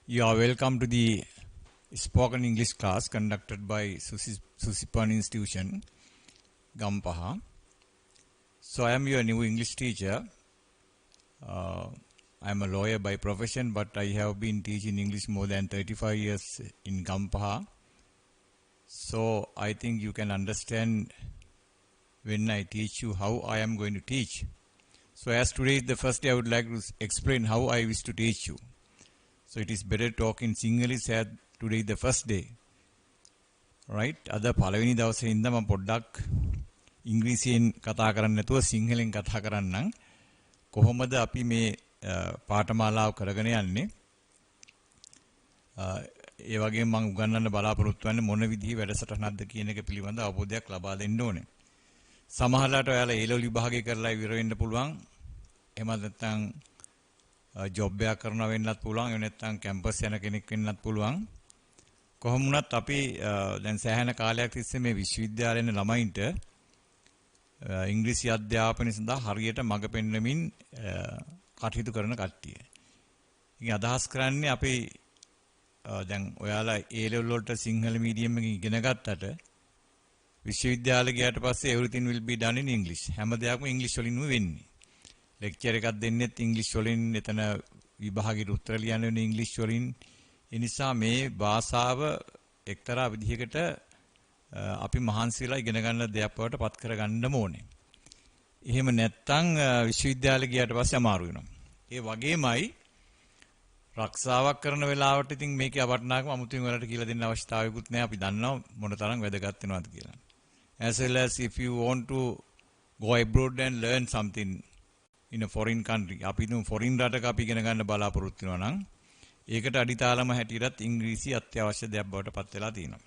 You are welcome to the spoken English class conducted by Susipan Institution, Gampaha. So I am your new English teacher. I am a lawyer by profession, but I have been teaching English more than 35 years in Gampaha. So I think you can understand when I teach you how I am going to teach. So as today is the first day, I would like to explain how I wish to teach you. So it is better talk in Sinhalese as today is the first day. Right? අද පළවෙනි දවසේ ඉඳන් මම පොඩ්ඩක් ඉංග්‍රීසියෙන් කතා කරන්නේ නැතුව සිංහලෙන් කතා කරන්නම්. කොහොමද අපි මේ පාඨමාලාව කරගෙන යන්නේ? ඒ වගේම මම උගන්වන්න බලාපොරොත්තු වෙන්නේ මොන විදිහේ වැඩසටහනක්ද කියන එක පිළිබඳ අවබෝධයක් ලබා දෙන්න ඕනේ. සමහරවිට ඔයාලා A level විභාගය කරලා ඉවර වෙන්න පුළුවන්. එහෙම නැත්නම් ජොබ් එකක් කරනවා වෙන්නත් පුළුවන්. එහෙම නැත්නම් කැම්පස් යන කෙනෙක් වෙන්නත් පුළුවන්. කොහොම වුණත් අපි දැන් සෑහෙන කාලයක් තිස්සේ මේ විශ්වවිද්‍යාලයේ ළමයින්ට ඉංග්‍රීසි අධ්‍යාපනය සඳහා හරියට මඟ පෙන්වමින් කටයුතු කරන කට්ටිය. ඉතින් අදහස් කරන්නේ අපි දැන් ඔයාලා A level වලට සිංහල මීඩියම් එකකින් ඉගෙන ගත්තට විශ්වවිද්‍යාලෙ ගියාට පස්සේ everything will be done in English. හැම දෙයක්ම ඉංග්‍රීසි වලින්ම වෙන්නේ. ලෙක්චර් එකක් දෙන්නෙත් ඉංග්‍රීසි වලින්, එතන විභාගෙට උත්තර ලියන්න වෙන්නේ ඉංග්‍රීසි වලින්. ඒ නිසා මේ භාෂාව එක්තරා විදිහකට අපි මහන්සි වෙලා ඉගෙන ගන්න දෙයක් බවට පත් කර ගන්නම ඕනේ. එහෙම නැත්නම් විශ්වවිද්‍යාලෙ ගියාට පස්සේ අමාරු වෙනවා. ඒ වගේමයි රක්ෂාවක් කරන වෙලාවට ඉතින් මේකේ අවටනාකම අමුතුවෙන් වලට කියලා දෙන්න අවශ්‍යතාවයකුත් නැහැ. අපි දන්නවා මොන තරම් වැදගත් වෙනවද කියලා. As well as if you want to go abroad and learn something in a foreign country. අපි නු foreign රටක අපි ඉගෙන ගන්න බලාපොරොත්තු වෙනවා නම් ඒකට අඩිතාලම හැටියටත් ඉංග්‍රීසි අත්‍යවශ්‍ය දෙයක් බවට පත් වෙලා තියෙනවා.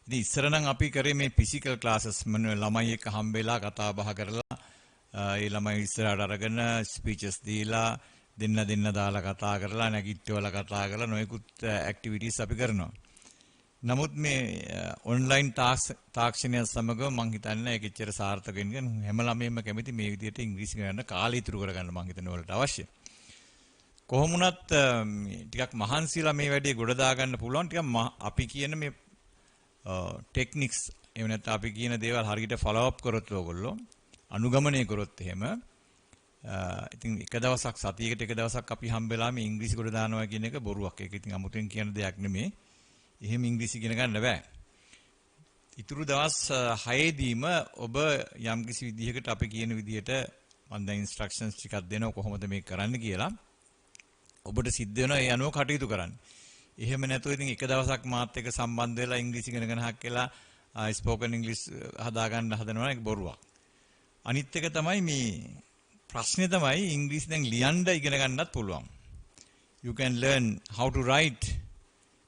ඉතින් ඉස්සර නම් අපි කරේ මේ ෆිසිකල් ක්ලාසස් මම ළමයි එක්ක හම්බෙලා කතා බහ කරලා ඒ ළමයි ඉස්සරහට අරගෙන ස්පීචස් දීලා දෙන්න දාලා කතා කරලා නැගිට්ටවල කතා කරලා නොයෙකුත් ඇක්ටිවිටීස් අපි කරනවා. නමුත් මේ ඔන්ලයින් තාක්ෂණය සමග මම හිතන්නේ ඒක එච්චර සාර්ථක වෙන්නේ නැහැ. හැම ළමයෙක්ම කැමති මේ විදිහට ඉංග්‍රීසි ගන්න කාලය ඉතුරු කරගන්න මම හිතන වලට අවශ්‍ය. කොහොම වුණත් ටිකක් මහන්සිලා මේ වැඩේ ගොඩ දා ගන්න පුළුවන්. ටිකක් අපි කියන මේ ටෙක්නික්ස් එහෙම නැත්නම් අපි කියන දේවල් හරියට ෆලෝ අප් කරොත් ඔයගොල්ලෝ අනුගමනය කරොත් එහෙම ඉතින් එක දවසක් සතියකට එක දවසක් අපි හම්බෙලා මේ ඉංග්‍රීසි ගොඩ දානවා කියන එක බොරුවක්. ඒක ඉතින් අමුතුවෙන් කියන දෙයක් නෙමෙයි. එහෙම ඉංග්‍රීසි ඉගෙන ගන්න බෑ. ඊතුරු දවස් 6 දීම ඔබ යම්කිසි විදිහකට අපි කියන විදිහට මම දැන් ඉන්ස්ට්‍රක්ෂන්ස් ටිකක් දෙනවා කොහොමද මේක කරන්න කියලා. ඔබට සිද්ධ වෙනවා ඒ අනුව කටයුතු කරන්න. එහෙම නැතුව ඉතින් එක දවසක් මාත් එක්ක සම්බන්ධ වෙලා ඉංග්‍රීසි ඉගෙනගෙන හක් කියලා ස්පෝකන් ඉංග්‍රීසි හදාගන්න හදනවා ඒක බොරුවක්. අනිත් එක තමයි මේ ප්‍රශ්නේ තමයි ඉංග්‍රීසි දැන් ලියන්න ඉගෙන ගන්නත් පුළුවන්. You can learn how to write.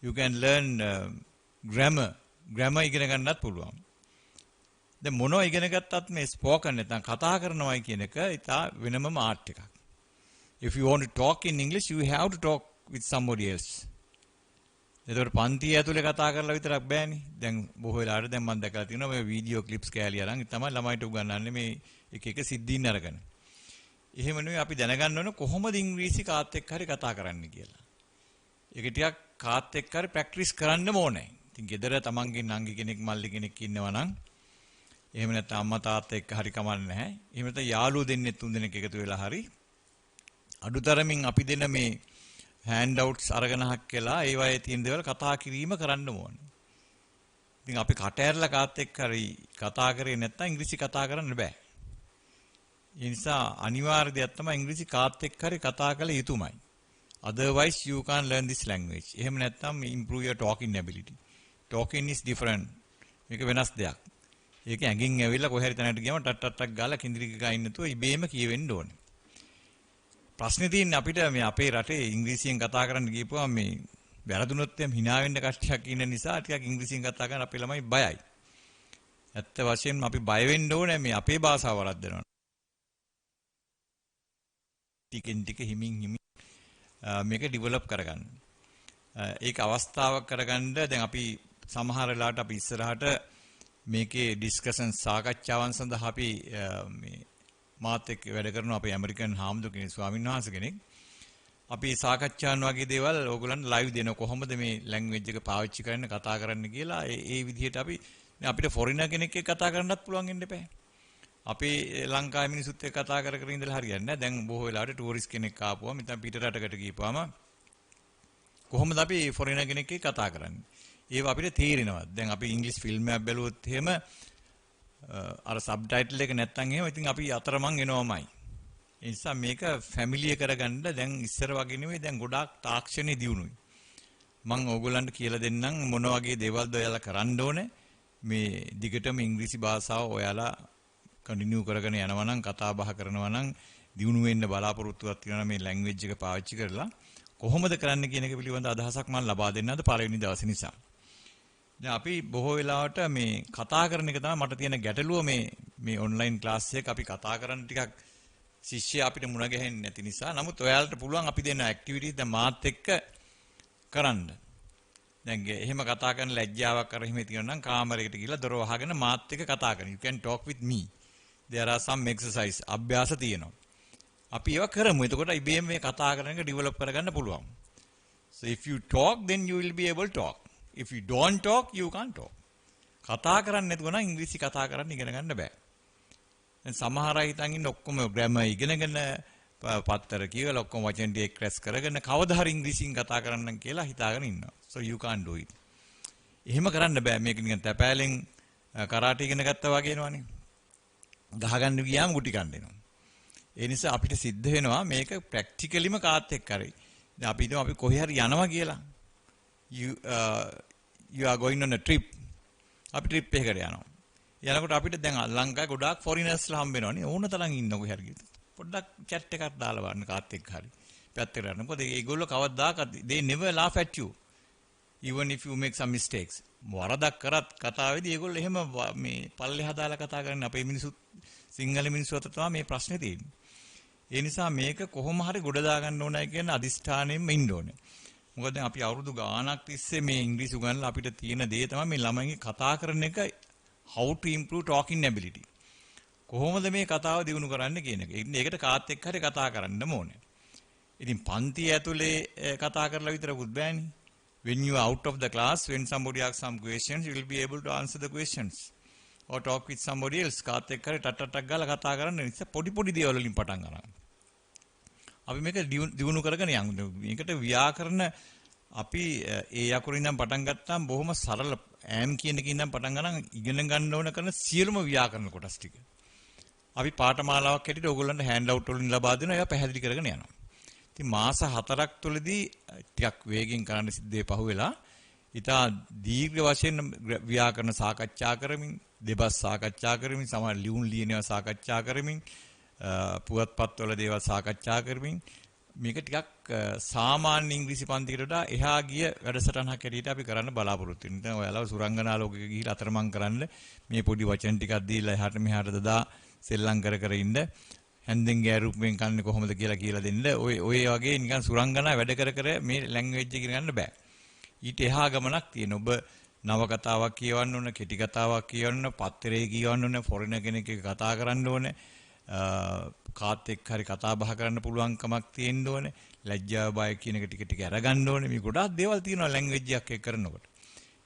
You can learn grammar ඉගෙන ගන්නත් පුළුවන්. දැන් මොනවා ඉගෙන ගත්තත් මේ ස්පෝකන් නැත්නම් කතා කරනවායි කියන එක ඉතා වෙනම ආර්ට් එකක්. If you want to talk in English, you have to talk with somebody else. ඒතකොට පන්තිය ඇතුලේ කතා කරලා විතරක් බෑනේ. දැන් බොහෝ වෙලාවට දැන් මම දැකලා තියෙනවා මේ වීඩියෝ ක්ලිප්ස් කෑලි අරන් තමයි ළමයිට උගන්වන්නේ මේ එක එක සිද්ධීන් අරගෙන. එහෙම නෙවෙයි අපි දැනගන්න ඕන කොහොමද ඉංග්‍රීසි කාත් එක්ක හරි කතා කරන්න කියලා. ඒක ටිකක් කාත් එක්ක හරි ප්‍රැක්ටිස් කරන්නම ඕනේ. ඉතින් ගෙදර තමන්ගේ නංගි කෙනෙක් මල්ලි කෙනෙක් ඉන්නවා නම් එහෙම නැත්නම් අම්මා තාත්තා එක්ක හරි කමන්නේ නැහැ. එහෙම නැත්නම් යාළුවෝ දෙන්නෙක් තුන් දෙනෙක් එකතු වෙලා හරි අඩුතරමින් අපි දෙන මේ හෑන්ඩ් අවුට්ස් අරගෙන හක්කලා ඒ වගේ තියෙන දේවල් කතා කිරීම කරන්න ඕනේ. ඉතින් අපි කට ඇරලා කාත් එක්ක හරි කතා කරේ නැත්නම් ඉංග්‍රීසි කතා කරන්න බෑ. ඒ නිසා අනිවාර්ය දෙයක් තමයි ඉංග්‍රීසි කාත් එක්ක හරි කතා කළ යුතුමයි. Otherwise you can't learn this language. එහෙම නැත්නම් improve your talking ability. Talking is different. මේක වෙනස් දෙයක්. ඒක ඇඟින් ඇවිල්ලා කොහේ හරි තැනකට ගියම ටක් ටක් ටක් ගාලා කිඳිරි ගිහින් නැතුව ඉබේම කියවෙන්න ඕනේ. ප්‍රශ්නේ තියෙන්නේ අපිට මේ අපේ රටේ ඉංග්‍රීසියෙන් කතා කරන්න ගියපුවා මේ වැරදුනොත් එම් hina වෙන්න කට්ටියක් ඉන්න නිසා ටිකක් ඉංග්‍රීසියෙන් කතා කරන්න අපේ ළමයි බයයි. ඇත්ත වශයෙන්ම අපි බය වෙන්න ඕනේ මේ අපේ භාෂාව වරද්දනවා. ටිකෙන් ටික හිමින් මේක ඩෙවලොප් කරගන්න. ඒක අවස්ථාවක් කරගන්න දැන් අපි සමහර වෙලාවට අපි ඉස්සරහට මේකේ ඩිස්කෂන් සාකච්ඡාවන් සඳහා අපි මේ මාත් එක්ක වැඩ කරන අපේ ඇමරිකන් හාමුදුරුවෝ කෙනෙක් ස්වාමීන් වහන්සේ කෙනෙක් අපි සාකච්ඡාන් වගේ දේවල් ඕගොල්ලන්ට ලයිව් දෙන කොහොමද මේ ලැන්ග්වේජ් එක පාවිච්චි කරන්න කතා කරන්න කියලා ඒ විදිහට අපිට ෆොරිනර් කෙනෙක් එක්ක කතා කරන්නත් පුළුවන් වෙන්න එපා. අපි ලංකාවේ මිනිස්සුත් එක්ක කතා කර කර ඉඳලා හරියන්නේ නැහැ. දැන් බොහෝ වෙලාවට ටූරිස්ට් කෙනෙක් ආපුවම මිතන් පිට රටකට ගිහපුවාම කොහොමද අපි ෆොරිනර් කෙනෙක් එක්ක කතා කරන්නේ? ඒව අපිට තේරෙනවා. දැන් අපි ඉංග්‍රීසි ෆිල්ම් එකක් බැලුවොත් එහෙම අර සබ්ටයිටල් එක නැත්තම් එහෙම ඉතින් අපි අතරමං එනවමයි. ඒ නිසා මේක ෆැමිලිය කරගන්න දැන් ඉස්සර වගේ නෙවෙයි දැන් ගොඩාක් තාක්ෂණේ දියුණුයි. මම ඕගොල්ලන්ට කියලා දෙන්නම් මොන වගේ දේවල්ද ඔයාලා කරන්න ඕනේ. මේ දිගටම ඉංග්‍රීසි භාෂාව ඔයාලා කන්ටිනියු කරගෙන යනවා නම් කතා බහ කරනවා නම් දියුණු වෙන්න බලාපොරොත්තුවක් තියෙනවා මේ ලැන්ග්වේජ් එක පාවිච්චි කරලා කොහොමද කරන්න කියන එක පිළිබඳ අදහසක් මම ලබා දෙන්නද පළවෙනි දවසේ නිසා. දැන් අපි බොහෝ වෙලාවට මේ කතා කරන එක තමයි මට තියෙන ගැටලුව මේ ඔන්ලයින් ක්ලාස් එක අපි කතා කරන්න ටිකක් ශිෂ්‍යයා අපිට මුණ ගැහෙන්නේ නැති නිසා. නමුත් ඔයාලට පුළුවන් අපි දෙන ඇක්ටිවිටිස් දැන් මාත් එක්ක කරන්න. දැන් එහෙම කතා කරන ලැජ්ජාවක් කර එහෙම තියෙනවා නම් කාමරයකට ගිහලා දොර වහගෙන මාත් එක්ක කතා කරන්න. You can talk with me. There are some exercise අභ්‍යාස තියෙනවා. අපි ඒවා කරමු. එතකොට ඉබේම මේ කතා කරන එක ඩෙවලොප් කරගන්න පුළුවන්. So if you talk then you will be able to talk. If you don't talk you can't talk. කතා කරන්නේ නැතුව නම් ඉංග්‍රීසි කතා කරන්න ඉගෙන ගන්න බෑ. දැන් සමහර අය හිතන් ඉන්න ඔක්කොම ග්‍රැමර් ඉගෙනගෙන පත්තර කියවලා ඔක්කොම වචන ටික ක්‍රැස් කරගෙන කවදා හරි ඉංග්‍රීසියෙන් කතා කරන්නම් කියලා හිතාගෙන ඉන්නවා. So you can't do it. එහෙම කරන්න බෑ. මේක නිකන් තැපෑලෙන් කරාටි ඉගෙන ගත්තා වගේ නෝනේ. ගහගන්න ගියාම ගුටි කන්න එනවා. ඒ නිසා අපිට සිද්ධ වෙනවා මේක ප්‍රැක්ටිකලිම කාත් එක්ක කරේ. දැන් අපි හිතමු අපි කොහේ හරි යනවා කියලා. You are going on a trip. අපි trip එකකට යනවා. යනකොට අපිට දැන් ලංකාවේ ගොඩාක් foreigners ලා හම්බ වෙනවනේ. ඕන තරම් ඉන්න කොහේ හරි ගිහින්. පොඩ්ඩක් chat එකක් දාලා බලන්න කාත් එක්ක හරි. පැත්තකට යන්න. මොකද ඒගොල්ලෝ කවදාකවත් they never laugh at you. Even if you make some mistakes. වරදක් කරත් කතාවේදී ඒගොල්ලෝ එහෙම මේ පල්ලෙහා දාලා කතා කරන්නේ අපේ මිනිස්සු සිංහල මිනිස්සු අතර තමයි මේ ප්‍රශ්නේ තියෙන්නේ. ඒ නිසා මේක කොහොම හරි ගොඩ දාගන්න ඕනයි කියන අදිෂ්ඨානයෙන්ම ඉන්න ඕනේ. මොකද දැන් අපි අවුරුදු ගාණක් තිස්සේ මේ ඉංග්‍රීසි උගන්වලා අපිට තියෙන දේ තමයි මේ ළමයින්ගේ කතා කරන එක how to improve talking ability. කොහොමද මේ කතාව දියුණු කරන්න කියන එක. ඒකට කාත් එක්ක හරි කතා කරන්න ඕනේ. ඉතින් පන්ති ඇතුලේ කතා කරලා විතරකුත් බෑනේ. When you are out of the class, when somebody asks some questions, you will be able to answer the questions. Or talk with somebody else. කාත් එක්ක හරි ටට්ටක් ගාලා කතා කරන්න නිසා පොඩි දේවල් වලින් පටන් ගන්නවා. අපි මේක දියුණු කරගෙන යමු. මේකට ව්‍යාකරණ අපි ඒ යකුරින් ඉඳන් පටන් ගත්තාම බොහොම සරල ඈම් කියන එකකින් ඉඳන් පටන් ගන්න ඉගෙන ගන්න ඕන කරන සියලුම ව්‍යාකරණ කොටස් ටික. අපි පාඨමාලාවක් හැටියට ඕගොල්ලන්ට හෑන්ඩ් අවුට් වලින් ලබා දෙනවා. ඒවා පැහැදිලි කරගෙන යනවා. ඉතින් මාස 4ක් තුළදී ටිකක් වේගෙන් කරන්න සිද්ධේ පහුවෙලා ඉතා දීර්ඝ වශයෙන් ව්‍යාකරණ සාකච්ඡා කරමින් දෙබස් සාකච්ඡා කරමින් සමහර ලියුම් ලියනවා සාකච්ඡා කරමින් පුවත්පත්වල දේවල් සාකච්ඡා කරමින් මේක ටිකක් සාමාන්‍ය ඉංග්‍රීසි පන්තිකට වඩා එහා ගිය වැඩසටහනක් හැටියට අපි කරන්න බලාපොරොත්තු වෙනවා. දැන් ඔයාලා සුරංගනා ලෝකෙක ගිහිල්ලා අතරමං කරන්න මේ පොඩි වචන ටිකක් දීලා එහාට මෙහාට දදා සෙල්ලම් කර කර ඉන්න හැන්දෙන් ගෑරුප්පෙන් කන්නේ කොහොමද කියලා දෙන්න. ඔය වගේ නිකන් සුරංගනා වැඩ කර කර මේ ලැන්ග්වේජ් එක ඉගෙන ගන්න බෑ. ඊට එහා ගමනක් තියෙන. ඔබ නවකතාවක් කියවන්න ඕන, කෙටි කතාවක් කියවන්න, පත්තරේ කියවන්න ඕන, ෆොරිනර් කෙනෙක් එක්ක කතා කරන්න ඕනේ. කාත් එක්ක හරි කතා බහ කරන්න පුළුවන්කමක් තියෙන්න ඕනේ. ලැජ්ජාව බය කියන එක ටික ටික අරගන්න ඕනේ. මේ ගොඩාක් දේවල් තියෙනවා ලැන්ග්වේජ් එකක් එක්ක කරනකොට.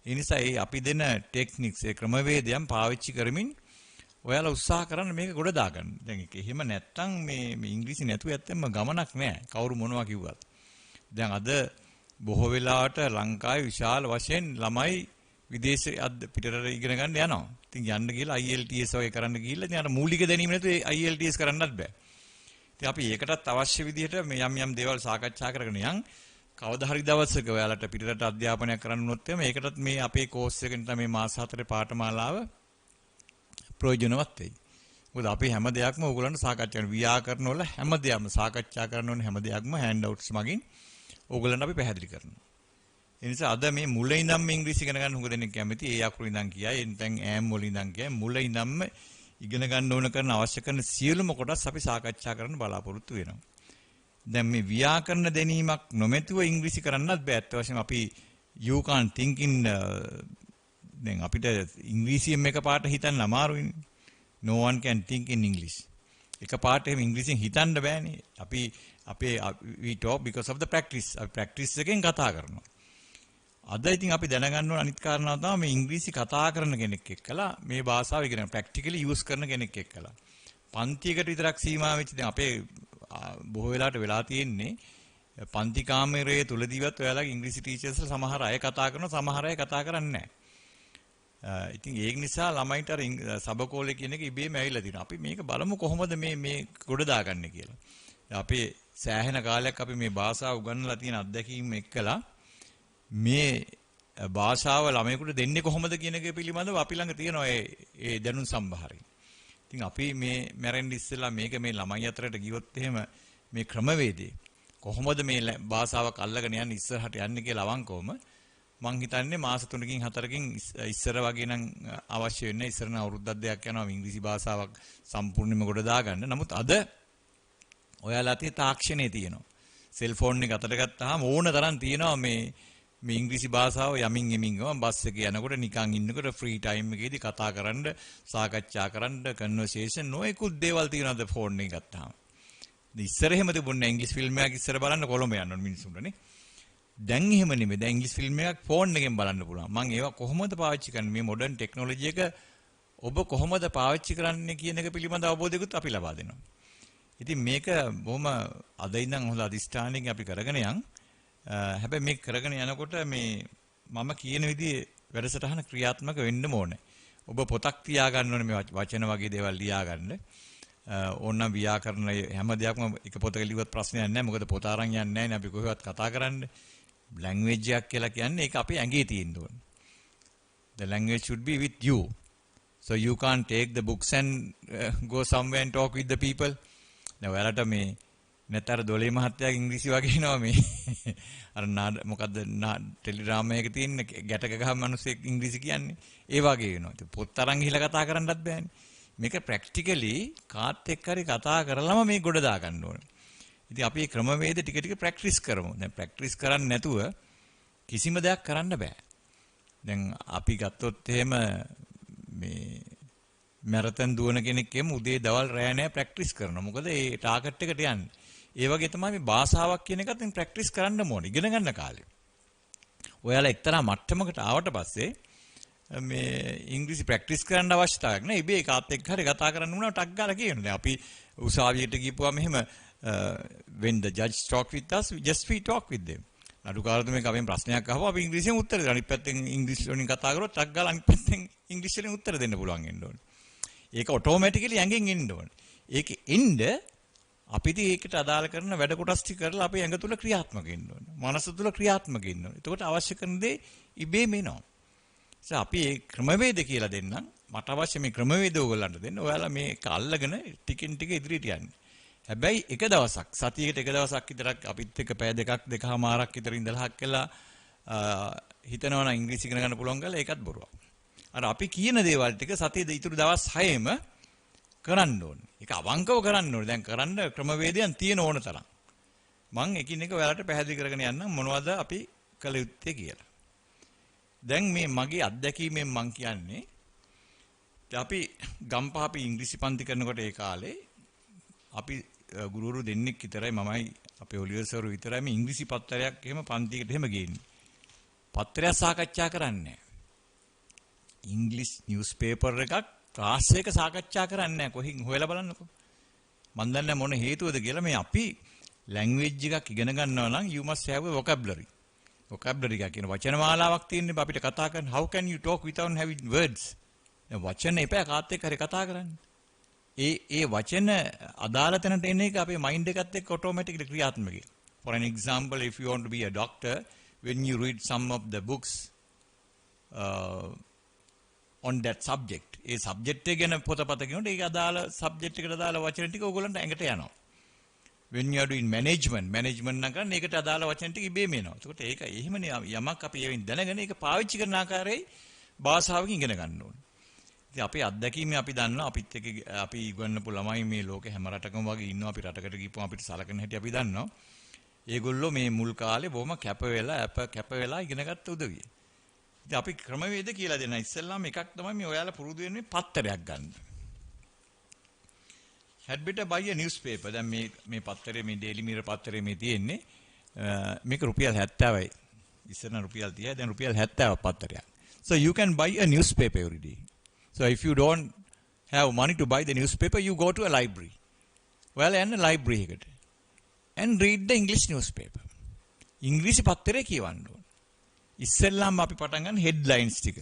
ඒ නිසා අපි දෙන ටෙක්නික්ස් ඒ ක්‍රමවේදයන් පාවිච්චි කරමින් ඔයාලා උත්සාහ කරන්න මේක ගොඩ දාගන්න. දැන් ඒක එහෙම නැත්තම් මේ ඉංග්‍රීසි නැතුව ඇත්තෙම ගමනක් නෑ. කවුරු මොනවා කිව්වත්. දැන් අද බොහෝ වෙලාවට ලංකාවේ විශාල වශයෙන් ළමයි විදේශ පිටරට ඉගෙන ගන්න යනවා. ඉතින් යන්න ගිහලා IELTS වගේ කරන්න ගිහිල්ලා ඉතින් අර මූලික දැනීම නැතුව IELTS කරන්නත් බෑ. ඉතින් අපි ඒකටත් අවශ්‍ය විදිහට මේ යම් දේවල් සාකච්ඡා කරගෙන යන් කවදා හරි දවසක ඔයාලට පිටරට අධ්‍යාපනයක් කරන්න වුණොත් එහම ඒකටත් මේ අපේ කෝස් එකෙන් තමයි මේ මාස 4 පාඨමාලාව ප්‍රයෝජනවත් වෙයි. මොකද අපි හැම දෙයක්ම ඕගොල්ලන්ට සාකච්ඡා කරන ව්‍යාකරණ වල හැම දෙයක්ම සාකච්ඡා කරන ඕනේ හැම දෙයක්ම හෑන්ඩ් අවුට්ස් මගින් ඕගොල්ලන්ට අපි පැහැදිලි කරනවා. ඒ නිසා අද මේ මුල ඉඳන්ම ඉංග්‍රීසි ඉගෙන ගන්න හුඟ දෙනෙක් කැමති. ඒ අකුරු ඉඳන් කියයි, එතෙන් ඈම් වල ඉඳන් කියයි. මුල ඉඳන්ම ඉගෙන ගන්න ඕන කරන අවශ්‍ය කරන සියලුම කොටස් අපි සාකච්ඡා කරන්න බලාපොරොත්තු වෙනවා. දැන් මේ ව්‍යාකරණ දැනීමක් නොමැතිව ඉංග්‍රීසි කරන්නත් බෑ. අත් වශයෙන්ම අපි you can't think in දැන් අපිට ඉංග්‍රීසියෙන් එකපාරට හිතන්න අමාරුයිනේ. No one can think in English. එකපාරට එහෙම ඉංග්‍රීසියෙන් හිතන්න බෑනේ. අපි we talk because of the practice. අපි practice එකෙන් කතා කරනවා. අද ඉතින් අපි දැනගන්න ඕන අනිත් කාරණාව තමයි මේ ඉංග්‍රීසි කතා කරන කෙනෙක් එක්කලා මේ භාෂාව ඉගෙන ප්‍රැක්ටිකලි යූස් කරන කෙනෙක් එක්කලා. පන්තියකට විතරක් සීමා වෙච්ච දැන් අපේ බොහෝ වෙලාවට වෙලා තියෙන්නේ පන්ති කාමරයේ තුලදීවත් ඔයාලගේ ඉංග්‍රීසි ටීචර්ස්ලා සමහර අය කතා කරනවා සමහර අය කතා කරන්නේ නැහැ. ඉතින් ඒක නිසා ළමයින්ට අර සබකෝලේ කියන එක ඉබේම ඇවිල්ලා තියෙනවා. අපි මේක බලමු කොහොමද මේ ගොඩ දාගන්නේ කියලා. අපේ සෑහෙන කාලයක් අපි මේ භාෂාව උගන්වලා තියෙන අත්දැකීම් එක්කලා මේ භාෂාව ළමයෙකුට දෙන්නේ කොහොමද කියන එක පිළිබඳව අපි ළඟ තියෙන ඒ දැනුම් සම්භාරය. ඉතින් අපි මේ මැරෙන්න ඉස්සෙල්ලා මේක මේ ළමයි අතරට ගියොත් එහෙම මේ ක්‍රමවේදේ කොහොමද මේ භාෂාවක් අල්ලගෙන යන්නේ ඉස්සරහට යන්නේ කියලා අවංකවම මං හිතන්නේ මාස 3කින් 4කින් ඉස්සර වගේ නම් අවශ්‍ය වෙන්නේ ඉස්සර නම් අවුරුද්දක් දෙකක් යනවා ඉංග්‍රීසි භාෂාවක් සම්පූර්ණයෙන්ම ගොඩ දාගන්න. නමුත් අද ඔයාලා තියෙන තාක්ෂණයේ තියෙනවා. සෙල්ෆෝන් එක අතට ගත්තාම ඕන තරම් තියෙනවා මේ ඉංග්‍රීසි භාෂාව යමින් යමින් ගම බස් එකේ යනකොට නිකන් ඉන්නකොට ෆ්‍රී ටයිම් එකේදී කතා කරන්න, සාකච්ඡා කරන්න, කන්වර්සේෂන් නොයෙකුත් දේවල් තියෙනවාද ෆෝන් එක ගත්තාම. ඉස්සර එහෙම තිබුණේ ඉංග්‍රීසි ෆිල්ම් එකක් ඉස්සර බලන්න කොළඹ යන්න ඕන මිනිස්සුන්ටනේ. දැන් එහෙම නෙමෙයි. දැන් ඉංග්‍රීසි ෆිල්ම් එකක් ෆෝන් එකෙන් බලන්න පුළුවන්. මම ඒවා කොහොමද පාවිච්චි කරන්නේ මේ මොඩර්න් ටෙක්නොලොජි එක ඔබ කොහොමද පාවිච්චි කරන්නේ කියන එක පිළිබඳ අවබෝධයකුත් අපි ලබා දෙනවා. ඉතින් මේක බොහොම අද ඉඳන් හොඳ අදිෂ්ඨානයකින් අපි කරගෙන යන්. හැබැයි මේක කරගෙන යනකොට මේ මම කියන විදිහේ වැඩසටහන ක්‍රියාත්මක වෙන්න ඕනේ. ඔබ පොතක් තියාගන්න ඕනේ මේ වචන වගේ දේවල් ලියාගන්න. ඕනනම් ව්‍යාකරණ හැම දෙයක්ම එක පොතක ලියුවත් ප්‍රශ්නයක් නැහැ. මොකද පොත අරන් යන්නේ නැහැ නේ අපි කොහෙවත් කතා කරන්නේ. ලැන්ග්වේජ් එකක් කියලා කියන්නේ ඒක අපේ ඇඟේ තියෙන්න ඕනේ. The language should be with you. So you can't take the books and go somewhere and talk with the people. දැන් ඔයාලට මේ නැතර දොලේ මහත්තයාගේ ඉංග්‍රීසි වගේ එනවා මේ අර මොකද්ද ටෙලිග්‍රාම් එකක තියෙන ගැටක ගහම මිනිස්සෙක් ඉංග්‍රීසි කියන්නේ ඒ වගේ වෙනවා. ඉතින් පොත් අරන් ගිහලා කතා කරන්නත් බෑනේ. මේක ප්‍රැක්ටිකලි කාත් එක්ක හරි කතා කරලම මේ ගොඩ දා ගන්න ඕනේ. ඉතින් අපි මේ ක්‍රමවේද ටික ටික ප්‍රැක්ටිස් කරමු. දැන් ප්‍රැක්ටිස් කරන්නේ නැතුව කිසිම දෙයක් කරන්න බෑ. දැන් අපි ගත්තොත් එහෙම මේ මැරතන් දුවන කෙනෙක් එම් උදේ දවල් රෑ නෑ ප්‍රැක්ටිස් කරනවා. මොකද ඒ ටාගට් එකට යන්නේ. ඒ වගේ තමයි මේ භාෂාවක් කියන එකත් ඉතින් ප්‍රැක්ටිස් කරන්න ඕනේ ඉගෙන ගන්න කාලේ. ඔයාලා එක්තරා මට්ටමකට ආවට පස්සේ මේ ඉංග්‍රීසි ප්‍රැක්ටිස් කරන්න අවශ්‍යතාවයක් නෑ. ඉබේ කාත් එක්ක හරි කතා කරන්න උනා ටක් ගාලා කියනවා. දැන් අපි උසාවියට ගිහපුවා මෙහෙම when the judge talk with us we talk with them. නඩුකාරතුමෙක් අපෙන් ප්‍රශ්නයක් අහුවා අපි ඉංග්‍රීසියෙන් උත්තර දෙනවා. අනිත් පැත්තෙන් ඉංග්‍රීසි වලින් කතා කරොත් ටක් ගාලා අනිත් පැත්තෙන් ඉංග්‍රීසි වලින් උත්තර දෙන්න පුළුවන් වෙන්න ඕනේ. ඒක ඔටෝමැටිකලි ඇඟෙන් එන්න ඕනේ. ඒක එන්න අපිට ඒකට අදාළ කරන වැඩ කොටස් ටික කරලා අපේ ඇඟ තුල ක්‍රියාත්මක වෙන්න ඕනේ. මනස තුල ක්‍රියාත්මක වෙන්න ඕනේ. එතකොට අවශ්‍ය කරන දේ ඉබේම එනවා. අපි මේ ක්‍රමවේද කියලා දෙන්නම්. මට අවශ්‍ය මේ ක්‍රමවේද ඕගොල්ලන්ට දෙන්න. ඔයාලා මේක අල්ලගෙන ටිකින් ටික ඉදිරියට යන්න. හැබැයි එක දවසක් සතියකට එක දවසක් විතරක් අපිත් එක්ක පැය දෙකක් දෙකමාරක් විතර ඉඳලා හක් කළා හිතනවා නම් ඉංග්‍රීසි ඉගෙන ගන්න පුළුවන් කියලා ඒකත් බොරුවක්. අර අපි කියන දේවල් ටික සතියේ ඉතුරු දවස් 6ෙම කරන්න ඕනේ. ඒක අවංකව කරන්න ඕනේ. දැන් කරන්න ක්‍රමවේදයන් තියෙන ඕන තරම්. මම එකින් එක ඔයාලට පැහැදිලි කරගෙන යන්නම් මොනවද අපි කළ යුත්තේ කියලා. දැන් මේ මගේ අත්දැකීමෙන් මම කියන්නේ අපි ගම්පහ අපි ඉංග්‍රීසි පන්ති කරනකොට ඒ කාලේ අපි ගුරුවරු දෙන්නෙක් විතරයි මමයි අපේ ඔලිවර් සර් විතරයි මේ ඉංග්‍රීසි පත්තරයක් එහෙම පන්තියකට එහෙම ගේන්නේ. පත්‍රයක් සාකච්ඡා කරන්නේ ඉංග්‍රීසි නිවුස් පේපර් එකක් ක්ලාස් එක සාකච්ඡා කරන්නේ නැහැ. කොහින් හොයලා බලන්නකෝ. මන් දන්නේ මොන හේතුවද කියලා මේ අපි ලැන්ග්වේජ් එකක් ඉගෙන ගන්නවා නම් you must have a vocabulary. vocabulary එක කියන වචන මාලාවක් තියෙන්නේ අපිට කතා කරන්න. How can you talk without having words? දැන් වචන එපා කාත් එක්ක හරි කතා කරන්න. ඒ වචන අදාළ තැනට එන එක අපේ මයින්ඩ් එකත් එක්ක ඔටෝමැටිකලි ක්‍රියාත්මක වෙනවා. For an example, if you want to be a doctor, when you read some of the books on that subject, A subject එක ගැන පොතපත කියනකොට ඒක අදාළ subject එකට අදාළ වචන ටික ඕගොල්ලන්ට ඇඟට යනවා. When you are doing management නම් කරන්නේ ඒකට අදාළ වචන ටික ඉබේම එනවා. ඒකට ඒක එහෙමනේ යමක් අපි ඒවෙන් දැනගෙන ඒක පාවිච්චි කරන ආකාරයේ භාෂාවකින් ඉගෙන ගන්න ඕනේ. ඉතින් අපේ අත්දැකීමේ අපි දන්නවා අපිත් එක්ක අපි ඉගෙනපු ළමයි මේ ලෝකේ හැම රටකම වගේ ඉන්නවා. අපි රටකට ගිහපුවම අපිට සලකන හැටි අපි දන්නවා. ඒගොල්ලෝ මේ මුල් කාලේ බොහොම කැප වෙලා ඉගෙනගත්ත උදවිය. ඉතින් අපි ක්‍රමවේද කියලා දෙනවා. ඉස්සෙල්ලාම එකක් තමයි මේ ඔයාලා පුරුදු වෙන්නේ පත්තරයක් ගන්න. had better buy a newspaper. දැන් මේ පත්තරේ මේ Daily Mirror පත්තරේ මේ තියෙන්නේ මේක රුපියල් 70යි. ඉස්සර රුපියල් 30යි දැන් රුපියල් 70ක් පත්තරයක්. So you can buy a newspaper every day. So if you don't have money to buy the newspaper, you go to a library. Well, and a library එකට and read the English newspaper. ඉංග්‍රීසි පත්තරේ කියවන්න ඕන. ඉස්සෙල්ලාම අපි පටන් ගන්න headlines ටික.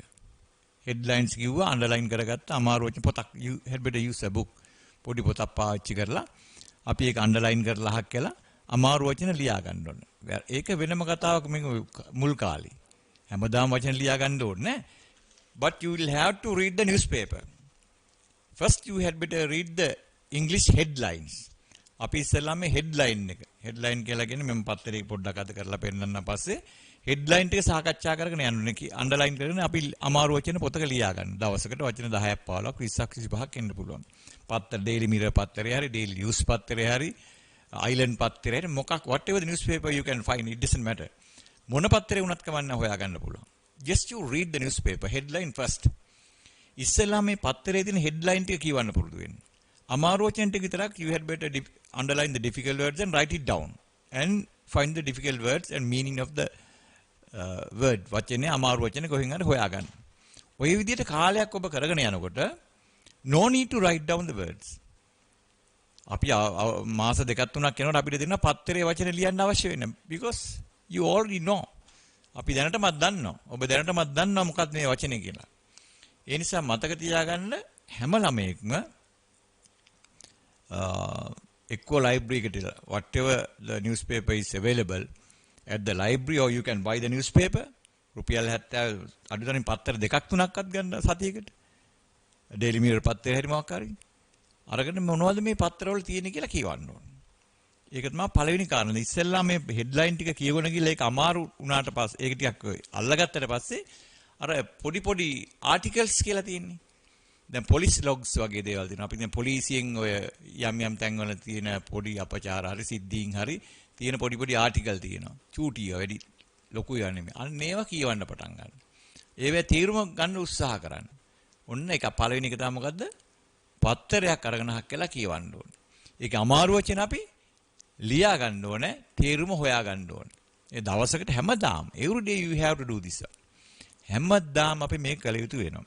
headlines කිව්වා underline කරගත්ත අමාරු වචන පොතක් you had better use a book. පොඩි පොතක් පාවිච්චි කරලා අපි ඒක underline කරලා අහක් කළා අමාරු වචන ලියා ගන්න ඕන. ඒක වෙනම කතාවක් මේක මුල් කාලේ. හැමදාම වචන ලියා ගන්න ඕනේ නෑ. But you will have to read the newspaper. First you had better read the English headlines. අපි ඉස්සෙල්ලාම මේ headline එක. headline කියලා කියන්නේ මම පත්තරේ පොඩ්ඩක් අත කරලා පෙන්නන්න පස්සේ headline ටික සාකච්ඡා කරගෙන යන්න ඕනේ. underline කරගෙන අපි අමාරු වචන පොතක ලියා ගන්න. දවසකට වචන 10ක් 15ක් 20ක් 25ක් එන්න පුළුවන්. පත්තර Daily Mirror පත්තරේ හරි Daily News පත්තරේ හරි Island පත්තරේ හරි මොකක් whatever the newspaper you can find, it doesn't matter. මොන පත්තරේ වුණත් කමන්න හොයා ගන්න පුළුවන්. Just you read the newspaper headline first. ඉස්සෙල්ලාම මේ පත්තරේ තියෙන headline ටික කියවන්න පුරුදු වෙන්න. අමාරු වචන ටික විතරක් you had better underline the difficult words and write it down and find the difficult words and meaning of the word. වචනේ අමාරු වචනේ කොහෙන් හරි හොයා ගන්න. ඔය විදිහට කාලයක් ඔබ කරගෙන යනකොට no need to write down the words. අපි මාස දෙකක් තුනක් යනකොට අපිට දෙනවා පත්තරේ වචන ලියන්න අවශ්‍ය වෙන්නේ. Because you already know. අපි දැනටමත් දන්නවා. ඔබ දැනටමත් දන්නවා මොකක්ද මේ වචනේ කියලා. ඒ නිසා මතක තියාගන්න හැම ළමයෙක්ම එක්කෝ library එකට whatever the newspaper is available at the library or you can buy the newspaper. රුපියල් 70 අඩුතරමින් පත්තර දෙකක් තුනක්වත් ගන්න සතියකට. Daily Mirror පත්තරේ හරි මොකක් හරි. අරගෙන මොනවද මේ පත්තරවල තියෙන්නේ කියලා කියවන්න ඕනේ. ඒක තමයි පළවෙනි කාරණේ. ඉස්සෙල්ලා මේ හෙඩ්ලයින් ටික කියවන ගිහලා ඒක අමාරු වුණාට පස්සේ ඒක ටිකක් අල්ලගත්තට පස්සේ අර පොඩි ආටිකල්ස් කියලා තියෙන්නේ. දැන් පොලිස් ලොග්ස් වගේ දේවල් තියෙනවා. අපි දැන් පොලිසියෙන් ඔය යම් තැන්වල තියෙන පොඩි අපචාර හරි සිද්ධීන් හරි තියෙන පොඩි ආටිකල් තියෙනවා. චූටිය වැඩි ලොකු ඒවා නෙමෙයි. අන්න ඒවා කියවන්න පටන් ගන්න. ඒවේ තීරුම ගන්න උත්සාහ කරන්න. ඔන්න ඒක පළවෙනි එක තමයි මොකද්ද? පත්තරයක් අරගෙන හක් කියලා කියවන්න ඕනේ. ඒක අමාරු වචන අපි ලියා ගන්න ඕනේ, තීරුම හොයා ගන්න ඕනේ. ඒ දවසකට හැමදාම every day you have to do this. හැමදාම අපි මේක කළ යුතු වෙනවා.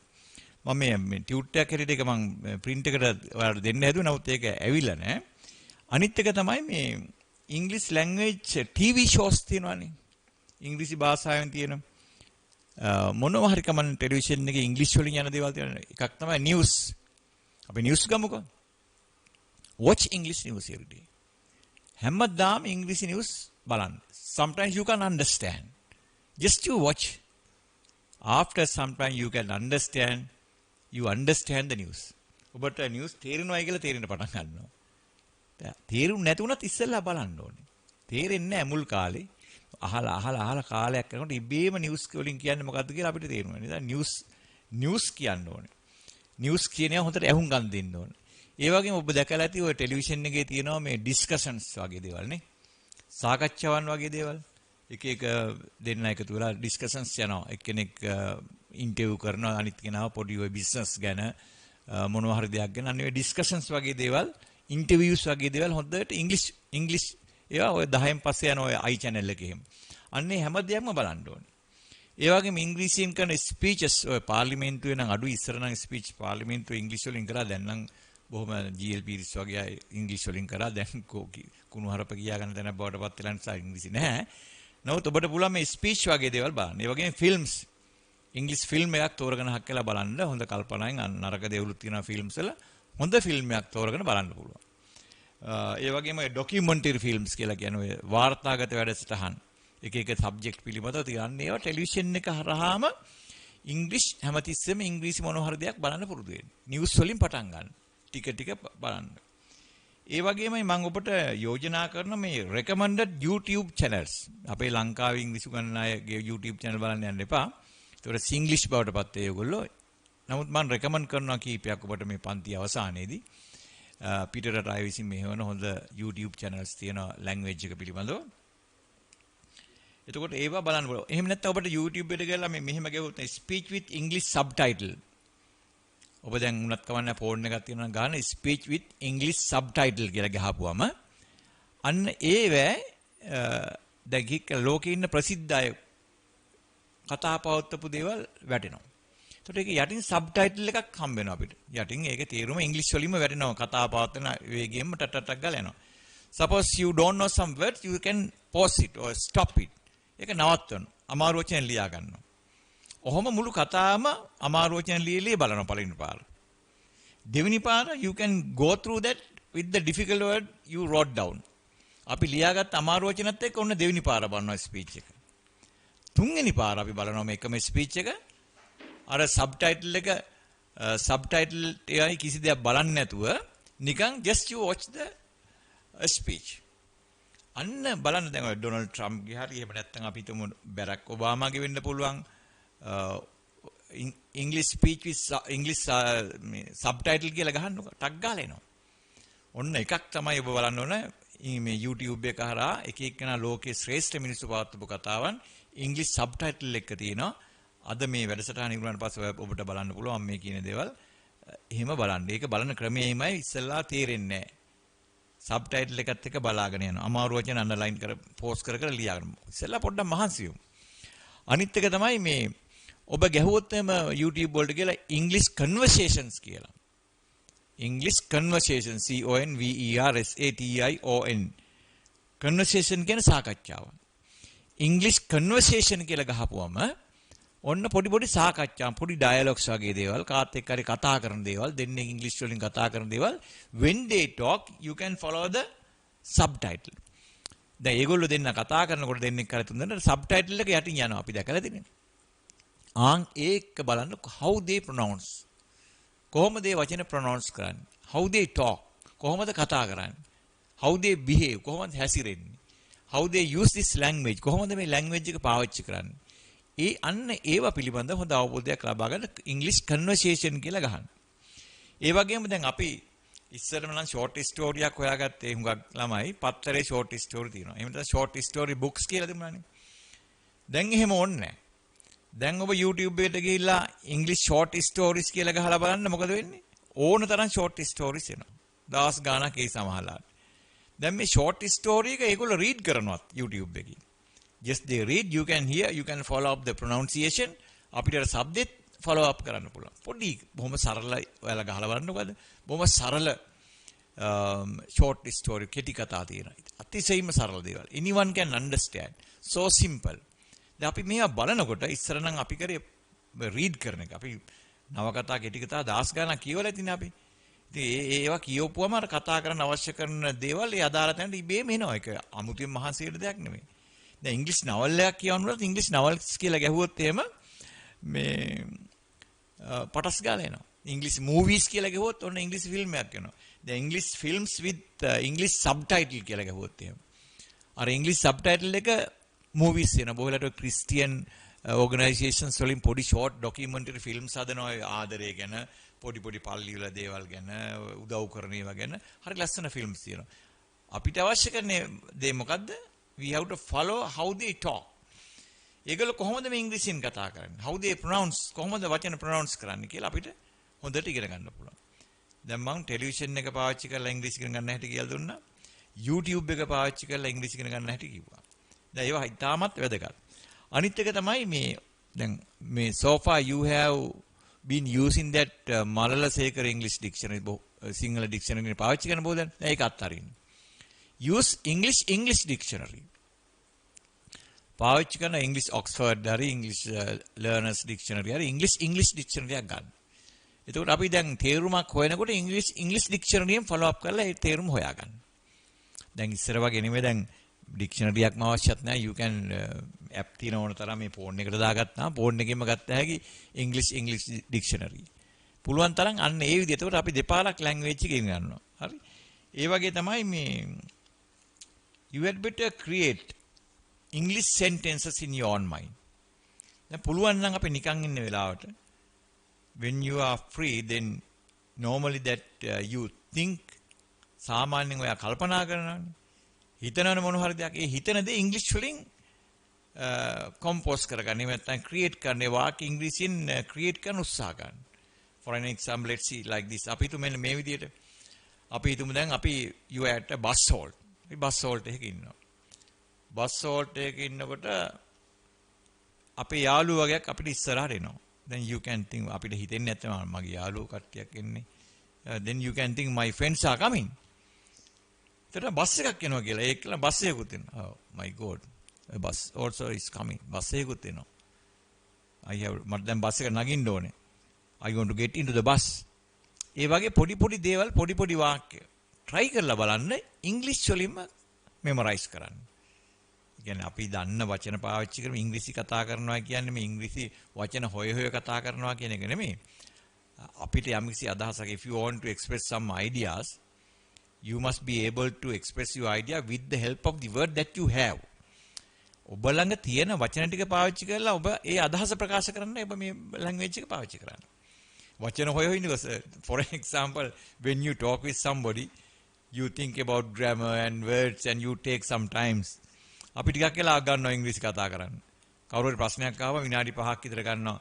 මම මේ ටියුට් එකක් හැටියට ඒක මම print එකට ඔයාලට දෙන්න හැදුවා. නමුත් ඒක ඇවිල්ලා නැහැ. අනිත් එක තමයි මේ English language TV shows තියෙනවානේ. ඉංග්‍රීසි භාෂාවෙන් තියෙන මොනවා හරි කමන්න ටෙලිවිෂන් එකේ ඉංග්‍රීසි වලින් යන දේවල් තියෙනවා. එකක් තමයි නිවුස්. අපි news ගමුකෝ. watch English news every day. හැමදාම ඉංග්‍රීසි නිවුස් බලන්න. Sometimes you can understand. Just you watch. After some time you can understand. You understand the news. ඔබට නිවුස් තේරෙනවා කියලා තේරෙන්න පටන් ගන්නවා. තේරුම් නැතුණත් ඉස්සෙල්ලා බලන්න ඕනේ. තේරෙන්නේ නැහැ මුල් කාලේ. අහලා කාලයක් යනකොට ඉබේම නිවුස් වලින් කියන්නේ මොකද්ද කියලා අපිට තේරෙනවා. නේද? නිවුස් කියන්න ඕනේ. නිවුස් කියන්නේ හොඳට ඇහුම් ගන්න දෙන්න ඕනේ. ඒ වගේම ඔබ දැකලා ඇති ඔය ටෙලිවිෂන් එකේ තියෙනවා මේ ඩිස්කෂන්ස් වගේ දේවල් නේ. සාකච්ඡාවන් වගේ දේවල්. එක දෙන්න එකතු වෙලා ඩිස්කෂන්ස් යනවා. එක්කෙනෙක් ඉන්ටර්විව් කරනවා අනිත් කෙනාව පොඩි ඔය බිස්නස් ගැන මොනවා හරි දෙයක් ගැන අනේ ඩිස්කෂන්ස් වගේ දේවල් ඉන්ටර්විව්ස් වගේ දේවල් හොඳට ඉංග්‍රීසි ඒවා ඔය 10න් පස්සේ යන ඔය i channel එකේ එහෙම. අන්නේ හැම දෙයක්ම බලන්න ඕනේ. ඒ වගේම ඉංග්‍රීසියෙන් කරන ස්පීචස් ඔය පාර්ලිමේන්තුවේ නම් අඩු ඉස්සර නම් ස්පීච් පාර්ලිමේන්තුවේ ඉංග්‍රීසි වලින් කරා දැන් නම් බොහොම GL පීරිස් වගේ අය ඉංග්‍රීසි වලින් කරා දැන් කුණු හරප කියා ගන්න තැනක් බවට පත් වෙලා නිසා ඉංග්‍රීසි නැහැ. නමුත් ඔබට පුළුවන් මේ ස්පීච් වගේ දේවල් බලන්න. ඒ වගේම ෆිල්ම්ස් ඉංග්‍රීසි ෆිල්ම් එකක් තෝරගෙන හක් කියලා බලන්න හොඳ කල්පනාවෙන් නරක දේවලුත් තියෙනවා ෆිල්ම්ස් වල හොඳ ෆිල්ම් එකක් තෝරගෙන බලන්න පුළුවන්. ඒ වගේම ඩොකියුමන්ටරි ෆිල්ම්ස් කියලා කියන ඔය වාර්තාගත වැඩසටහන් එක සබ්ජෙක්ට් පිළිබඳව තියන්නේ ඒවා ටෙලිවිෂන් එක හරහාම ඉංග්‍රීසි හැමතිස්සෙම ඉංග්‍රීසි මොන හරි දෙයක් බලන්න පුරුදු වෙන්න. නිවුස් වලින් පටන් ගන්න. ටික බලන්න. ඒ වගේමයි මම ඔබට යෝජනා කරන මේ recommended YouTube channels. අපේ ලංකාවේ ඉංග්‍රීසි ගන්න අයගේ YouTube channel බලන්න යන්න එපා. ඒකට සිංග්ලිෂ් බවට පත් වේ ඒගොල්ලෝ. නමුත් මම recommend කරනවා කීපයක් ඔබට මේ පන්ති අවසානයේදී. පීටර් අය විසින් මෙහෙවන හොඳ YouTube channels තියෙනවා language එක පිළිබඳව. එතකොට ඒවා බලන්න පුළුවන්. එහෙම නැත්නම් ඔබට YouTube එකට ගිහලා මෙහෙම ගෙවුවොත් speech with English subtitle. ඔබ දැන් උනත් කවන්න ෆෝන් එකක් තියෙනවා ගන්න ස්පීච් with English subtitle කියලා ගහපුවම අන්න ඒවැ දැන් ලෝකේ ඉන්න ප්‍රසිද්ධ අය කතා පවත්වපු දේවල් වැටෙනවා. ඒකට ඒක යටින් සබ්ටයිටල් එකක් හම්බ වෙනවා අපිට. යටින් ඒක තේරුම ඉංග්‍රීසි වලින්ම වැටෙනවා. කතා පවත්වන වේගයෙන්ම ටටටක් ගාලා යනවා. Suppose you don't know some words, you can pause it or stop it. ඒක නවත්වන්න. අමාරු වචන ලියා ගන්නවා. ඔහොම මුළු කතාවම අමාරු වචන ලියලා බලනවා පළවෙනි පාර. දෙවෙනි පාර you can go through that with the difficult word you wrote down. අපි ලියාගත්ත අමාරු වචනත් එක්ක ඔන්න දෙවෙනි පාර බලනවා ස්පීච් එක. තුන්වෙනි පාර අපි බලනවා මේකම ස්පීච් එක. අර සබ්ටයිටල් එක සබ්ටයිටල් එකයි කිසි දෙයක් බලන්නේ නැතුව නිකන් just you watch the speech. අන්න බලන්න දැන් ඔය ඩොනල්ඩ් ට්‍රම්ප්ගේ හරි එහෙම නැත්නම් අපි හිතමු බැරක් ඔබාමාගේ වෙන්න පුළුවන් ඉංග්‍රීසි ස්පීච් with ඉංග්‍රීසි සබ්ටයිටල් කියලා ගහන්නකො ටක් ගාලා එනවා. ඔන්න එකක් තමයි ඔබ බලන්න ඕන මේ YouTube එක හරහා එක එක්කෙනා ලෝකයේ ශ්‍රේෂ්ඨ මිනිස්සු පවත්වපු කතාවන් ඉංග්‍රීසි සබ්ටයිටල් එක තියෙනවා. අද මේ වැඩසටහන ඉවරනට පස්සේ ඔබට බලන්න පුළුවන් මේ කියන දේවල්. එහෙම බලන්න. ඒක බලන ක්‍රමයේමයි ඉස්සෙල්ලා තේරෙන්නේ නැහැ. සබ්ටයිටල් එකත් එක්ක බලාගෙන යනවා. අමාරු වචන අන්ඩර්ලයින් කර පෝස්ට් කර කර ලියා ගන්න. ඉස්සෙල්ලා පොඩ්ඩක් මහන්සි වෙමු. අනිත් එක තමයි මේ ඔබ ගැහුවොත් එම YouTube වලට කියලා English conversations කියලා. English conversation CONVERSATION conversation කියන සාකච්ඡාව. English conversation කියලා ගහපුවම ඔන්න පොඩි පොඩි සාකච්ඡා පොඩි ඩයලොග්ස් වගේ දේවල් කාත් එක්ක හරි කතා කරන දේවල් දෙන්නේ ඉංග්‍රීසි වලින් කතා කරන දේවල් when they talk you can follow the subtitle. දැන් ඒගොල්ලෝ දෙන්න කතා කරනකොට දෙන්නේ කර තුන් දෙනා සබ්ටයිටල් එක යටින් යනවා අපි දැකලා තියෙන්නේ. ඒක බලන්න how they pronounce. කොහොමද මේ වචන pronounce කරන්නේ? how they talk. කොහොමද කතා කරන්නේ? how they behave. කොහොමද හැසිරෙන්නේ? how they use this language. කොහොමද මේ language එක පාවිච්චි කරන්නේ? අන්න ඒවා පිළිබඳව හොඳ අවබෝධයක් ලබා ගන්න ඉංග්‍රීසි කන්වර්සේෂන් කියලා ගහන්න. ඒ වගේම දැන් අපි ඉස්සරම නම් ෂෝට් ස්ටෝරියක් හොයාගත්තේ හුඟක් ළමයි පත්තරේ ෂෝට් ස්ටෝරි තියෙනවා. එහෙම නැත්නම් ෂෝට් ස්ටෝරි බුක්ස් කියලා තිබුණානේ. දැන් එහෙම ඕනේ නැහැ. දැන් ඔබ YouTube එකට ගිහිල්ලා ඉංග්‍රීසි ෂෝට් ස්ටෝරිස් කියලා ගහලා බලන්න මොකද වෙන්නේ? ඕන තරම් ෂෝට් ස්ටෝරිස් එනවා. දවස් ගාණක් ඒ සමහරලාට. දැන් මේ ෂෝට් ස්ටෝරි එක ඒගොල්ලෝ රීඩ් කරනවා YouTube එකේ. Just they read, you can hear, you can follow up the pronunciation. අපිට අර શબ્දෙත් follow up කරන්න පුළුවන්. පොඩි බොහොම සරලයි ඔයාලා ගහලා බලන්නකොද? බොහොම සරල short story කෙටි කතා තියෙනවා. අතිශයින්ම සරල දේවල්. Anyone can understand. So simple. දැන් අපි මේවා බලනකොට ඉස්සර නම් අපි කරේ read කරන එක. අපි නවකතා කෙටි කතා 10 ගණන් කියවලා තිනේ අපි. ඉතින් ඒවා කියවපුවම අර කතා කරන්න අවශ්‍ය කරන දේවල් ඒ අදාළ තැනට ඉබේම එනවා. ඒක අමුතුවෙන් මහන්සි වෙන දෙයක් නෙමෙයි. දැන් ඉංග්‍රීසි නවල් එකක් කියවනකොට ඉංග්‍රීසි නවල්ස් කියලා ගැහුවොත් එහෙම මේ පටස් ගාලා එනවා. ඉංග්‍රීසි මූවීස් කියලා ගැහුවොත් ඔන්න ඉංග්‍රීසි ෆිල්ම් එකක් එනවා. දැන් ඉංග්‍රීසි ෆිල්ම්ස් with ඉංග්‍රීසි සබ්ටයිටල් කියලා ගැහුවොත් එහෙම. අර ඉංග්‍රීසි සබ්ටයිටල් එක මූවීස් එනවා. බොහෝලට ක්‍රිස්තියන් ඕගනයිසේෂන්ස් වලින් පොඩි ෂෝට් ඩොකියුමන්ටරි ෆිල්ම්ස් හදනවා ආදරය ගැන, පොඩි පොඩි පල්ලි වල දේවල් ගැන, උදව් කරන ඒවා ගැන. හරි ලස්සන ෆිල්ම්ස් තියෙනවා. අපිට අවශ්‍ය කරන්නේ දේ මොකද්ද? We have to follow how they talk. ඒගොල්ලෝ කොහොමද මේ ඉංග්‍රීසියෙන් කතා කරන්නේ? How they pronounce කොහොමද වචන pronounce කරන්නේ කියලා අපිට හොඳට ඉගෙන ගන්න පුළුවන්. දැන් මම ටෙලිවිෂන් එක පාවිච්චි කරලා ඉංග්‍රීසි ඉගෙන ගන්න හැටි කියලා දුන්නා. YouTube එක පාවිච්චි කරලා ඉංග්‍රීසි ඉගෙන ගන්න හැටි කිව්වා. දැන් ඒවා ඉතාමත් වැදගත්. අනිත් එක තමයි මේ දැන් මේ so far you have been using that Malala Sekar English dictionary Sinhala dictionary පාවිච්චි කරන බෝද දැන් ඒක අත්හරින්න. Use English dictionary. පාවිච්චි කරන English Oxford හරි English Learners Dictionary හරි English dictionary එකක් ගන්න. එතකොට අපි දැන් තේරුමක් හොයනකොට English dictionary එකෙන් follow up කරලා ඒ තේරුම හොයාගන්න. දැන් ඉස්සර වගේ නෙමෙයි දැන් dictionary එකක්ම අවශ්‍යත් නැහැ. You can app තියෙන ඕන තරම් මේ phone එකට දාගත්තා. phone එකෙන්ම ගත්ත හැකි English dictionary. පුළුවන් තරම් අන්න ඒ විදිහට. එතකොට අපි දෙපාරක් language එක ඉගෙන ගන්නවා. හරි. ඒ වගේ තමයි මේ you had better create English sentences in your own mind. දැන් පුළුවන් නම් අපි නිකන් ඉන්න වෙලාවට when you are free then normally that you think සාමාන්‍යයෙන් ඔයා කල්පනා කරනවානේ. හිතනවනේ මොන හරි දෙයක්. ඒ හිතන දේ ඉංග්‍රීසි වලින් කම්පෝස් කරගන්න. එහෙම නැත්නම් ක්‍රියේට් කරන්න. ඒ වාක්‍ය ඉංග්‍රීසියෙන් ක්‍රියේට් කරන්න උත්සාහ ගන්න. For an example, let's see like this. අපි හිතමු මෙන්න මේ විදිහට. අපි හිතමු දැන් අපි you are at a bus halt. මේ bus halt එකක ඉන්නවා. bus halt එකක ඉන්නකොට අපේ යාළුවෝ වගේක් අපිට ඉස්සරහට එනවා. Then you can think අපිට හිතෙන්නේ නැත්නම් මගේ යාළුවෝ කට්ටියක් එන්නේ. Then you can think my friends are coming. එතන බස් එකක් එනවා කියලා. ඒකලා බස් එකකුත් එනවා. Oh my god. A bus also is coming. Bus එකකුත් එනවා. මට දැන් බස් එක නගින්න ඕනේ. I want to get into the bus. ඒ වගේ පොඩි පොඩි දේවල් පොඩි පොඩි වාක්‍ය try කරලා බලන්න ඉංග්‍රීසි වලින්ම memorize කරන්න. කියන්නේ අපි දන්න වචන පාවිච්චි කරමින් ඉංග්‍රීසි කතා කරනවා කියන්නේ මේ ඉංග්‍රීසි වචන හොය හොය කතා කරනවා කියන එක නෙමෙයි. අපිට යම්කිසි අදහසක් if you want to express some ideas you must be able to express your idea with the help of the word that you have. ඔබ ළඟ තියෙන වචන ටික පාවිච්චි කරලා ඔබ ඒ අදහස ප්‍රකාශ කරන්න ඔබ මේ language එක පාවිච්චි කරන්න. වචන හොය හොය ඉන්නකො for example when you talk with somebody you think about grammar and words and you take some times අපි ටිකක් කියලා ගන්නවා ඉංග්‍රීසි කතා කරන්න. කවුරු හරි ප්‍රශ්නයක් ආවම විනාඩි 5ක් විතර ගන්නවා.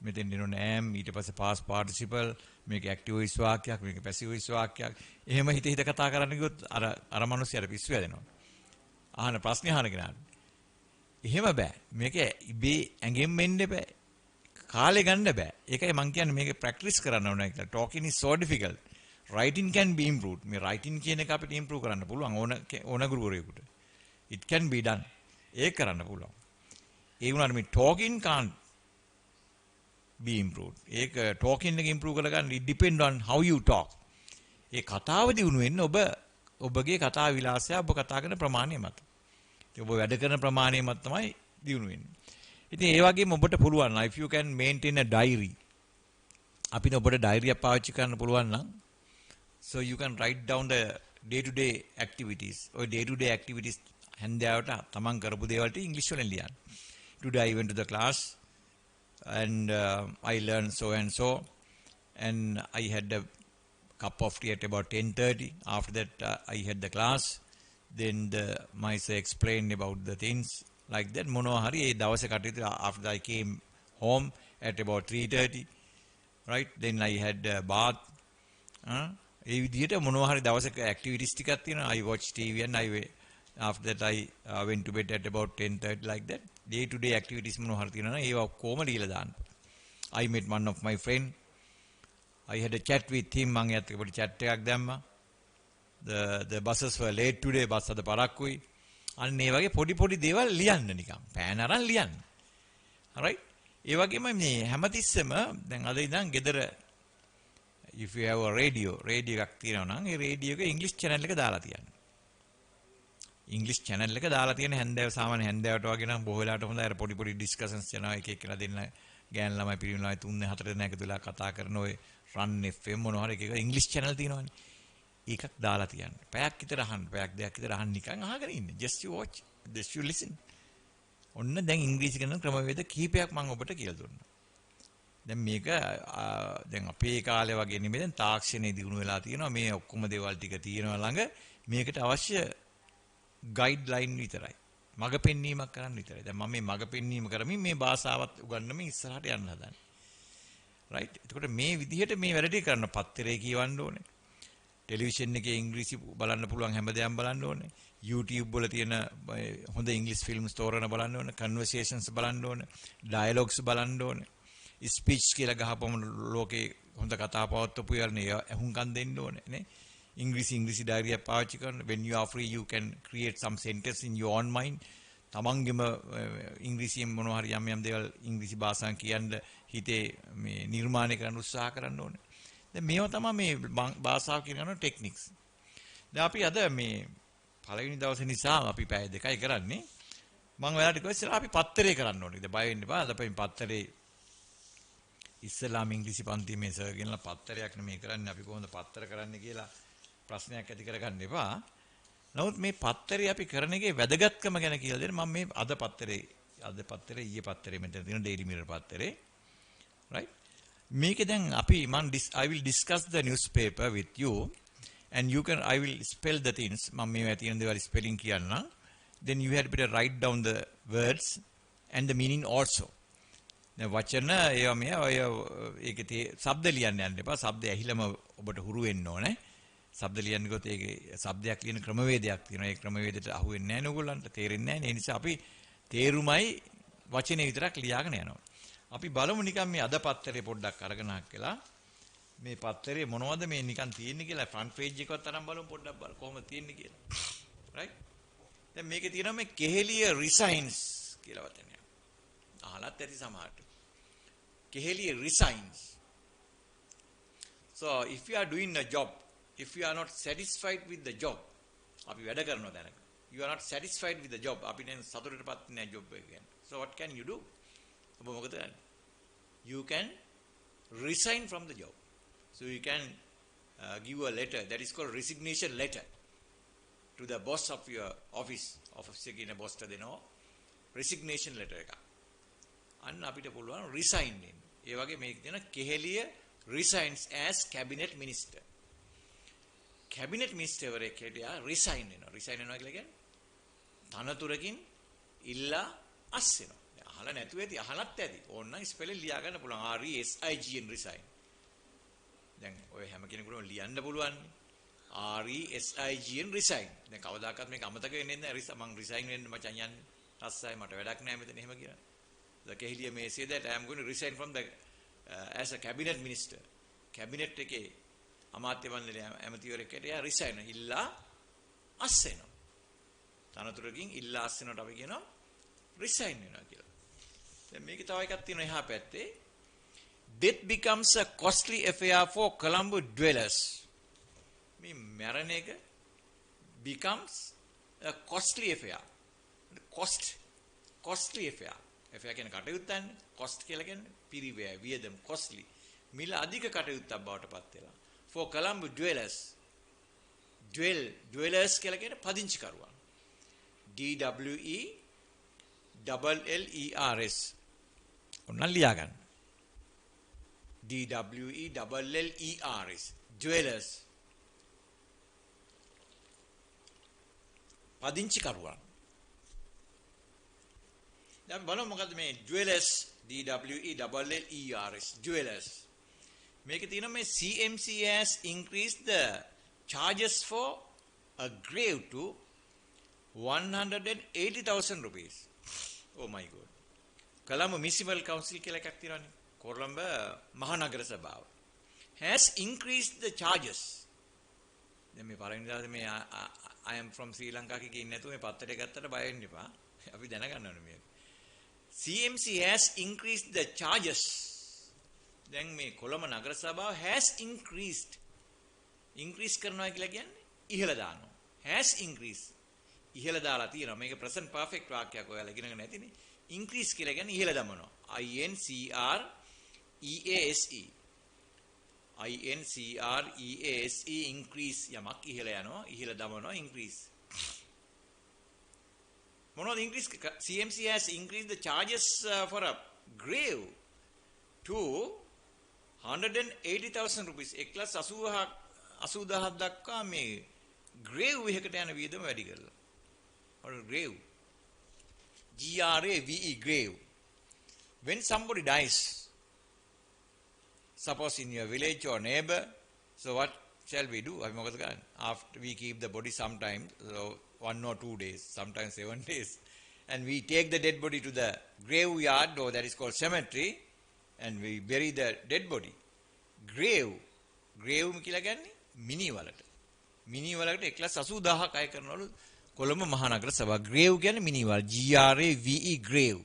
මෙතෙන් දෙනෝනේ am ඊට පස්සේ past participle මේක active voice වාක්‍යයක් මේක passive voice වාක්‍යයක්. එහෙම හිත හිත කතා කරන්න ගියොත් අර මිනිස්සුන්ට පිස්සු වැදෙනවා. අහන ප්‍රශ්නේ අහන කෙනාට. එහෙම බෑ. මේක ඉබේ ඇඟෙන් එන්න බෑ. කාලේ ගන්න බෑ. ඒකයි මම කියන්නේ මේක ප්‍රැක්ටිස් කරන්න ඕනේ කියලා. Talking is so difficult. Writing can be improved. මේ writing කියන එක අපිට improve කරන්න පුළුවන් ඕන ගුරුවරයෙකුට. It can be done. ඒක කරන්න පුළුවන්. ඒ වුණාට මේ talking can't be improved. ඒක talking එක improve කරගන්න it depend on how you talk. ඒ කතාව දිනු වෙන්නේ ඔබගේ කතා විලාසය ඔබ කතා කරන ප්‍රමාණය මත. ඔබ වැඩ කරන ප්‍රමාණය මත තමයි දිනු වෙන්නේ. ඉතින් ඒ වගේම ඔබට පුළුවන් if you can maintain a diary. අපිට ඔබට diary එක පාවිච්චි කරන්න පුළුවන් නම් so you can write down the day to day activities or day to day activities හැන්දෑවට තමන් කරපු දේවල් ටික ඉංග්‍රීසි වලින් ලියන්න. Today I went to the class and I learned so and so and I had a cup of tea at about 10:30. After that I had the class. Then my sir explained about the things like that. මොනවා හරි ඒ දවසේ කටයුතු after I came home at about 3:30. Right? Then I had a bath. ඒ විදිහට මොනවා හරි දවසක activities ටිකක් තියෙනවා. I watched TV and after that I went to bed at about 10:30 like that. Day to day activities මොනවා හරි තියෙනවා. ඒවා කොහොම දීලා දාන්න. I met one of my friend. I had a chat with him. මම එයාත් එක්ක පොඩි chat එකක් දැම්මා. The buses were late today. Bus අද පරක්කුයි. අන්න ඒ වගේ පොඩි පොඩි දේවල් ලියන්න නිකන්. පෑන අරන් ලියන්න. right? ඒ වගේම මේ හැමතිස්සෙම දැන් අද ඉඳන් ගෙදර if you have a radio එකක් තියෙනවා නම් ඒ රේඩියෝ එක ඉංග්‍රීසි channel එක දාලා තියන්න. ඉංග්‍රීසි channel එක දාලා තියෙන හැන්දෑව සාමාන්‍ය හැන්දෑවට වගේ නම් බොහෝ වෙලාවට හොඳයි අර පොඩි පොඩි discussions යනවා එක එකලා දෙන්න ගෑන් ළමයි පිරිමි ළමයි 3 4 දෙනා එකතු වෙලා කතා කරන ඔය run FM මොනවා හරි එක ඉංග්‍රීසි channel තියෙනවනේ. ඒකක් දාලා තියන්න. පැයක් විතර අහන්න, පැයක් දෙකක් විතර අහන්න නිකන් අහගෙන ඉන්න. Just you watch, just you listen. ඔන්න දැන් ඉංග්‍රීසි කරන ක්‍රමවේද කීපයක් මම ඔබට කියලා දුන්නා. දැන් මේක දැන් අපේ කාලේ වගේ නෙමෙයි දැන් තාක්ෂණයේ දිනු වෙලා තියෙනවා. මේ ඔක්කොම දේවල් ටික තියෙනවා ළඟ. මේකට අවශ්‍ය ගයිඩ්ලයින් විතරයි. මඟ පෙන්වීමක් කරන්න විතරයි. දැන් මම මේ මඟ පෙන්වීම කරමින් මේ භාෂාවත් උගන්වමින් ඉස්සරහට යන්න හදන්නේ. right? එතකොට මේ විදිහට මේ වැඩ ටික කරන්න පත්තරේ කියවන්න ඕනේ. ටෙලිවිෂන් එකේ ඉංග්‍රීසි බලන්න පුළුවන් හැමදේම බලන්න ඕනේ. YouTube වල තියෙන හොඳ ඉංග්‍රීසි ෆිල්ම්ස් තෝරන බලන්න ඕනේ. කන්වර්සේෂන්ස් බලන්න ඕනේ. ඩයලොග්ස් බලන්න ඕනේ. ස්පීච් කියලා ගහපම ලෝකේ හොඳ කතා පවත්වපු යන්නේ අහුම්කම් දෙන්න ඕනේ නේ. ඉංග්‍රීසි ඩයරි එක පාවිච්චි කරන when you are free you can create some sentence in your own mind. තමන්ගෙම ඉංග්‍රීසියෙන් මොනවා හරි යම් දේවල් ඉංග්‍රීසි භාෂාවෙන් කියන්න හිතේ මේ නිර්මාණය කරන්න උත්සාහ කරන්න ඕනේ. දැන් මේවා තමයි මේ භාෂාව කියන ටෙක්නික්ස්. දැන් අපි අද මේ පළවෙනි දවසේ නිසා අපි පැය දෙකයි කරන්නේ. මම ඔයාලට කිව්වා ඉස්සෙල්ලා අපි පත්තරේ කරන්න ඕනේ. ඉතින් බය වෙන්න එපා. අද අපි පත්තරේ ඉස්සෙල්ලාම ඉංග්‍රීසි පන්තියේ මේ සර් ගෙනලා පත්තරයක් නෙමෙයි කරන්නේ. අපි කොහොමද පත්තර කරන්නේ කියලා ප්‍රශ්නයක් ඇති කරගන්න එපා. නමුත් මේ පත්තරේ අපි කරන එකේ වැදගත්කම ගැන කියලා දෙන්න මම මේ අද පත්තරේ ඊයේ පත්තරේ මෙතන තියෙන ඩේලි මිරර් පත්තරේ right මේකේ දැන් අපි I will discuss the newspaper with you and I will spell the things මම මේ තියෙන දේවල් spelling කියන්න then you had better write down the words and the meaning also දැන් වචන ඒවා මේ ඔය ඒකේ શબ્ද ලියන්න යන්න එපා. શબ્ද ඇහිලම ඔබට හුරු වෙන්න ඕනේ. શબ્ද ලියන්න ගියොත් ඒකේ શબ્දයක් ලියන ක්‍රමවේදයක් තියෙනවා. ඒ ක්‍රමවේදයට අහු වෙන්නේ නැහැ නේ ඔයගොල්ලන්ට. තේරෙන්නේ නැහැ. ඒ නිසා අපි තේරුමයි වචනේ විතරක් ලියාගෙන යනවා. අපි බලමු නිකන් මේ අද පත්තරේ පොඩ්ඩක් අරගෙන හක්කලා මේ පත්තරේ මොනවද මේ නිකන් තියෙන්නේ කියලා ෆ්‍රන්ට් පේජ් එකවත් අරන් බලමු පොඩ්ඩක් බලමු කොහොමද තියෙන්නේ කියලා. රයිට්? දැන් මේකේ තියෙනවා මේ කෙහෙලිය රිසයින්ස් කියලා වචනයක්. අහලත් ඇති සමහරට. Keheliya රිසයින්ස්. So if you are doing a job, if you are not satisfied with the job, අපි වැඩ කරනවා දැනග. You are not satisfied with the job. අපි දැන් සතුටටපත් නැහැ job එක ගැන. So what can you do? ඔබ මොකද කරන්නේ? You can resign from the job. So you can give a letter that is called resignation letter to the boss of your office. Office එකේ ඉන්න boss ට දෙනවා resignation letter එක. අන්න අපිට පුළුවන් resign වෙන්න. ඒ වගේ මේක දෙන Keheliya resigns as cabinet minister. cabinet minister වරේ කෙටියා resign වෙනවා. resign වෙනවා කියලා කියන්නේ තනතුරකින් ඉල්ලා අස් වෙනවා. දැන් අහලා නැතුව ඇති අහලත් ඇති. ඕනනම් ස්පෙලින් ලියා ගන්න පුළුවන්. RESIGN resign. දැන් ඔය හැම කෙනෙකුටම ලියන්න පුළුවන්. RESIGN resign. දැන් කවදාකවත් මේක අමතක වෙන්නේ නැහැ. මං resign වෙන්න මචං යන්නේ. රස්සයි මට වැඩක් නැහැ මෙතන එහෙම කියලා. The Kehelia may say that I am going to resign from the as a cabinet minister. Cabinet එකේ අමාත්‍ය මණ්ඩලයේ ඇමතිවරයෙක්ට එයා resign ඉල්ලා අස් වෙනවා. තනතුරකින් ඉල්ලා අස් වෙනවට අපි කියනවා resign වෙනවා කියලා. දැන් මේකේ තව එකක් තියෙනවා එහා පැත්තේ. Death becomes a costly affair for Colombo dwellers. මේ මරණ එක becomes a costly affair. Costly affair. affair කියන්නේ කටයුත්තන්නේ. cost කියලා කියන්නේ පිරිවැය වියදම් costly. මිල අධික කටයුත්තක් බවට පත් වෙලා. For Colombo dwellers. dwellers කියලා කියන්නේ පදිංචිකරුවන්. DWELLERS. ඔන්න ලියා ගන්න. DWELLERS. dwellers. පදිංචිකරුවන්. දැන් බලමු මොකද්ද මේ dwellers DWELLERS dwellers. මේකේ තියෙන මේ CMC has increased the charges for a grave to 180,000 rupees. Oh my god. Colombo Municipal Council කියලා එකක් තියෙනවානේ. කොළඹ මහනගර සභාව has increased the charges. දැන් මේ පළවෙනි දවසේ මේ I am from Sri Lanka කී කියන්නේ නැතුව මේ පත්තරේ ගත්තට බය වෙන්න එපා. අපි දැනගන්න ඕනේ මේක. CMC has increased the charges. දැන් මේ කොළඹ නගර සභාව has increased. increase කරනවා කියලා කියන්නේ ඉහළ දානවා. has increased. ඉහළ දාලා තියෙනවා. මේක present perfect වාක්‍යයක් ඔයාලා ඉගෙනගෙන නැතිනේ. increase කියලා කියන්නේ ඉහළ දමනවා. INCREASE increase යමක් ඉහළ යනවා. ඉහළ දමනවා increase. මොනවද increase? CMC has increased the charges for a grave to 180,000 rupees. 1,80,000 දක්වා මේ grave එකකට යන වියදම වැඩි කරලා. or grave. GRAVE grave. When somebody dies, suppose in your village or neighbor, so what shall we do? After we keep the body sometimes, so 1 or 2 days, sometimes 7 days, and we take the dead body to the graveyard, or that is called cemetery, and we bury the dead body. Grave කියලා කියන්නේ මිනි වලට. මිනි වලට 1,80,000ක් අය කරනවලු කොළඹ මහනගර සභාව. grave කියන්නේ මිනි වල. GRAVE grave.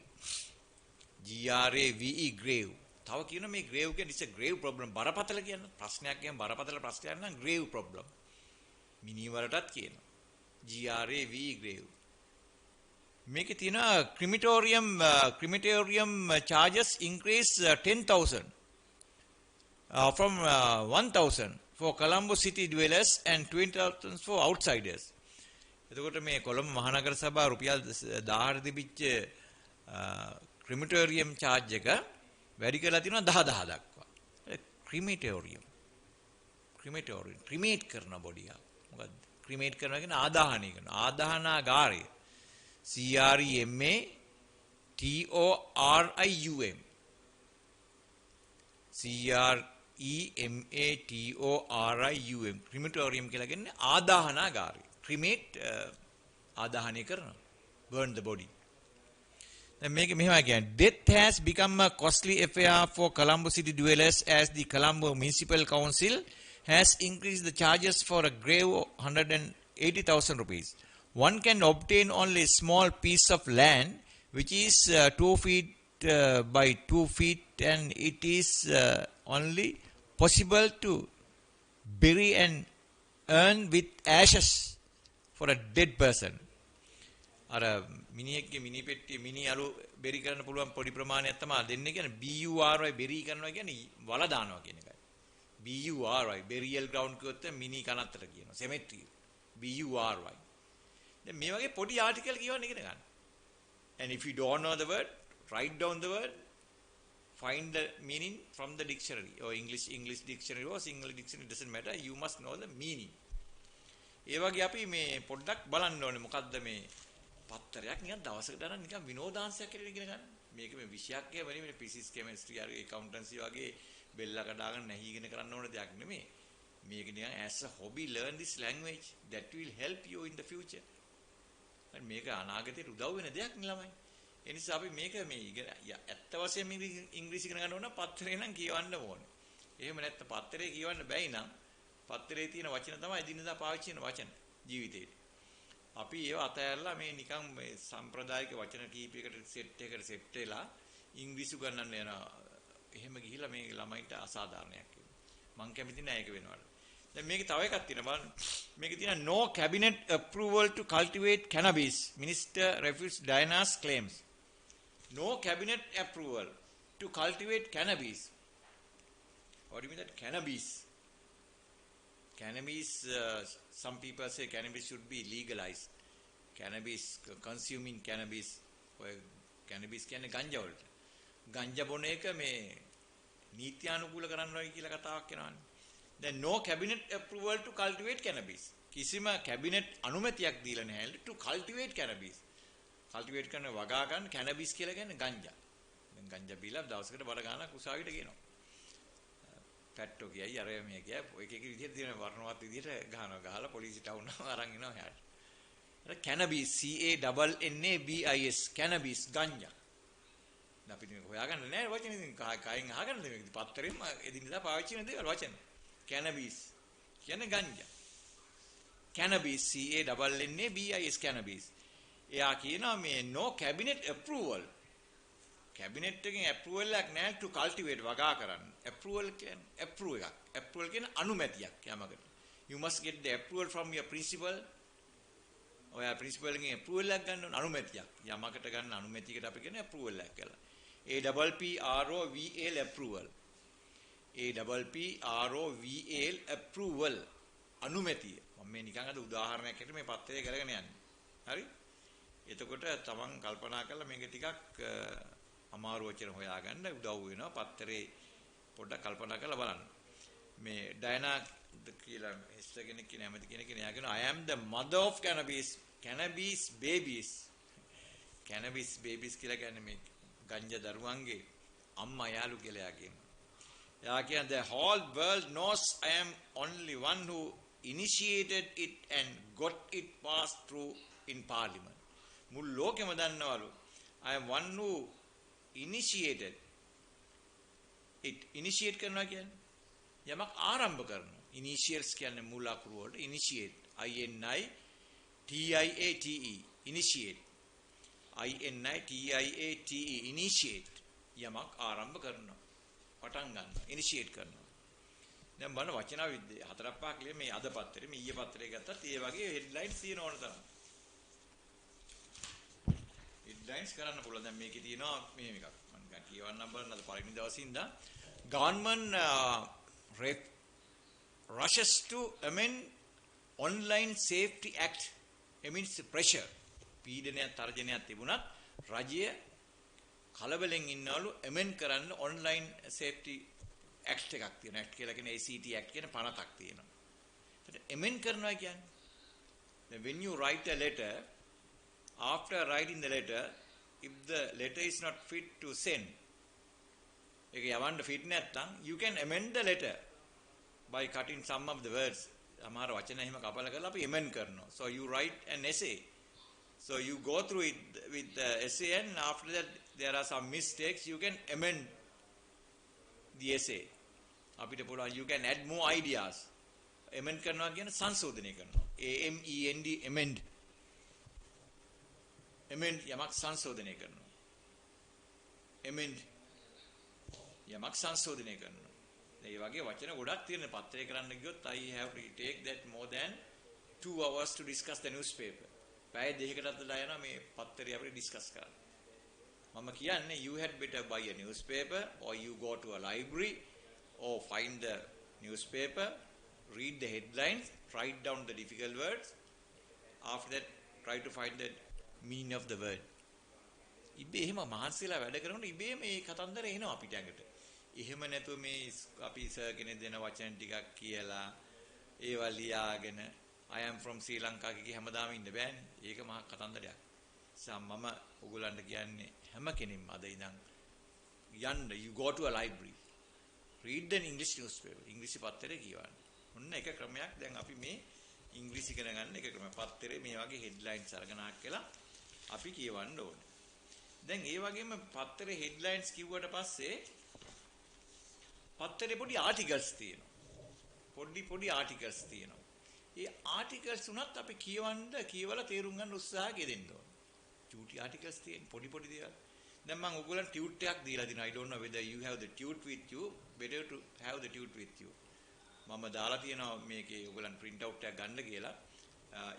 grave. තව කියන මේ grave කියන්නේ it's a grave problem. බරපතල කියන ප්‍රශ්නයක් කියන බරපතල ප්‍රශ්නයක් නම් grave problem. මිනි වලටත් කියනවා. GRAVE grave. මේකේ තියෙනවා crematorium charges increase 10,000 from 1,000 for Colombo city dwellers and 20,000 for outsiders. එතකොට මේ කොළඹ මහනගර සභාව රුපියල් 1000 තිබිච්ච crematorium charge එක වැඩි කරලා තිනවා 10,000 දක්වා. crematorium cremate කරන බොඩි එක. මොකද්ද? cremate කරනවා කියන්නේ ආදාහනය කරනවා. ආදාහනාගාරය. CREMATORIUM crematorium crematorium කියලා කියන්නේ ආදාහනාගාරය. cremate ආදාහනය කරනවා. burn the body. දැන් මේක මෙහෙමයි කියන්නේ death has become a costly affair for Colombo city dwellers as the Colombo municipal council has increased the charges for a grave 180,000 rupees. One can obtain only a small piece of land which is 2 feet by 2 feet, and it is only possible to bury and urn with ashes for a dead person. අර මිනිහෙක්ගේ මිනි පෙට්ටිය මිනි අලු බෙරි කරන්න පුළුවන් පොඩි ප්‍රමාණයක් තමයි දෙන්නේ කියන්නේ BURY බෙරි කරනවා කියන්නේ වල දානවා කියන එකයි. BURY burial ground කිව්වොත් මිනි කනත්තර කියනවා. cemetery BURY. දැන් මේ වගේ පොඩි ආටිකල් කියවන්න ඉගෙන ගන්න. And if you don't know the word, write down the word, find the meaning from the dictionary or English dictionary or Sinhala dictionary, doesn't matter, you must know the meaning. ඒ වගේ අපි මේ පොඩ්ඩක් බලන්න ඕනේ මොකද්ද මේ පත්තරයක් නිකන් දවසකට අරන් නිකන් විනෝදාංශයක් කියලා ඉගෙන ගන්න. මේක මේ විෂයක් නෙවෙයි මේ ෆිසික්ස් කෙමිස්ට්‍රි හරි accountancy වගේ බෙල්ල කඩාගෙන නැහි ඉගෙන කරන්න ඕන දෙයක් නෙමෙයි. මේක නිකන් as a hobby learn this language that will help you in the future. and මේක අනාගතේ උදව් වෙන දෙයක් නේ ළමයි. ඒ නිසා අපි මේක මේ ඉගෙන ඇත්ත වශයෙන්ම ඉංග්‍රීසි ඉගෙන ගන්න ඕන නම් පත්තරේ නම් කියවන්න ඕනේ. එහෙම නැත්නම් පත්තරේ කියවන්න බැයි නම් පත්තරේ තියෙන වචන තමයි එදිනෙදා පාවිච්චි කරන වචන ජීවිතේ. අපි ඒව අතහැරලා මේ නිකන් මේ සම්ප්‍රදායික වචන කීපයකට සෙට් වෙලා ඉංග්‍රීසි උගන්වන්න යනවා. එහෙම ගිහිල්ලා මේ ළමයින්ට අසාධාරණයක් වෙනවා. මං කැමති නෑ ඒක වෙනවට. දැන් මේකේ තව එකක් තියෙනවා බලන්න. මේකේ තියෙනවා no cabinet approval to cultivate cannabis. Minister refutes Diana's claims. No cabinet approval to cultivate cannabis. What do you mean that cannabis? Cannabis, some people say cannabis should be legalized. Cannabis, consuming cannabis, cannabis කියන්නේ ගංජා වලට. ගංජා බොන එක මේ නීත්‍යානුකූල කරන්නවයි කියලා කතාවක් එනවනේ. දැන් no cabinet approval to cultivate cannabis. කිසිම cabinet අනුමැතියක් දීලා නැහැ to cultivate cannabis. cultivate කරන වගා ගන්න cannabis කියලා කියන්නේ ගංජා. දැන් ගංජා බීලා දවසකට බර ගානක් උසාවියට ගේනවා. පැට්ටෝ කියයි අර මේ කියයි එක එක විදිහට තියෙන වර්ණවත් විදිහට ගහලා පොලිසියට වුණා අරන් එනවා එහාට. අර cannabis CANNABIS cannabis ගංජා. අපි මේක හොයාගන්න නෑ වචන ඉතින් කයින් අහගන්න මේක පත්තරෙම එදිනෙදා පාවිච්චි කරන දේවල් වචන. cannabis කියන්නේ ගංජා. cannabis CANNABIS cannabis. එයා කියනවා මේ no cabinet approval. cabinet එකෙන් approval එකක් නැහැ to cultivate වගා කරන්න. approval කියන්නේ approve එකක්. approval කියන්නේ අනුමැතියක් යමකට. you must get the approval from your principal. ඔයා principal එකෙන් approval එකක් ගන්න ඕන අනුමැතියක්. යමකට ගන්න අනුමැතියකට අපි කියන්නේ approval එකක් කියලා. APPROVAL approval. APPROVAL approval අනුමැතිය. මම මේ නිකන් අද උදාහරණයක් හැටියට මේ පත්‍රය කරගෙන යන්නේ. හරි? එතකොට තමන් කල්පනා කරලා මේක ටිකක් අමාරු වචන හොයාගන්න උදව් වෙනවා. පත්‍රේ පොඩ්ඩක් කල්පනා කරලා බලන්න. මේ ඩයනා කියලා හිස්ටර් කෙනෙක් කියන හැමති කෙනෙක් කියන යා කියනවා I am the mother of cannabis babies. cannabis babies කියලා කියන්නේ මේ ගංජා දරුවන්ගේ අම්මා යාළු කියලා යා කියනවා. යා කියන්නේ the whole world knows I am only one who initiated it and got it passed through in parliament. මුළු ලෝකෙම දන්නවලු I am one who initiated it. initiate කරනවා කියන්නේ යමක් ආරම්භ කරනවා. initials කියන්නේ මූල අකුරු වලට initiate INITIATE initiate INITIATE initiate යමක් ආරම්භ කරනවා. පටන් ගන්නවා. initiate කරනවා. දැන් බලන්න වචන විද්‍යාව හතරක් පහක් ලිය මේ අද පත්‍රේ මේ ඊයේ පත්‍රේ ගත්තත් ඒ වගේ headlines තියෙන ඕන තරම්. headlines කරන්න පුළුවන්. දැන් මේකේ තියෙනවා මෙහෙම එකක්. මම නිකන් කියවන්නම් බලන්න අද පළවෙනි දවසේ ඉඳන් government rushes to amend online safety act amidst pressure. පීඩනයක් තර්ජනයක් තිබුණත් රජය කලබලෙන් ඉන්නවලු amend කරන්න online safety act එකක් තියෙනවා. act කියලා කියන්නේ ACT act කියන පනතක් තියෙනවා. ඒකට amend කරනවා කියන්නේ when you write a letter, after writing the letter, if the letter is not fit to send, ඒක යවන්න fit නැත්නම් you can amend the letter by cutting some of the words. සමහර වචන එහෙම කපලා කරලා අපි amend කරනවා. So you write an essay. So you go through it with the essay, and after that there are some mistakes. You can amend the essay. අපිට පුළුවන් you can add more ideas. amend කරනවා කියන්නේ සංශෝධනය කරනවා. AMEND amend. amend යමක් සංශෝධනය කරනවා. amend යමක් සංශෝධනය කරනවා. මේ වගේ වචන ගොඩක් තියෙන පත්‍රය කරන්න ගියොත් I have to take that more than 2 hours to discuss the newspaper. පැය දෙකකටත් වඩා යනවා මේ පත්‍රය අපිට ඩිස්කස් කරන්න. මම කියන්නේ you had better buy a newspaper or you go to a library or find the newspaper, read the headlines, write down the difficult words. After that try to find the meaning of the word. ඉබේ එහෙම මහන්සියලා වැඩ කරනකොට ඉබේ මේ කතන්දර එනවා අපිට ඇඟට. එහෙම නැතුව මේ අපි සර් කෙනෙක් දෙන වචන ටිකක් කියලා ඒවා ලියාගෙන I am from Sri Lanka කිය හැමදාම ඉන්න බෑනේ. ඒක මහා කතන්දරයක්. මම ඔයගොල්ලන්ට කියන්නේ හැම කෙනෙක්ම අද ඉඳන් යන්න you go to a library. read the English newspaper. ඉංග්‍රීසි පත්තරේ කියවන්න. ඔන්න එක ක්‍රමයක් දැන් අපි මේ ඉංග්‍රීසි ඉගෙන ගන්න එක ක්‍රමයක්. පත්තරේ මේ වගේ headlines අරගෙන ආක්කලා අපි කියවන්න ඕනේ. දැන් ඒ වගේම පත්තරේ headlines කිව්වට පස්සේ පත්තරේ පොඩි articles තියෙනවා. පොඩි articles තියෙනවා. ඒ ආටිකල්ස් උනත් අපි කියවලා තේරුම් ගන්න උත්සාහ ගෙදෙන්න ඕන. චූටි ආටිකල්ස් තියෙන පොඩි දේවල්. දැන් මම ඔයගොල්ලන්ට ටියුට් එකක් දීලා දිනවා. I don't know whether you have the tute with you. Better to have the tute with you. මම දාලා තියෙනවා මේකේ ඔයගොල්ලන් print out එකක් ගන්න කියලා.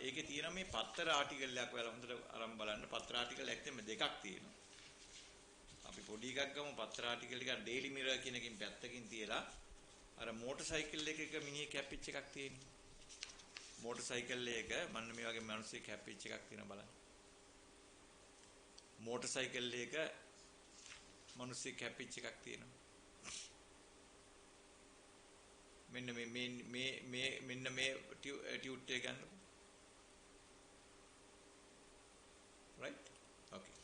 ඒකේ තියෙනවා මේ පත්තර ආටිකල් එකක් ඔයාලා හොඳට අරන් බලන්න. පත්තර ආටිකල් එකෙන් දෙකක් තියෙනවා. අපි පොඩි එකක් ගමු. පත්තර ආටිකල් එක Daily Mirror කියන එකකින් පැත්තකින් තියලා අර මෝටර් සයිකල් එකක මිනිහ කැපිච් එකක් තියෙනවා. මෝටර් සයිකල් එක මන්න මේ වගේ මිනිස්සෙක් හැප්පිච්ච එකක් තියෙනවා බලන්න. මෝටර් සයිකල් එක මිනිස්සෙක් හැප්පිච්ච එකක් තියෙනවා. මෙන්න මේ ටියුට් එක ගන්න. right okay.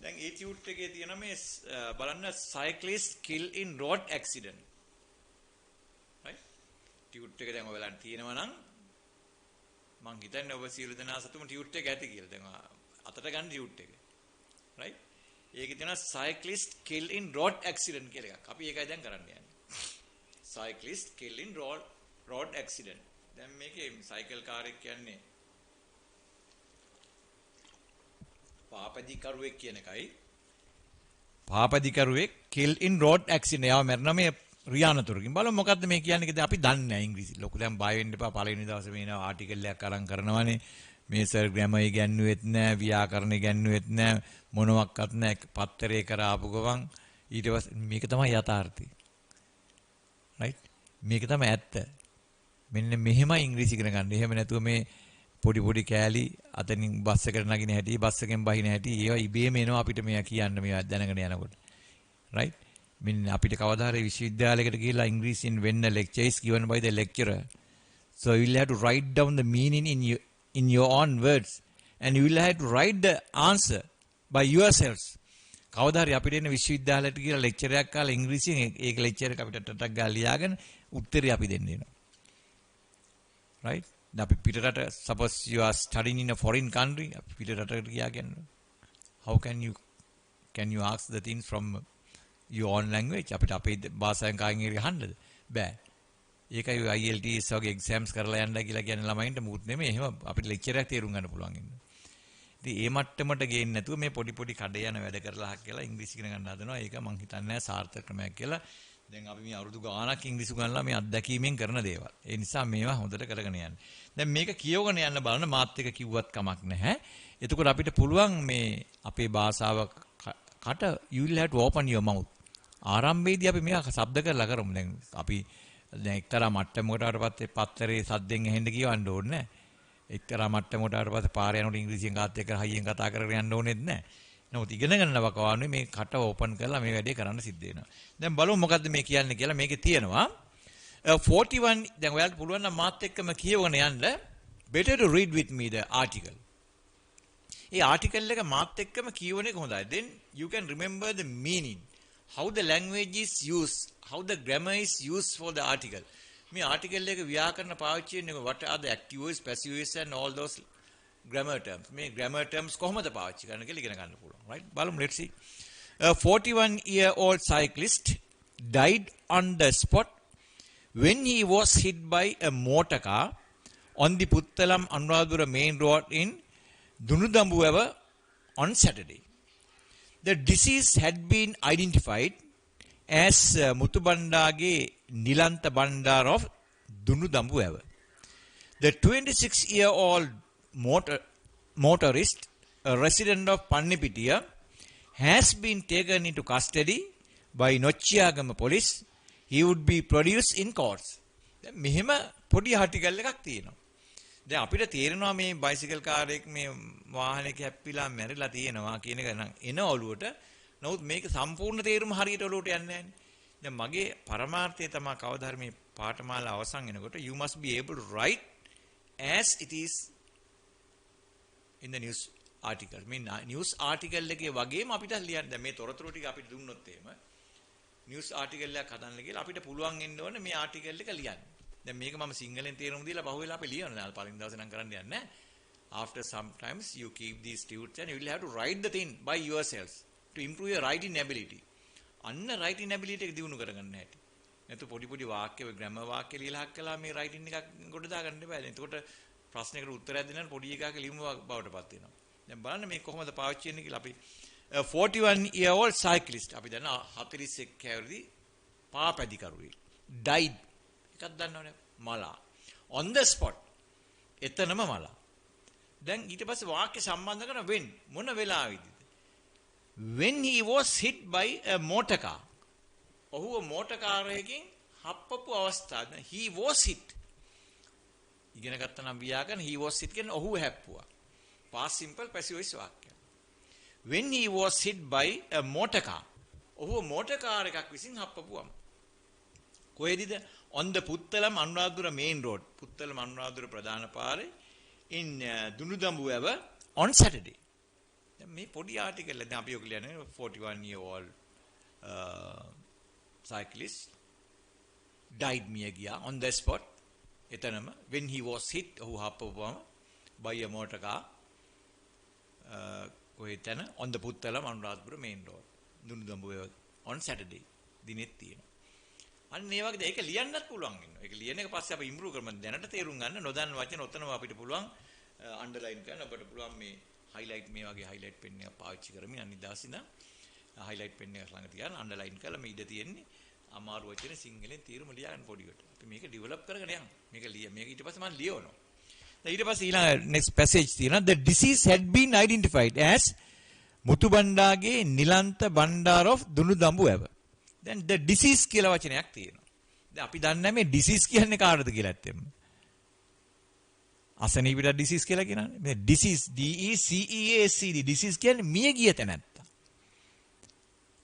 දැන් ඒ ටියුට් එකේ තියෙන මේ බලන්න cyclist killed in road accident. Tute එක දැන් ඔයාලන්ට තියෙනවා නම් මං හිතන්නේ ඔබ සියලු දෙනා සතුම ටියුට් එක ඇති කියලා. දැන් අතට ගන්න ටියුට් එක. right? ඒකේ තියෙනවා cyclist killed in road accident කියලා එකක්. අපි ඒකයි දැන් කරන්න යන්නේ. cyclist killed in road accident. දැන් මේකේ සයිකල් කාරෙක් කියන්නේ පාපදිකරුවෙක් කියන එකයි. පාපදිකරුවෙක් killed in road accident. යාව මරන මේ රියානතුරකින් බලමු මොකද්ද මේ කියන්නේ කියලා අපි දන්නේ නැහැ ඉංග්‍රීසි. ලොකු දැන් බය වෙන්න එපා. පළවෙනි දවසේ මේන ආටිකල් එකක් අරන් කරනවානේ. මේ සර් ග්‍රැමර් ඉගෙනුවෙත් නැහැ, ව්‍යාකරණ ඉගෙනුවෙත් නැහැ, මොනවත් නැහැ. පත්තරේ කරාපු ගමන් ඊට පස්සේ මේක තමයි යථාර්ථය. right? මේක තමයි ඇත්ත. මෙන්න මෙහෙමයි ඉංග්‍රීසි ඉගෙන ගන්න. එහෙම නැතුව මේ පොඩි කෑලි අතනින් බස් එකට නගින හැටි, බස් එකෙන් බහින හැටි ඒවා ඉබේම එනවා අපිට මේවා කියන්න මේවා දැනගෙන යනකොට. right? මෙන්න අපිට කවදා හරි විශ්වවිද්‍යාලයකට ගිහිල්ලා ඉංග්‍රීසියෙන් වෙන්න lecture is given by the lecturer. So you will have to write down the meaning in your own words, and you will have to write the answer by yourselves. කවදා හරි අපිට එන විශ්වවිද්‍යාලයට ගිහිල්ලා lecture එකක් කාලා ඉංග්‍රීසියෙන් ඒක lecture එක අපිට ටටක් ගාලා ලියාගෙන උත්තරේ අපි දෙන්න වෙනවා. right? දැන් අපි පිටරට suppose you are studying in a foreign country අපි පිටරටකට ගියා කියන්නේ how can you ask the things from your own language? අපිට අපේ භාෂාවෙන් කාගෙන් හරි අහන්නද බෑ. ඒකයි IELTS වගේ exams කරලා යන්න කියලා කියන්නේ ළමයින්ට මුකුත් නෙමෙයි. එහෙම අපිට lecture එකක් තේරුම් ගන්න පුළුවන් ඉන්න. ඉතින් ඒ මට්ටමට ගේන්න නැතුව මේ පොඩි කඩේ යන වැඩ කරලා කියලා ඉංග්‍රීසි ඉගෙන ගන්න හදනවා. ඒක මං හිතන්නේ නැහැ සාර්ථක ක්‍රමයක් කියලා. දැන් අපි මේ අවුරුදු ගාණක් ඉංග්‍රීසි උගන්ලා මේ අත්දැකීමෙන් කරන දේවල්. ඒ නිසා මේවා හොඳට කරගෙන යන්න. දැන් මේක කියවගෙන යන්න බලන්න මාත් එක කිව්වත් කමක් නැහැ. එතකොට අපිට පුළුවන් මේ අපේ භාෂාව කට you will have to open your mouth. ආරම්භයේදී අපි මේක શબ્ද කරලා කරමු. දැන් අපි එක්තරා මට්ටමකට පස්සේ පත්තරේ සද්දෙන් ඇහෙන්න කියවන්න ඕනේ නැහැ. එක්තරා මට්ටමකට පස්සේ පාර යනකොට ඉංග්‍රීසියෙන් කාත් එක්ක හයියෙන් කතා කරගෙන යන්න ඕනෙත් නැහැ. නමුත් ඉගෙන ගන්නව කවන්නේ මේ කට ඕපන් කරලා මේ වැඩේ කරන්න සිද්ධ වෙනවා. දැන් බලමු මොකද්ද මේ කියන්නේ කියලා. මේකේ තියෙනවා 41. දැන් ඔයාලට පුළුවන් නම් මාත් එක්කම කියවගෙන යන්න. Better to read with me the article. ඒ ආටිකල් එක මාත් එක්කම කියවන එක හොඳයි. Then you can remember the meaning. how the language is used, how the grammar is used for the article. මේ article එක ව්‍යාකරණ පාවිච්චි වෙන්නේ what are the active voice, passive voice and all those grammar terms. මේ grammar terms කොහොමද පාවිච්චි කරන්න කියලා ඉගෙන ගන්න පුළුවන්. right? බලමු let's see. A 41-year-old cyclist died on the spot when he was hit by a motor car on the Puttalam Anuradhapura main road in Dunudambuwa on Saturday. The deceased had been identified as Muthubandage Nilantha Bandar of Dunudambuwa. The 26-year-old motorist, a resident of Pannipitiya, has been taken into custody by Nochiyagama police. He would be produced in courts. දැන් මෙහෙම පොඩි ආටිකල් එකක් තියෙනවා. දැන් අපිට තේරෙනවා මේ bicycle කාරයෙක් මේ වාහනයක හැප්පිලා මැරිලා තියෙනවා කියන එක නම් එන ඔළුවට. නමුත් මේක සම්පූර්ණ තේරුම හරියට ඔළුවට යන්නේ නැහැ. දැන් මගේ පරමාර්ථය තමයි කවදා හරි මේ පාඨමාලා අවසන් වෙනකොට you must be able to write as it is in the news article. මේ news article එකේ වගේම අපිට ලියන්න දැන් මේ තොරතුරු ටික අපිට දුන්නොත් එහෙම news article එකක් හදන්න කියලා අපිට පුළුවන් වෙන්න ඕනේ මේ article එක ලියන්න. දැන් මේක මම සිංහලෙන් තේරුම් දීලා පහුවෙලා අපි ලියනවා. දැන් පළවෙනි දවසේ නම් කරන්න යන්නේ නැහැ. After sometimes you keep these tunes and you will have to write the thing by yourselves to improve your writing ability. අන්න writing ability එක දියුණු කරගන්න හැටි. නැතු පොඩි වාක්‍ය grammar වාක්‍ය ලියලා හක්කලා මේ writing එකක් කොට දාගන්න බෑ. එතකොට ප්‍රශ්නයකට උත්තරයක් දෙන්න පොඩි එකක ලියුම බවටපත් වෙනවා. දැන් බලන්න මේ කොහොමද පාවිච්චි වෙන්නේ කියලා අපි 41-year-old cyclist අපි දන්නා 41 හැවිරිදි පාපැදිකරුවෙක් died එකක් දන්නවනේ මලා on the spot එතනම මලා. දැන් ඊට පස්සේ වාක්‍ය සම්බන්ධ කරන when මොන වෙලාවෙදිද? when he was hit by a motor car. ඔහුව මෝටර් කාරයකින් හප්පපු අවස්ථාව. he was hit. ඉගෙන ගත්ත නම් ව්‍යාකරණ he was hit කියන්නේ ඔහුව හැප්පුවා. past simple passive voice වාක්‍ය. when he was hit by a motor car. ඔහුව මෝටර් කාර් එකක් විසින් හප්පපුවම. කොහෙදද? on the Puttalam Anuradhapura main road. Puttalam Anuradhapura ප්‍රධාන පාරේ in Dunudambuwa on Saturday. දැන් මේ පොඩි ආටිකල් එක දැන් අපි ඔක ලියන්නේ 41-year-old cyclist died මිය ගියා on the spot එතනම when he was hit ඔහු හප්පුවම by a motor car කොහෙතන on the Puttalam Anuradhapura main road Dunudambuwa on Saturday දිනෙත් තියෙනවා. අන්න ඒ වගේ ඒක ලියන්නත් පුළුවන් වෙනවා. ඒක ලියන එක පස්සේ අපි ඉම්ප්‍රූව් කරමු. දැනට තේරුම් ගන්න නොදන්න වචන ඔතනම අපිට පුළුවන් අන්ඩර්ලයින් කරන්න. අපිට පුළුවන් මේ highlight මේ වගේ highlight pen එක පාවිච්චි කරමින් අනිදාසින highlight pen එක ළඟ තියාගෙන අන්ඩර්ලයින් කරලා මේ ඉඳ තියෙන්නේ අමාරු වචන සිංහලෙන් තීරම ලියගන්න පොඩියට. අපි මේක ඩෙවලොප් කරගෙන යමු. මේක ඊට පස්සේ මම ලියවනවා. දැන් ඊට පස්සේ ඊළඟ next passage තියෙනවා the disease had been identified as මුතුබණ්ඩාගේ Nilantha Bandara of දුනුදඹුව. දැන් the disease කියලා වචනයක් තියෙනවා. දැන් අපි දන්නේ මේ disease කියන්නේ කාටද කියලා ඇත්තෙම. අසනීපිට disease කියලා කියනවානේ. මේ disease D E C E A S E D disease කියන්නේ මිය ගිය තැනැත්තා.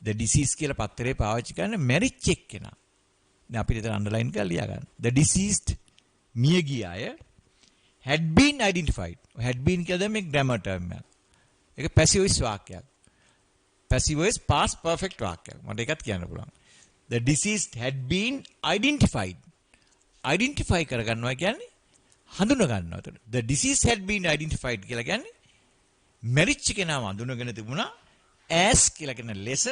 the disease කියලා පත්තරේ පාවිච්චි කරන්නේ මැරිච් එක්කෙනා. දැන් අපිට ඒතර අන්ඩර්ලයින් කරලා ලියා ගන්න. the deceased මිය ගිය අය had been identified. had been කියලා මේ grammar term එක. ඒක passive voice වාක්‍යයක්. passive voice past perfect වාක්‍යයක්. මට ඒකත් කියන්න පුළුවන්. the deceased had been identified. identify කරගන්නවා කියන්නේ හඳුනා ගන්නවා. එතකොට the deceased had been identified කියලා කියන්නේ මැරිච්ච කෙනාව හඳුනාගෙන තිබුණා as කියලා කියන ලෙස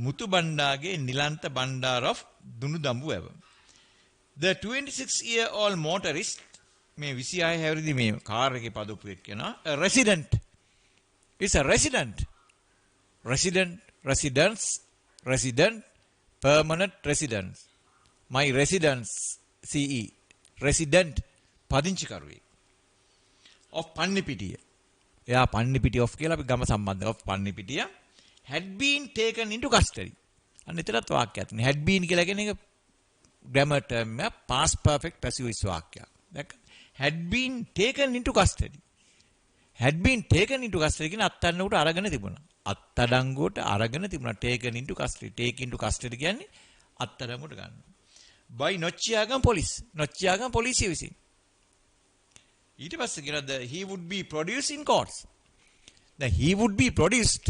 මුතුබණ්ඩාගේ Nilantha Bandara of දුනුදඹුව. the 26-year-old motorist මේ 26 හැවිරිදි මේ කාර් එකේ පදවපු එක්කෙනා a resident is a resident resident permanent residence my residence CE resident පදිංචිකරුවෙක් of Pannipitiya. එයා පන්නිපිටිය of කියලා අපි ගම සම්බන්ධ of Pannipitiya had been taken into custody. අන්න එතරම් වාක්‍යයක් තියෙනවා. had been කියලා කියන එක grammar term එක past perfect passive voice වාක්‍යයක්. දැක්ක? had been taken into custody. had been taken into custody කියන අත්අඩංගුවට අරගෙන තිබුණා. අත්අඩංගුවට අරගෙන තිබුණා. taken into custody. take into custody කියන්නේ අත්අඩංගුවට ගන්න. by Nochiyagam police. Nochiyagam පොලිසිය විසින්. ඊට පස්සේ කියනවා he would be produced in courts. he would be produced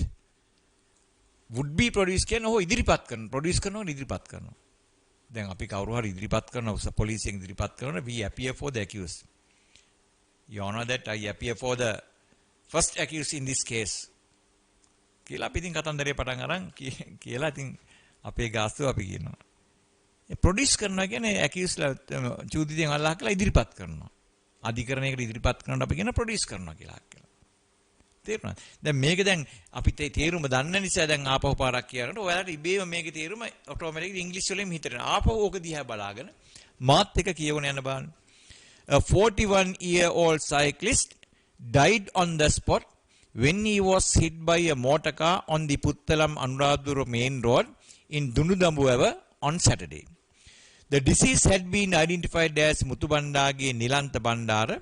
would be produce කියන්නේ ඔහු ඉදිරිපත් කරන produce කරනවා ඉදිරිපත් කරනවා. දැන් අපි කවුරු හරි ඉදිරිපත් කරනවා පොලිසියෙන් ඉදිරිපත් කරනවා we appear for the accused. You honor that I appear for the first accused in this case. කියලා අපි ඉතින් කතන්දරේ පටන් අරන් කියලා ඉතින් අපේ ගාස්තුව අපි කියනවා. ඒ ප්‍රොඩියුස් කරනවා කියන්නේ accusedලා චූදිතෙන් අල්ලාහ කියලා ඉදිරිපත් කරනවා. අධිකරණයකට ඉදිරිපත් කරනකොට අපි කියන ප්‍රොඩියුස් කරනවා කියලා. තේරුණාද? දැන් මේක දැන් අපිට ඒ තේරුම දන්න නිසා දැන් ආපහු පාරක් කියනකොට ඔයාලට ඉබේම මේකේ තේරුම ඔටෝමැටිකලි ඉංග්‍රීසි වලින් හිතට ආපහු ඕක දිහා බලාගෙන මාත් එක කියවන යන බලන්න. A 41-year-old cyclist died on the spot when he was hit by a motor car on the Puttalam Anuradhapura main road in Dunudambuwa on Saturday. The deceased had been identified as Muthubandage Nilantha Bandara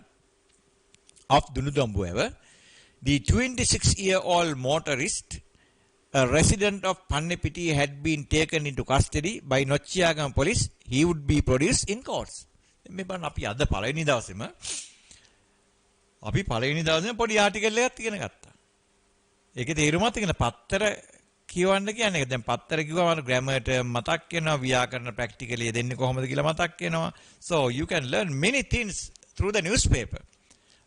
of Dunudambuwa. The 26-year-old motorist, a resident of Pannepiti, had been taken into custody by Nochiyagam police. He would be produced in courts. මේ බලන්න අපි අද පළවෙනි දවසේම පොඩි ආටිකල් එකක් ඉගෙන ගත්තා. ඒකේ තේරුමත් ඉගෙන පත්තර කියවන්න කියන්නේ. දැන් පත්තර කිව්වම grammar term මතක් වෙනවා, ව්‍යාකරණ practically දෙන්නේ කොහොමද කියලා මතක් වෙනවා. So you can learn many things through the newspaper.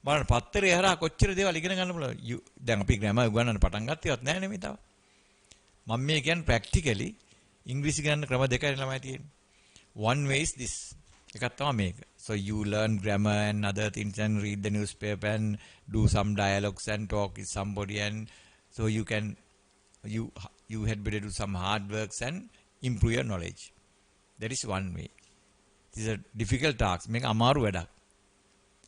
බලන්න පත්තරේ හරහා කොච්චර දේවල් ඉගෙන ගන්න පුළුවන්. දැන් අපි grammar උගන්වන්න පටන් ගත්තේවත් නැහැ නේ මේ තව. මම මේ කියන්නේ practically ඉංග්‍රීසි ගන්න ක්‍රම දෙකයි ළමයි තියෙන්නේ. One way is this. එකක් තමයි මේක. So you learn grammar and other things and read the newspaper and do some dialogues and talk with somebody and so you had better do some hard works and improve your knowledge. That is one way. This is a difficult task. මේක අමාරු වැඩක්.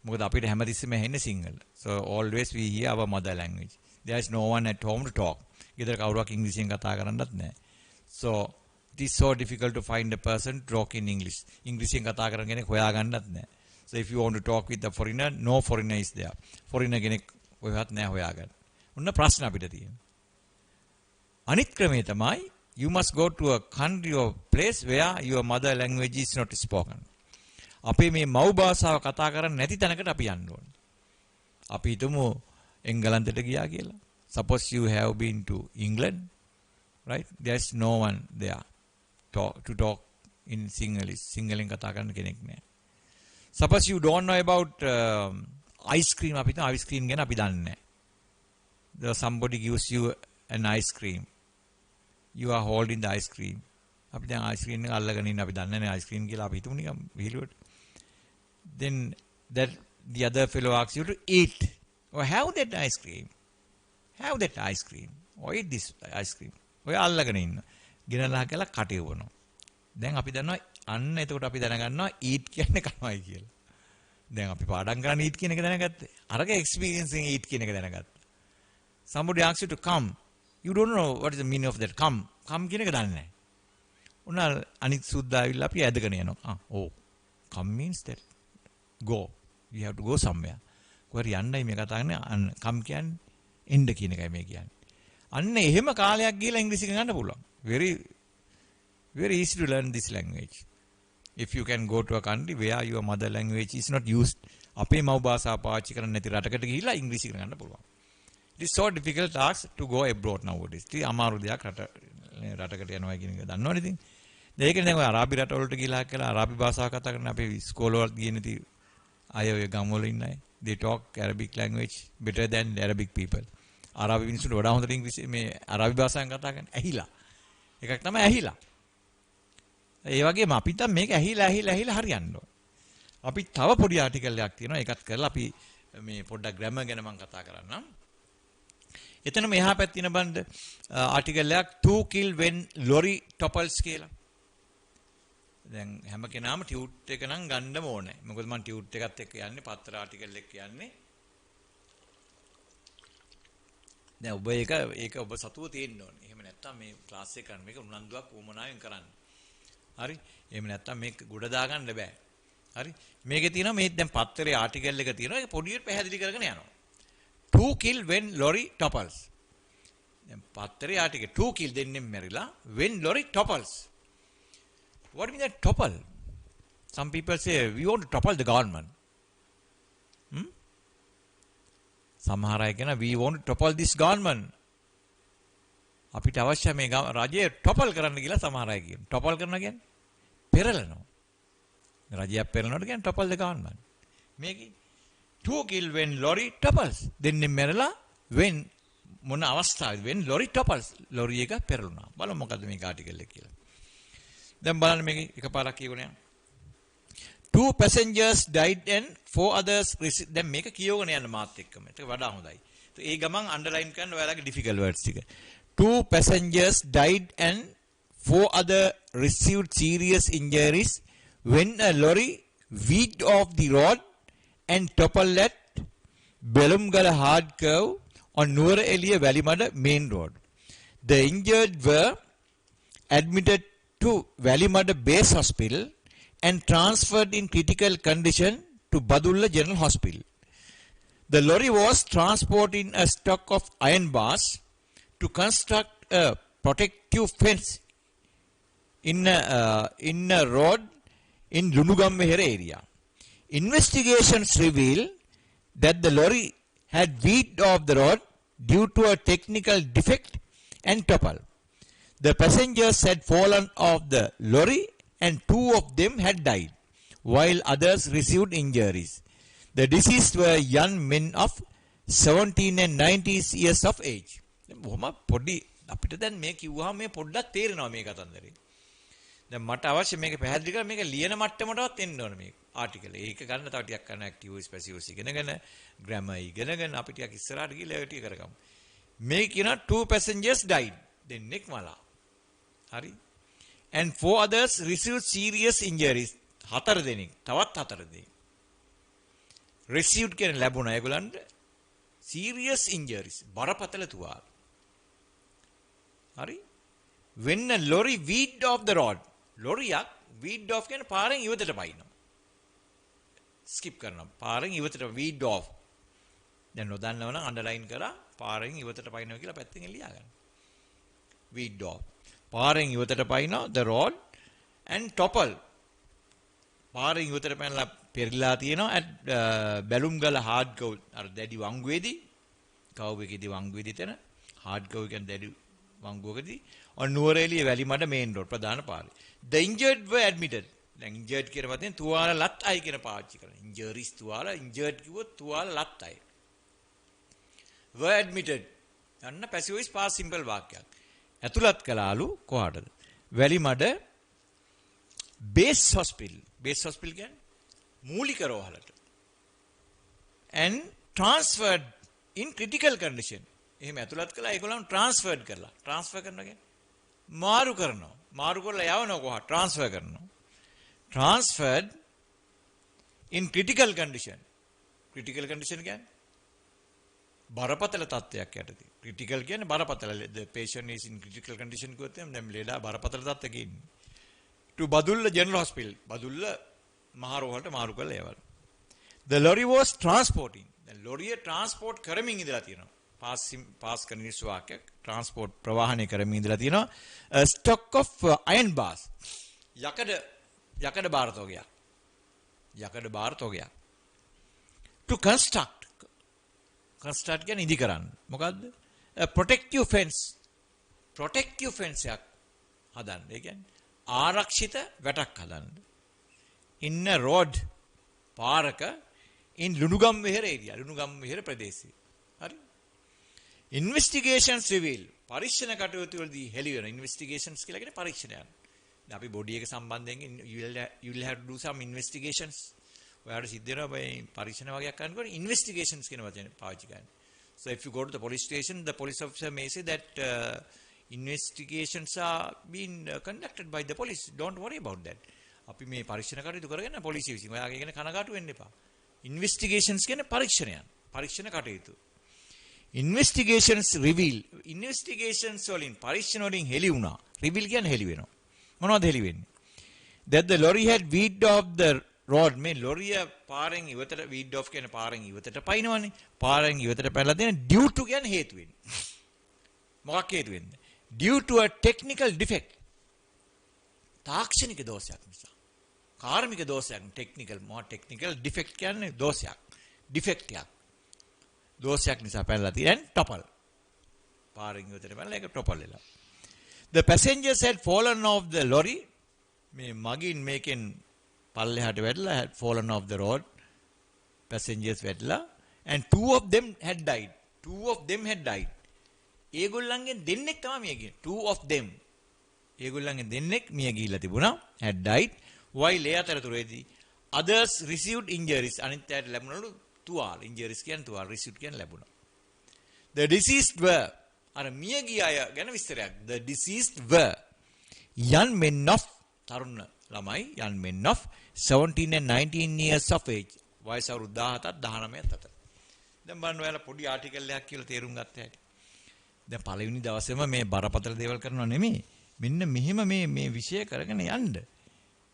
මොකද අපිට හැමතිස්සෙම ඇහෙන්නේ Sinhala. So always we hear our mother language. There is no one at home to talk. ගෙදර කවුරුවක් ඉංග්‍රීසියෙන් කතා කරන්නත් නැහැ. So it is so difficult to find a person to talk in English. ඉංග්‍රීසියෙන් කතා කරන කෙනෙක් හොයාගන්නත් නැහැ. So if you want to talk with a foreigner, no foreigner is there. Foreigner කෙනෙක් ඔයවත් නැහැ හොයාගන්න. ඔන්න ප්‍රශ්න අපිට තියෙනවා. අනිත් ක්‍රමය තමයි you must go to a country or place where your mother language is not spoken. අපේ මේ මව් භාෂාව කතා කරන්නේ නැති තැනකට අපි යන්න ඕනේ. අපි හිතමු එංගලන්තයට ගියා කියලා. Suppose you have been to England, right? There's no one there to talk in Sinhalese. සිංහලෙන් කතා කරන්න කෙනෙක් නැහැ. Suppose you don't know about ice cream. අපි හිතමු ice cream ගැන අපි දන්නේ නැහැ. There somebody gives you an ice cream. You are holding the ice cream. අපි දැන් ice cream එක අල්ලගෙන ඉන්න අපි දන්නේ නැහැ ice cream කියලා අපි හිතමු නිකන් විහිළුවට. Then that the other fellow asks you to eat or have that ice cream. Have that ice cream or eat this ice cream. ඔය අල්ලගෙන ඉන්න. ගෙනලා කියලා කටයවනවා. දැන් අපි දන්නවා අන්න එතකොට අපි දැනගන්නවා eat කියන්නේ කනවායි කියලා. දැන් අපි පාඩම් කරන්නේ eat කියන එක දැනගත්තේ. අරක experiencing eat කියන එක දැනගත්තා. Somebody asks you to come. You don't know what is the meaning of that come. Come කියන එක දන්නේ නැහැ. උනා අනිත් සුද්දා ඇවිල්ලා අපි ඇදගෙන යනවා. Oh. Come means that go. You have to go somewhere. කොහරි යන්නයි මේ කතා කරන්නේ. come කියන්නේ එන්න කියන එකයි මේ කියන්නේ. අන්න එහෙම කාලයක් ගිහලා ඉංග්‍රීසි ගන්න පුළුවන්. Very easy to learn this language. If you can go to a country where your mother language is not used. අපේ මව් භාෂාව පාවිච්චි කරන්නේ නැති රටකට ගිහිලා ඉංග්‍රීසි ගන්න පුළුවන්. It is so difficult task to go abroad nowadays. ඉතින් අමාරු දෙයක් රටකට යනවා කියන එක දන්නවනේ ඉතින්. ඒකනේ දැන් ඔය අරාබි රටවලට ගිහලා කියලා අරාබි භාෂාව කතා කරන අපේ ඉස්කෝලවල ගියේ නැති අය ඔය ගම්වල ඉන්න අය. They talk Arabic language better than the Arabic people. අරාබි මිනිස්සුන්ට වඩා හොඳට ඉංග්‍රීසි මේ අරාබි භාෂාවෙන් කතා කරන්නේ ඇහිලා. එකක් තමයි ඇහිලා. ඒ වගේම අපිට මේක ඇහිලා හරියන්න ඕන. අපි තව පොඩි ආටිකල් එකක් තියෙනවා. ඒකත් කරලා අපි මේ පොඩ්ඩක් ග්‍රැමර් ගැන මම කතා කරන්නම්. එතන මෙහා පැත්තේ තියෙන බණ්ඩ ආටිකල් එකක් to kill when lorry topples කියලා. දැන් හැම කෙනාම ටියුට් එක නම් ගන්නම ඕනේ. මොකද මම ටියුට් එකත් එක්ක යන්නේ පත්‍ර ආටිකල් එක යන්නේ. දැන් ඔබ ඒක ඔබ සතුව තියෙන්න ඕනේ. එහෙම නැත්නම් මේ ක්ලාස් එක කරන මේක උනන්දුවක් වුමනාවෙන් කරන්න. හරි? එහෙම නැත්නම් මේක ගොඩ දාගන්න බෑ. හරි? මේකේ තියෙනවා මේ දැන් පත්‍රයේ ආටිකල් එක තියෙනවා. ඒක පොඩියට පැහැදිලි කරගෙන යනවා. To kill when lorry topples. දැන් පත්‍රයේ ආටිකල් to kill දෙන්නේ මැරිලා when lorry topples. What do you mean that topple? Some people say we want to topple the government. සමහර අය කියනවා we want to topple this government. අපිට අවශ්‍ය මේ රජය ටොපල් කරන්න කියලා සමහර අය කියනවා. ටොපල් කරනවා කියන්නේ පෙරලනවා. රජයක් පෙරලනකොට කියන්නේ ටොපල්ද ගන්නවා. මේකේ to kill when lorry topples. දෙන්නේ මැරලා when මොන අවස්ථාවේද when lorry topples. lorry එක පෙරළුණා. බලමු මොකද්ද මේක ආටිකල් එක කියලා. දැන් බලන්න මේක එකපාරක් කියවන යන්න. Two passengers died and four others දැන් මේක කියවගෙන යන්න මාත් එක්කම. ඒක වඩා හොඳයි. ඒ ගමන් අන්ඩර්ලයින් කරන්න ඔයාලගේ ඩිෆිකල්ට් වර්ඩ්ස් ටික. Two passengers died and four other received serious injuries when a lorry veered off the road and toppled at Belumgala hard curve on Nuwara Eliya Valimada main road. The injured were admitted to Valimada Base Hospital and transferred in critical condition to Badulla General Hospital. The lorry was transporting a stock of iron bars to construct a protective fence in a road in Lunugammehera area. Investigations reveal that the lorry had veered off the road due to a technical defect and topple. The passengers had fallen off the lorry and two of them had died, while others received injuries. The deceased were young men of 17 and 90 years of age. බොහොම පොඩි අපිට දැන් මේ කිව්වහම මේ පොඩ්ඩක් තේරෙනවා මේ කතන්දරේ. දැන් මට අවශ්‍ය මේක පැහැදිලි කරලා මේක ලියන මට්ටමටවත් එන්න ඕන මේක ආටිකල්. ඒක ගන්න තව ටිකක් කරන්න ඇක්ටිව් ස්පැසිව්ස් ඉගෙනගෙන ග්‍රැමර් ඉගෙනගෙන අපි ටිකක් ඉස්සරහට ගිහලා ඒ ටික කරගමු. මේ කියන two passengers died. දෙන්නෙක් මලා. හරි. And four others received serious injuries. හතර දෙනෙක්. තවත් හතර දෙනෙක්. received කියන ලැබුණා ඒගොල්ලන්ට serious injuries. බරපතල තුවාල. හරි. When a lorry veered off the road. ලොරියක් veered off කියන්නේ පාරෙන් ඉවතට පයින්නවා. skip කරනවා. පාරෙන් ඉවතට veered off. දැන් නොදන්නව නම් අන්ඩර්ලයින් කරලා පාරෙන් ඉවතට පයින්නවා කියලා පැත්තෙන් ලියා ගන්න. veered off. පාරෙන් ඉවතට පයින්නවා the road and topple. පාරෙන් ඉවතට පැනලා පෙරලා තියෙනවා at බැලුම්ගල hard cow අර දැඩි වංගුවේදී කව් එකේදී වංගුවේදී තන hard cow කියන්නේ දැඩි වංගුවකදී on Nuwara Eliya Valimada main road ප්‍රධාන පාරේ. The injured were admitted. දැන් injured කියන වචනේ තුවාල ලත් අය කියන පාවිච්චි කරනවා. injuries තුවාල injured කිව්වොත් තුවාල ලත් අය. were admitted. යන්න passive voice past simple වාක්‍යයක්. ඇතුළත් කළාලු කොහාටද? Welimada base hospital. base hospital කියන්නේ මූලික රෝහලට. and transferred in critical condition. එහෙම ඇතුළත් කළා ඒගොල්ලන් transferred කරලා. transfer කරනවා කියන්නේ මාරු කරනවා. මාරු කරලා යවනවා කොහා? transfer කරනවා. transferred in critical condition. critical condition කියන්නේ බරපතල තත්ත්වයක් යටතේ. critical කියන්නේ බරපතල. The patient is in critical condition කිව්වොත් දැන් ලේඩා බරපතල තත්ත්වයක ඉන්නේ. to Badulla General Hospital. Badulla මහා රෝහලට මාරු කරලා යවලා. The lorry was transporting. දැන් ලොරිය transport කරමින් ඉඳලා තියෙනවා. pass continuous වාක්‍යයක් transport ප්‍රවාහනය කරමින් ඉඳලා තියෙනවා. A stock of iron bars. යකඩ බාර තෝගයක්. යකඩ බාර තෝගයක්. to construct කියන්නේ ඉදි කරන්න. මොකද්ද? protective fence. protective fence එකක් හදන්න. ඒ කියන්නේ ආරක්ෂිත වැටක් හදන්න. in a road පාරක in Lunugamvehera area. Lunugamvehera ප්‍රදේශයේ. හරි. investigations reveal. පරීක්ෂණ කටයුතු වලදී හෙළි වෙන investigations කියලා කියන්නේ පරීක්ෂණයක්. දැන් අපි බොඩි එක සම්බන්ධයෙන් you will have to do some investigations. ඔයාලට සිද්ධ වෙනවා මේ පරීක්ෂණ වගේක් කරනකොට investigations කියන වචනේ පාවිච්චි කරන්නේ. So if you go to the police station, the police officer may say that investigations are being conducted by the police. Don't worry about that. අපි මේ පරීක්ෂණ කටයුතු කරගෙන පොලිසිය විසින් ඔයාගේ කියන කනගාටු වෙන්න එපා. investigations කියන්නේ පරීක්ෂණයක්. පරීක්ෂණ කටයුතු. investigations reveal. investigations වලින් පරීක්ෂණ වලින් හෙළි වුණා. reveal කියන්නේ හෙළි වෙනවා. මොනවද හෙළි වෙන්නේ? that the lorry had veered off the road. මේ ලොරිය පාරෙන් ඉවතට veered off කියන පාරෙන් ඉවතට පයින්නවනේ. පාරෙන් ඉවතට පැනලා දෙන due to කියන්නේ හේතු වෙන්නේ. මොකක් හේතු වෙන්නේ? due to a technical defect. තාක්ෂණික දෝෂයක් නිසා. කාර්මික දෝෂයක් ටෙක්නිකල් ඩිෆෙක්ට් කියන්නේ දෝෂයක් ඩිෆෙක්ට් එකක් දෝෂයක් නිසා පැනලා තියෙන ටොපල් පාරෙන් ඉවතට බලලා ඒක ටොපල් වෙලා. The passengers had fallen off the lorry. මේ මගින් මේකෙන් පල්ලෙහාට වැටලා had fallen off the road. Passengers වැටලා and two of them had died. Two of them had died. ඒගොල්ලන්ගෙන් දෙන්නෙක් තමයි මිය ගියේ. Two of them. ඒගොල්ලන්ගෙන් දෙන්නෙක් මිය ගිහිල්ලා තිබුණා. Had died. While A අතරතුරේදී others received injuries. අනිත් අයට ලැබුණලු තුවාල. Injuries කියන්නේ තුවාල. Received කියන්නේ ලැබුණා. The deceased were අර මිය ගිය අය ගැන විස්තරයක්. The deceased were young men of තරුණ ළමයි young men of 17 and 19 years of age. වයස අවුරුදු 17ත් 19ත් අතර. දැන් බලන්න ඔයාලා පොඩි ආටිකල් එකක් කියලා තේරුම් ගත්ත හැටි. දැන් පළවෙනි දවසේම මේ බරපතල දේවල් කරනව නෙමෙයි. මෙන්න මෙහෙම මේ විෂය කරගෙන යන්න.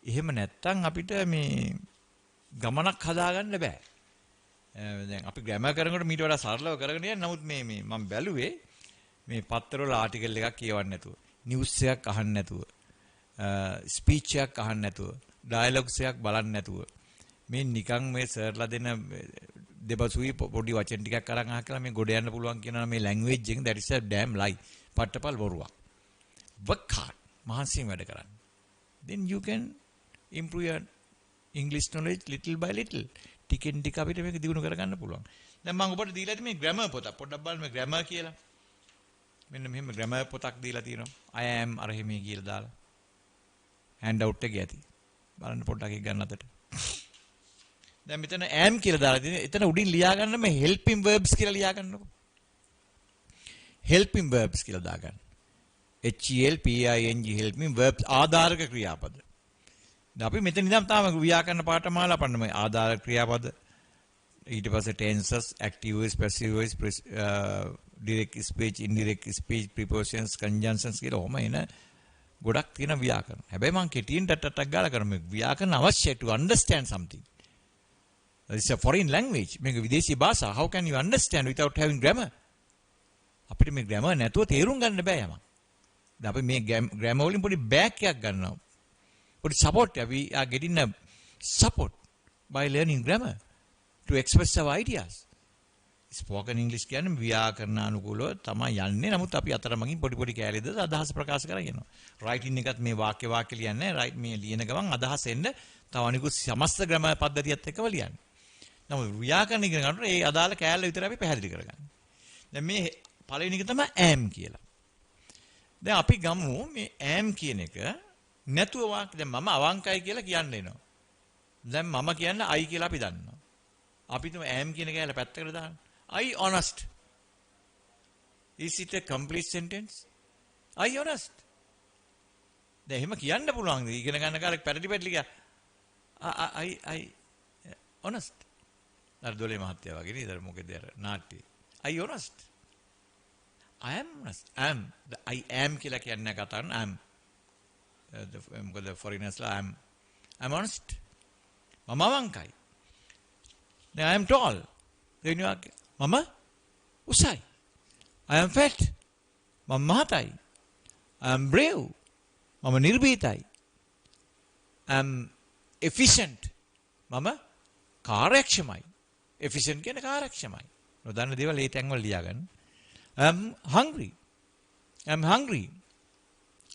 එහෙම නැත්තම් අපිට මේ ගමනක් හදාගන්න බෑ. දැන් අපි ග්‍රැමර් කරනකොට මීට වඩා සරලව කරගෙන යනවා. නමුත් මේ මම බැලුවේ මේ පත්තරවල ආටිකල් එකක් කියවන්න නැතුව, නිවුස් එකක් අහන්න නැතුව, ස්පීච් එකක් අහන්න නැතුව, ඩයලොග්ස් එකක් බලන්න නැතුව මේ නිකන් මේ සර්ලා දෙන දෙබසුයි පොඩි වචන ටිකක් අරන් අහලා මේ ගොඩ යන්න පුළුවන් කියනවා මේ ලැන්ග්වේජ් එක that is a damn lie. පට්ටපල් බොරුවක්. work hard. මහන්සියෙන් වැඩ කරන්න. Then you can improve your English knowledge little by little. ටිකෙන් ටික අපිට මේක දිනු කරගන්න පුළුවන්. දැන් මම ඔබට දීලා තියෙන්නේ මේ ග්‍රැමර් පොත. පොඩ්ඩක් බලන්න මේ ග්‍රැමර් කියලා. මෙන්න මෙහෙම ග්‍රැමර් පොතක් දීලා තියෙනවා. I am අර හිමේ කියලා දාලා. hand out එකේ ඇති. බලන්න පොඩ්ඩක් ඒක ගන්න අතට. දැන් මෙතන am කියලා දාලා තියෙනවා. එතන උඩින් ලියා ගන්න මේ helping verbs කියලා ලියා ගන්නකො. helping verbs කියලා දාගන්න. HELPING helping verbs ආධාරක ක්‍රියාපද. දැන් අපි මෙතන ඉඳන් තාම ව්‍යාකරණ පාඨමාලා පන්න මේ ආධාරක ක්‍රියාපද ඊට පස්සේ tenses, active voice, passive voice, direct speech, indirect speech, prepositions, conjunctions කියලා ඔහම එන ගොඩක් තියෙන ව්‍යාකරණ. හැබැයි මම කෙටියෙන් ටටක් ගාලා කරමු. ව්‍යාකරණ අවශ්‍යයි to understand something. It's a foreign language. මේක විදේශී භාෂා. How can you understand without having grammar? අපිට මේ grammar නැතුව තේරුම් ගන්න බෑ යමක්. දැන් අපි මේ grammar වලින් පොඩි back එකක් ගන්නවා. පොඩි support එක. We are getting a support by learning grammar to express our ideas. Spoken English කියන්නේ ව්‍යාකරණ අනුකූලව තමයි යන්නේ. නමුත් අපි අතරමඟින් පොඩි කැලේද අදහස් ප්‍රකාශ කරගෙන යනවා. writing එකත් මේ වාක්‍ය ලියන්නේ right මේ ලියන ගමන් අදහස් එන්න තව අනිකුත් සමස්ත grammar පද්ධතියත් එක්කම ලියන්නේ. නමුත් ව්‍යාකරණ ඉගෙන ගන්නකොට ඒ අදාළ කැලේ විතර අපි පැහැදිලි කරගන්න. දැන් මේ පළවෙනි එක තමයි am කියලා. දැන් අපි ගමු මේ am කියන එක නැතුව වාක්‍ය දැන් මම අවංකයි කියලා කියන්න එනවා. දැන් මම කියන්නේ I කියලා අපි දන්නවා. අපි තුම am කියන කැලේ පැත්තකට දාන්න. I honest. Is it a complete sentence? I honest. දැන් එහෙම කියන්න පුළුවන්. ඉගෙන ගන්න කාලේ පැටලි ගියා. I honest. අර දොලේ මහත්තයා වගේ නේද? මොකද අර නාට්‍ය. I honest. I am honest. I am කියලා කියන්නේ කතා කරන am. මොකද foreigners ලා I'm honest. මම අවංකයි. දැන් I am tall. මම උසයි. I am fat. මම මහතයි. I am brave. මම නිර්භීතයි. I am efficient. මම කාර්යක්ෂමයි. efficient කියන්නේ කාර්යක්ෂමයි. නොදන්න දේවල් ඒ තැන්වල ලියාගන්න. I am hungry. I am hungry.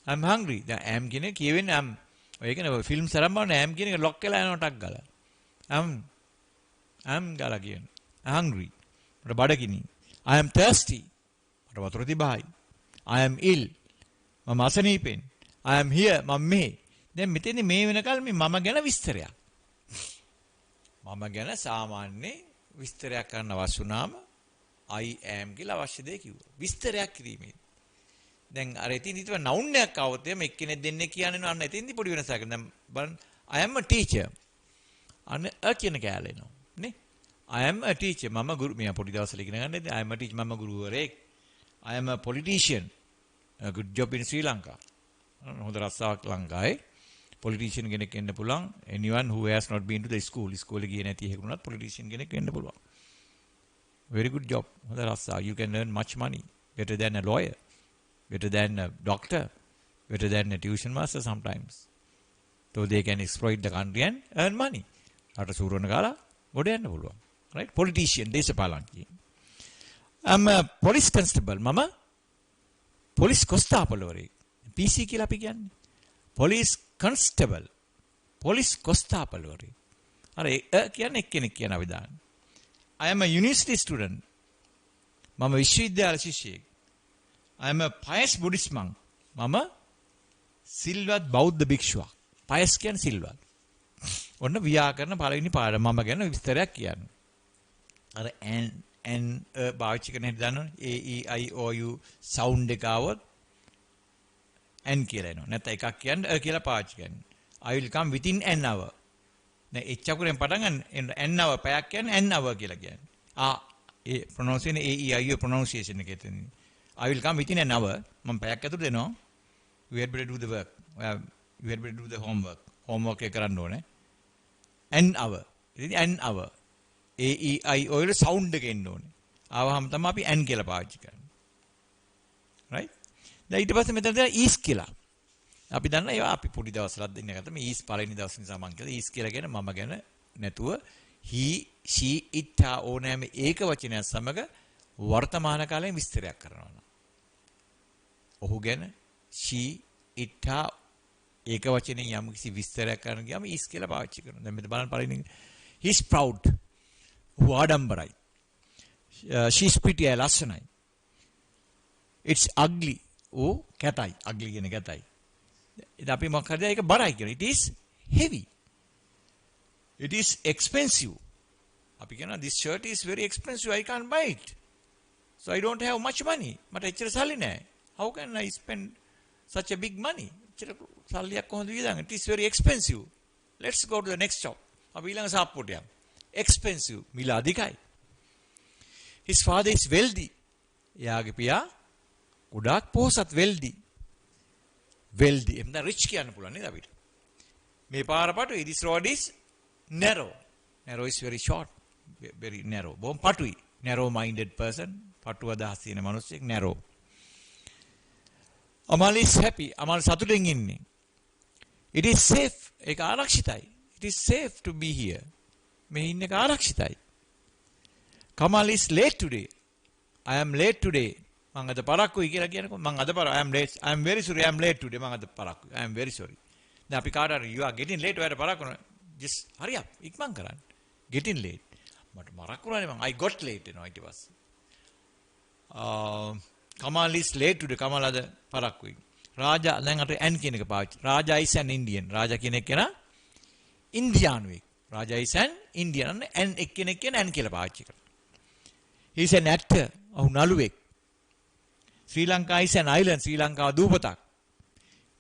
I am hungry. දැන් am කියන්නේ කියවෙන්නේ am. ඔය කියන්නේ ෆිල්ම් සරම් බලන am කියන එක ලොක් වෙලා යනවා ටක් ගාලා. am ගාලා කියන්නේ. hungry. මට බඩගිනි. I am thirsty. මට වතුර තිබහයි. I am ill. මම අසනීපෙන්. I am here. මම මේ. දැන් මෙතෙන්දී මේ වෙනකල් මේ මම ගැන විස්තරයක්. මම ගැන සාමාන්‍ය විස්තරයක් කරන්න අවශ්‍ය වුණාම I am කියලා අවශ්‍ය දේ කිව්වා. විස්තරයක් කිරීමේ. දැන් අර එතින්දි තිබ්බ noun එකක් આવොත් එමෙ එක්කෙනෙක් දෙන්නේ කියන්නේ අන්න එතින්දි පොඩි වෙනසක්. දැන් බලන්න I am a teacher. අන්න a කියන කැලේ නෝ. නේ? I am a teacher. මම ගුරු මෙයා පොඩි දවසල ඉගෙන ගන්න ඉතින් I am a teacher මම ගුරුවරයෙක්. I am a politician. A good job in Sri Lanka. හොඳ රස්සාවක් ලංකාවේ. politician කෙනෙක් වෙන්න පුළුවන්. anyone who has not been to the school. ඉස්කෝලේ ගියේ නැති එකකුණත් politician කෙනෙක් වෙන්න පුළුවන්. very good job. හොඳ රස්සාව. You can earn much money. Better than a lawyer. Better than a doctor. Better than a tuition master sometimes. So they can exploit the country and earn money. රට සූරන කාලා ගොඩ යන්න පුළුවන්. right? politician දේශපාලකයෙක්. I'm a police constable. මම police කොස්තාපල්වරයෙක්. PC කියලා අපි කියන්නේ. Police කන්ස්ටේබල්. Police කොස්තාපල්වරයෙක්. අර කියන්නේ එක්කෙනෙක් කියන විධාන. I am a university student. මම විශ්වවිද්‍යාල ශිෂ්‍යයෙක්. I am a pious Buddhist monk. මම සිල්වත් බෞද්ධ භික්ෂුවක්. pious කියන්නේ සිල්වත්. ඔන්න ව්‍යාකරණ පළවෙනි පාඩම මම ගැන විස්තරයක් කියන්න. අර n භාවිත කරන හැටි දන්නවනේ. a e i o u sound එක આવොත් n කියලා එනවා. නැත්නම් එකක් කියන්න කියලා පාවිච්චි කරනවා. I will come within an hour. දැන් එච් අකුරෙන් පටන් ගන්න n hour පැයක් කියන්නේ n hour කියලා කියන්නේ. ඒ pronunciation a e i o pronunciation එකේ තියෙන. I will come within an hour. මම පැයක් ඇතුළත එනවා. You had better do the work. You had better do the homework. Homework එක කරන්න ඕනේ. an hour. ඉතින් an hour. a e i o වල sound එක එන්න ඕනේ. ආවහම තමයි අපි n කියලා පාවිච්චි කරන්නේ. right? දැන් ඊට පස්සේ මෙතන තියෙන is කියලා. අපි දන්නා ඒවා අපි පොඩි දවස්වලත් දෙන්න ගත්තා. මේ is පළවෙනි දවස් නිසා මම කියලා is කියලා කියන මම ගැන නැතුව he she it ඕනෑම ඒක වචනයක් සමග වර්තමාන කාලයෙන් විස්තරයක් කරනවා. ඔහු ගැන she it ඒක වචනේ යම් කිසි විස්තරයක් කරන්න ගියාම is කියලා පාවිච්චි කරනවා. දැන් මෙතන බලන්න පළවෙනි he is proud. ඔහු ආඩම්බරයි. she is pretty ලස්සනයි. it's ugly. ඕ කැතයි. ugly කියන කැතයි. ඉතින් අපි මොකක් හරිද ඒක බරයි කියනවා. it is heavy. it is expensive. අපි කියනවා this shirt is very expensive. I can't buy it. So I don't have much money. මට එච්චර සල්ලි නැහැ. How can I spend such a big money? එච්චර සල්ලියක් කොහොමද වියදම්? It is very expensive. Let's go to the next shop. අපි ඊළඟ සාප්පුවට යමු. expensive. මිල අධිකයි. His father is wealthy. එයාගේ පියා ගොඩාක් පොහොසත් wealthy. wealthy. එම්ද rich කියන්න පුළුවන් නේද අපිට? මේ පාර පටුයි. This road is narrow. Narrow is very short. Very narrow. බොහොම පටුයි. narrow minded person. පටු අදහස් තියෙන මිනිස්සෙක් narrow. Amal is happy. Amal සතුටින් ඉන්නේ. It is safe. ඒක ආරක්ෂිතයි. It is safe to be here. මේ ඉන්න එක ආරක්ෂිතයි. Kamal is late today. I am late today. මම අද පරක්කුයි කියලා කියනකො මම අද I am late. I am very sorry. I am late today. මම අද පරක්කුයි. I am very sorry. දැන් අපි කාට හරි you are getting late ඔයාලට පරක්කුන. just hurry up. ඉක්මන් කරන්න. getting late. මට මරක්කුණානේ මම I got late එනවා ඊට පස්සේ. Kamal is late today. Kamal අද පරක්කුයි. රාජා දැන් අර n කියන එක පාවිච්චි. රාජා is an Indian. රාජා කියන එක කෙනා ඉන්දියානුවෙක්. රාජා is an Indian. n එක්කෙනෙක් කියන n කියලා පාවිච්චි කරනවා. he is an actor. ඔහු නළුවෙක්. ශ්‍රී ලංකා is an island. ශ්‍රී ලංකාව දූපතක්.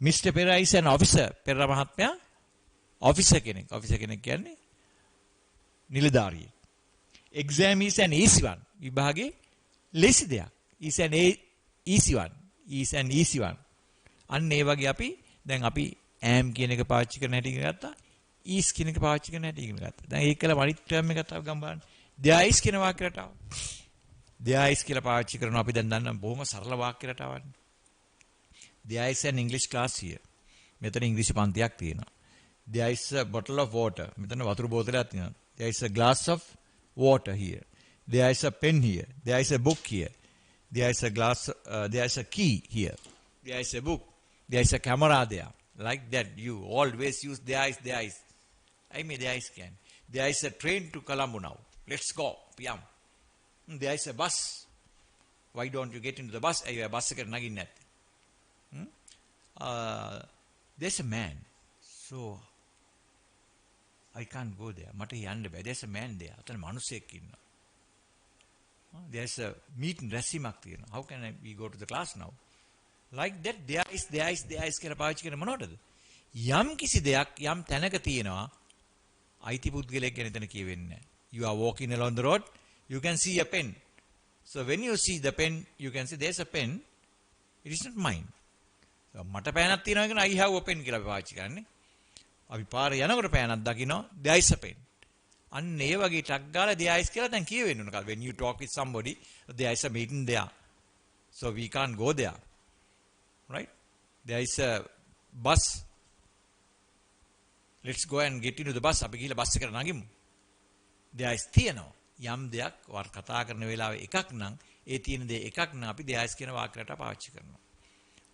Mr. Pera is an officer. Perera මහත්මයා officer කෙනෙක්. officer කෙනෙක් කියන්නේ නිලධාරියෙක්. exam is an easy one. විභාගේ ලේසි දෙයක්. is an easy one. is an easy one. අන්න ඒ වගේ අපි දැන් අපි am කියන එක පාවිච්චි කරන හැටි ඉගෙන ගත්තා. is කියන එක පාවිච්චි කරන හැටි ඉගෙන ගත්තා. දැන් ඒකල වනිත් ටර්ම් එකත් අපි ගම් බලන්න. there is කියන වාක්‍ය රටාව. there is කියලා පාවිච්චි කරනවා අපි දැන් දන්නා බොහොම සරල වාක්‍ය රටාවක්. there is an English class here. මෙතන ඉංග්‍රීසි පන්තියක් තියෙනවා. there is a bottle of water. මෙතන වතුර බෝතලයක් තියෙනවා. there is a glass of water here. there is a pen here. there is a book here. there is a glass. there is a key here. there is a book. there is a camera there. Like that, you always use there is, there is. I mean, there is can. There is a train to Colombo now. Let's go. Yum. There is a bus. Why don't you get into the bus? A bus එක නගින්න නැත්තේ. There's a man. So, I can't go there. මට යන්න බෑ. There's a man there. අතන මිනිහෙක් ඉන්නවා. There's a meeting රැස්වීමක් තියෙනවා. How can we go to the class now? Like that, there is කියලා පාවිච්චි කරන මොනවටද? යම් කිසි දෙයක් යම් තැනක තියෙනවා අයිති පුද්ගලයෙක් ගැන එතන කියවෙන්නේ නැහැ. You are walking along the road, you can see a pen. So when you see the pen, you can say there's a pen. It is not mine. මට පෑනක් තියෙනවා කියන I have a pen කියලා අපි පාවිච්චි කරන්නේ. අපි පාර යනකොට පෑනක් දකිනවා there is a pen. අන්න ඒ වගේ ටක් ගාලා there is කියලා දැන් කියවෙන්න ඕන. When you talk with somebody, there is a meeting there. So we can't go there. Right? There is a bus. Let's go and get into the bus. අපි ගිහලා bus එකට නගිමු. there is තියෙනවා. යම් දෙයක් කතා කරන වෙලාවේ එකක් නම් ඒ තියෙන දේ එකක් නම් අපි there is කියන වාක්‍යයට පාවිච්චි කරනවා.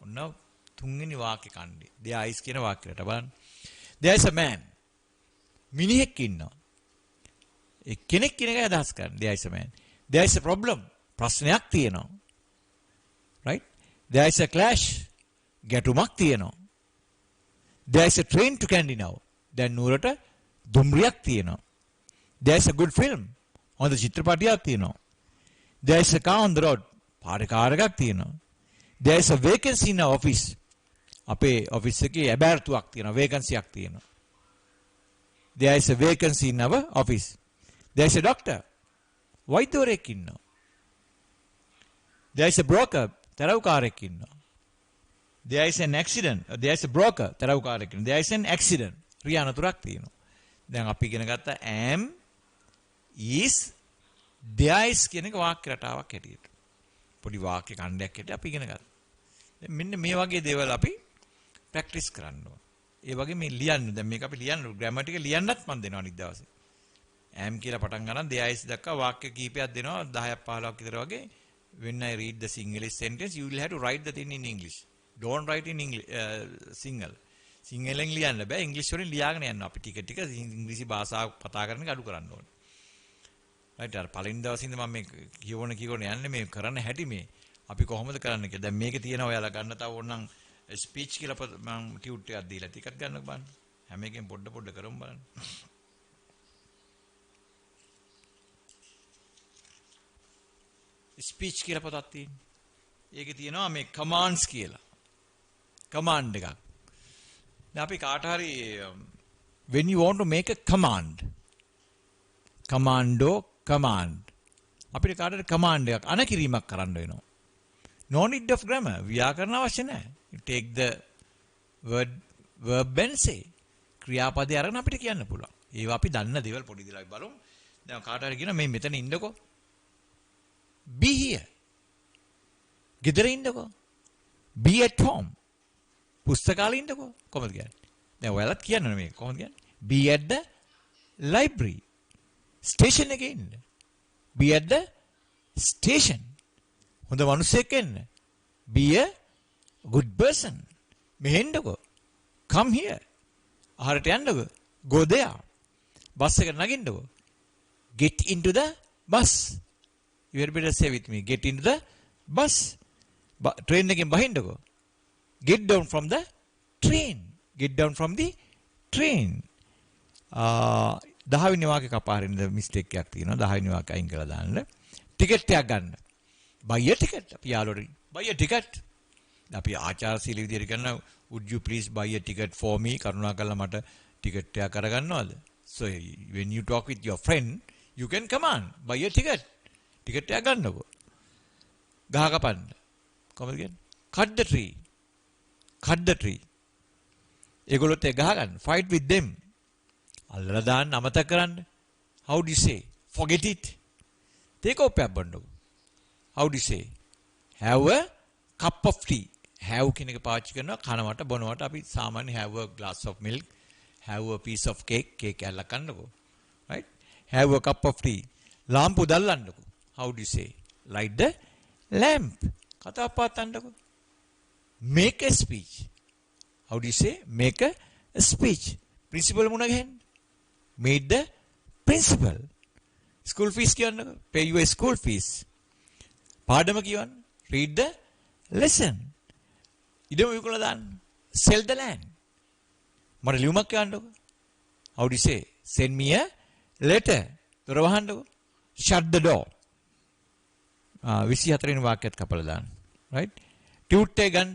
ඔන්න තුන්වෙනි වාක්‍ය කණ්ඩේ. there is කියන වාක්‍යයට බලන්න. there is a man. මිනිහෙක් ඉන්නවා. ඒ කෙනෙක් කියන එකයි අදහස් කරන්නේ. there is a man. there is a problem. ප්‍රශ්නයක් තියෙනවා. right? there is a clash. ගැටුමක් තියෙනවා. there is a train to Kandy now. දැන් නුවරට දුම්රියක් තියෙනවා. there is a good film. හොඳ චිත්‍රපටයක් තියෙනවා. there is a car on the road. පාරේ කාර් එකක් තියෙනවා. there is a vacancy in our office. අපේ ඔෆිස් එකේ ඇබෑර්තුවක් තියෙනවා. vacancy එකක් තියෙනවා. there is a vacancy in our office. there is a doctor. වෛද්‍යවරයෙක් ඉන්නවා. there is a broker. තරවුකාරයෙක් ඉන්නවා. there is an accident. there is a broker. තරවුකාරයෙක් ඉන්නවා. there is an accident. ක්‍රියානතුරක් තියෙනවා. දැන් අපි ඉගෙන ගත්ත am is there is කියන එක වාක්‍ය රටාවක් හැටියට. පොඩි වාක්‍ය ඛණ්ඩයක් හැටියට අපි ඉගෙන ගත්තා. දැන් මෙන්න මේ වගේ දේවල් අපි ප්‍රැක්ටිස් කරන්න ඕන. ඒ වගේ මේ ලියන්න. දැන් මේක අපි ලියන්න ග්‍රැමර් ටික ලියන්නත් මම දෙනවා අනිත් දවසේ. am කියලා පටන් ගන්න there is දක්වා වාක්‍ය කීපයක් දෙනවා 10ක් 15ක් විතර වගේ. when I read the English sentence you will have to write the thing in English. don't write in English single. සිංහලෙන් ලියන්න බෑ. ඉංග්‍රීසි වලින් ලියාගෙන යන්න. අපි ටික ටික ඉංග්‍රීසි භාෂාව කතා කරන එක අඩු කරන්න ඕනේ. right අර පළවෙනි දවසේ ඉඳන් මම මේ කියවන යන්නේ මේ කරන්න හැටි මේ අපි කොහොමද කරන්න කියලා. දැන් මේකේ තියෙනවා ඔයාලා ගන්න තව ඕනනම් ස්පීච් කියලා මම ටියුට් එකක් දීලා ටිකක් ගන්න බලන්න. හැම එකෙන් පොඩ කරමු බලන්න. ස්පීච් කියලා පොතක් තියෙනවා. ඒකේ තියෙනවා මේ කමාන්ඩ්ස් කියලා. කමාන්ඩ් එකක්. දැන් අපි කාට හරි when you want to make a command command අපිට කාටද command එකක් අනකිරීමක් කරන්න වෙනවා. no need of grammar ව්‍යාකරණ අවශ්‍ය නැහැ. you take the verb and say ක්‍රියාපදේ අරගෙන අපිට කියන්න පුළුවන්. ඒවා අපි දන්න දේවල් පොඩි දේවල් අපි බලමු. දැන් කාට හරි කියන මේ මෙතන ඉන්නකෝ. be here. ගෙදර ඉන්නකෝ. be at home. පුස්තකාලේ ඉන්නකෝ. කොහොමද කියන්නේ? දැන් ඔයාලත් කියන්න මේක කොහොමද කියන්නේ? be at the library. station එකේ ඉන්න. be at the station. හොඳ මිනිහෙක් වෙන්න. be a good person. මෙහෙන්නකෝ. come here. ආහාරට යන්නකෝ. go there. Bus එක නගින්නකෝ. get into the bus. you had better say with me. get into the bus. train එකෙන් බහින්නකෝ. get down from the train. get down from the train. 10 වෙනි වාක්‍ය කපාරින්ද mistake එකක් තියෙනවා. 10 වෙනි වාක්‍ය අයින් කරලා දාන්න. ටිකට් එකක් ගන්න. buy a ticket. අපි යාළුවෝ buy a ticket. අපි ආචාරශීලී විදිහට කරන would you please buy a ticket for me? කරුණාකරලා මට ටිකට් එකක් අරගන්නවද? so when you talk with your friend you can command buy a ticket. Ticket එකක් ගන්නකො. ගහ කපන්න. කොහොමද කියන්නේ? cut the tree. cut the tree. ඒගොල්ලොත් ඒ ගහ ගන්න. fight with them. අල්ලලා දාන්න අමතක කරන්න. how do you say? forget it. තේකෝපයක් බොන්නකො. how do you say? have a cup of tea. have කියන එක පාවිච්චි කරනවා කනවට බොනවට. අපි සාමාන්‍ය have a glass of milk, have a piece of cake, cake ඇල්ලක් කන්නකො. right? have a cup of tea. ලාම්පු දැල්ලන්නකො. how do you say? light the lamp. කතා පාතන්නකො. make a speech. how do you say? make a speech. principal මුණ ගහන්න. meet the principal. school fees කියන්නකො. pay your school fees. පාඩම කියවන්න. read the lesson. ඉදම විකුණලා දාන්න. sell the land. මට ලියුමක් කියන්නකො. how do you say? send me a letter. දොර වහන්නකො. shut the door. 24 වෙනි වාක්‍යයත් කපලා දාන්න. right? tute එක ගන්න.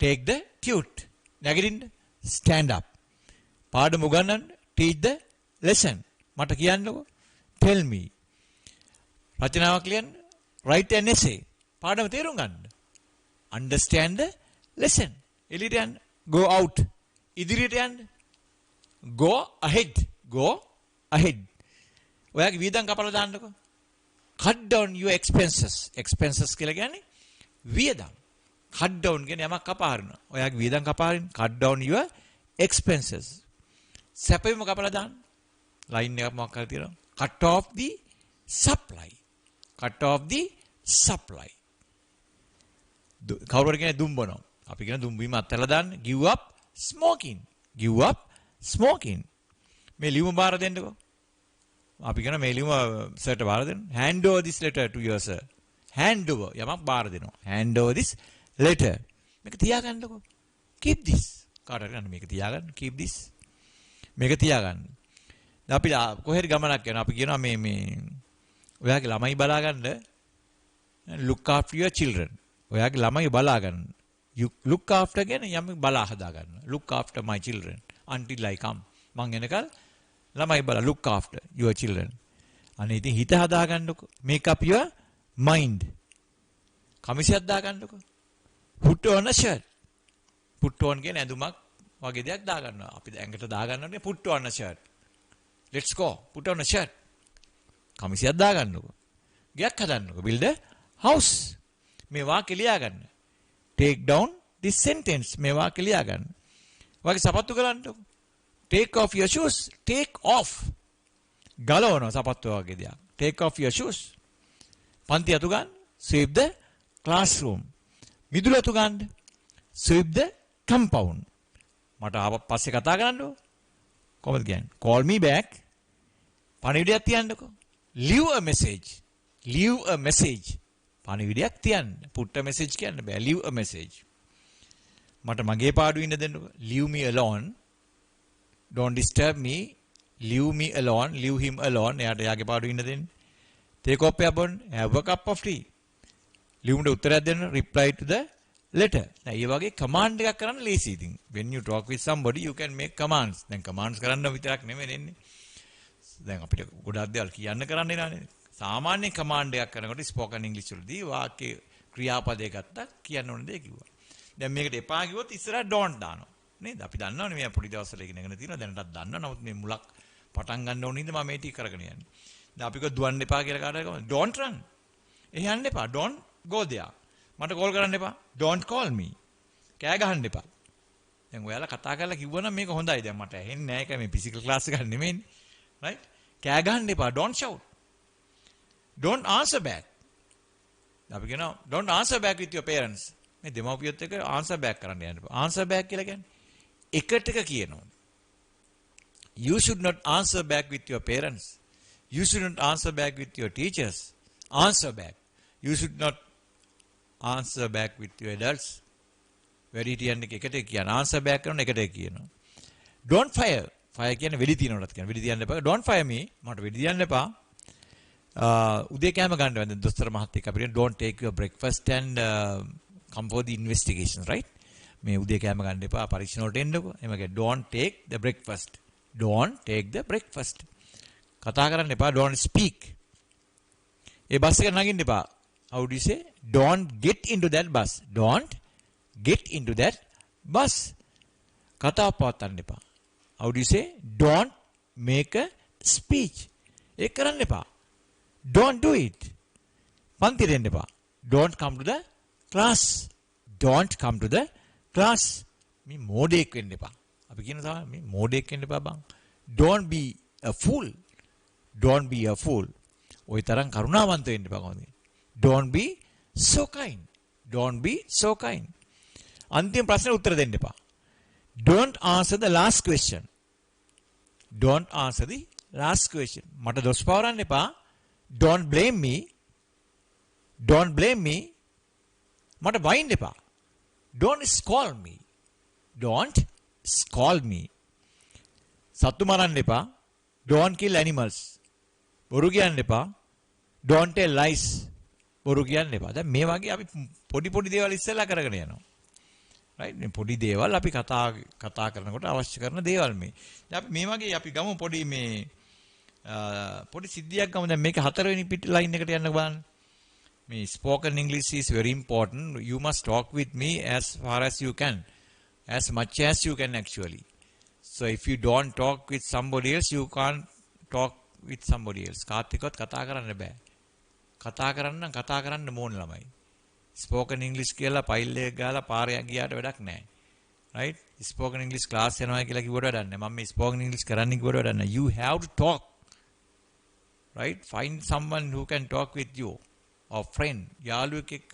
take the tute. නැගිටින්න. stand up. පාඩම උගන්වන්න. teach the lesson. මට කියන්නකො. tell me. රචනාවක් ලියන්න. write an essay. පාඩම තේරුම් ගන්න. understand the lesson. එළියට යන්න. go out. ඉදිරියට යන්න. go ahead. go ahead. ඔයාගේ වියදම් කපලා දාන්නකො. cut down your expenses. expenses කියලා කියන්නේ වියදම්. cut down කියන්නේ යමක් කපා හරිනවා. ඔයාගේ වියදම් කපා හරින්න. cut down your expenses. සැපෙම කපලා දාන්න. line එකක් මොකක් හරි තියෙනවා. cut off the supply. cut off the supply. කවුරුහරි කියන්නේ දුම් බොනවා. අපි කියන දුම් බීම අත්හැරලා දාන්න. give up smoking. give up smoking. මේ ලියුම බාර දෙන්නකෝ. අපි කියන මේ ලියුම සර්ට බාර දෙන්න. hand over this letter to your sir. hand over යමක් බාර දෙනවා. hand over this letter. මේක තියාගන්නකෝ. keep this. කාටද ගන්න මේක තියාගන්න. keep this. මේක තියාගන්න. දැන් අපි කොහෙද ගමනක් යනවා. අපි කියනවා මේ ඔයාගේ ළමයි බලා ගන්න look after your children. ඔයාගේ ළමයි බලා ගන්න. you look after කියන යම් බලා හදා ගන්න. look after my children until I come. මං එනකල් ළමයි බලා look after your children. අනේ ඉතින් හිත හදා ගන්නකො. make up your mind. කමිසයක් දා ගන්නකො. put on a shirt. put on කියන ඇඳුමක් වගේ දෙයක් දා ගන්නවා. අපි ඇඟට දා ගන්නනේ put on a shirt. let's go. put on a shirt. කමිසයක් දා ගන්නකො. ගයක් හදන්නකො. build a house. මේ වාක්‍ය ලියා ගන්න. take down this sentence. මේ වාක්‍ය ලියා ගන්න. වාක්‍ය සපත්තු කරන්නකො. take off your shoes. take off. ගලවනවා සපත්තු වගේ දෙයක්. take off your shoes. පන්ති අතු ගන්න. sweep the classroom. මිදුල අතු ගන්න. sweep the compound. මට පස්සේ කතා කරන්නකො. කොහොමද කියන්නේ? call me back. පණිවිඩයක් තියන්නකො. leave a message. leave a message. පණිවිඩයක් තියන්න. put a message කියන්න බෑ. leave a message. මට මගේ පාඩුවේ ඉන්න දෙන්නකො. leave me alone. don't disturb me. leave me alone. leave him alone. එයාට යාගේ පාඩුවේ ඉන්න දෙන්න. take up your bone. have a cup of tea. ලියුමට උත්තරයක් දෙන්න. reply to the letter. දැන් මේ වගේ command එකක් කරන්න ලේසි ඉතින්. when you talk with somebody you can make commands. දැන් commands කරන්න විතරක් නෙමෙයි දෙන්නේ. දැන් අපිට ගොඩක් දේවල් කියන්න කරන්න එනවානේ. සාමාන්‍ය command එකක් කරනකොට spoken english වලදී වාක්‍ය ක්‍රියාපදයක් ගත්තා කියන්න ඕන දේ කිව්වා. දැන් මේකට එපා කිව්වොත් ඉස්සරහ don't දානවා. නේද? අපි දන්නවනේ මේ පොඩි දවස්වල ඉගෙනගෙන තියෙනවා. දැනටත් දන්නවා. නමුත් මේ මුලක් පටන් ගන්න ඕන ඉඳන් මම මේ ටික කරගෙන යන්නේ. දැන් අපි කිව්ව දුවන්න එපා කියලා කාටද කොහොමද? don't run. එහෙ යන්න එපා. don't go there. මට කෝල් කරන්න එපා. don't call me. කෑ ගහන්න එපා. දැන් ඔයාලා කතා කරලා කිව්වනම් මේක හොඳයි. දැන් මට ඇහෙන්නේ නැහැ. ඒක මේ ෆිසිකල් ක්ලාස් එකක් නෙමෙයිනේ. right? කෑ ගහන්න එපා. don't shout. don't answer back. අපි කියනවා don't answer back with your parents. මේ දෙමව්පියොත් එක්ක answer back කරන්න යන්න එපා. answer back කියලා කියන්නේ එකට එක කියනවා. you should not answer back with your parents. you should not answer back with your teachers. answer back. you should not answer back with your adults. වැඩි හිටියන් එකට එක කියන answer back කරන එකට එක කියනවා. don't fire. fire කියන්නේ වෙඩි තියනවටත් කියන. වෙඩි තියන්න එපා. don't fire me. මට වෙඩි තියන්න එපා. උදේ කෑම ගන්න වැඳ දොස්තර මහත්තයෙක් අපිට don't take your breakfast and come for the investigation, right? මේ උදේ කෑම ගන්න එපා පරීක්ෂණ වලට එන්නකෝ. එහෙම කිය don't take the breakfast. don't take the breakfast. කතා කරන්න එපා. don't speak. ඒ බස් එක නගින්න එපා. how do you say? don't get into that bus. don't get into that bus. කතාව පවත්වන්න එපා. how do you say? don't make a speech. ඒක කරන්න එපා. don't do it. පන්තියට එන්න එපා. don't come to the class. don't come to the class. මේ මෝඩෙක් වෙන්න එපා. අපි කියන තමයි මේ මෝඩෙක් වෙන්න එපා බං. don't be a fool. don't be a fool. ওই තරම් කරුණාවන්ත වෙන්න එපා කොහොමද? don't be so kind. don't be so kind. අන්තිම ප්‍රශ්නෙට උත්තර දෙන්න එපා. don't answer the last question. don't answer the last question. මට දොස් පවරන්න එපා. don't blame me. don't blame me. මට වයින් එපා. don't scold me. don't scold me. සත්තු මරන්න එපා. don't kill animals. බොරු කියන්න එපා. don't tell lies. බොරු කියන්න එපා. දැන් මේ වගේ අපි පොඩි දේවල් ඉස්සෙල්ලා කරගෙන යනවා. right? මේ පොඩි දේවල් අපි කතා කරනකොට අවශ්‍ය කරන දේවල් මේ. දැන් අපි මේ වගේ අපි ගමු පොඩි සිද්ධියක් ගමු. දැන් මේක 4 වෙනි පිට ලයින් එකට යන්න බලන්න. මේ spoken English is very important. You must talk with me as far as you can. As much as you can actually. So if you don't talk with somebody else, you can't talk with somebody else. කාත් එක්කවත් කතා කරන්න බෑ. කතා කරන්න ඕන ළමයි. spoken English කියලා file එක ගාලා පාරේ ගියාට වැඩක් නැහැ. right? spoken English class යනවා කියලා කිව්වට වැඩක් නැහැ. මම මේ spoken English කරන්න කිව්වට වැඩක් නැහැ. You have to talk. right? Find someone who can talk with you. or friend. යාළුවෙක් එක්ක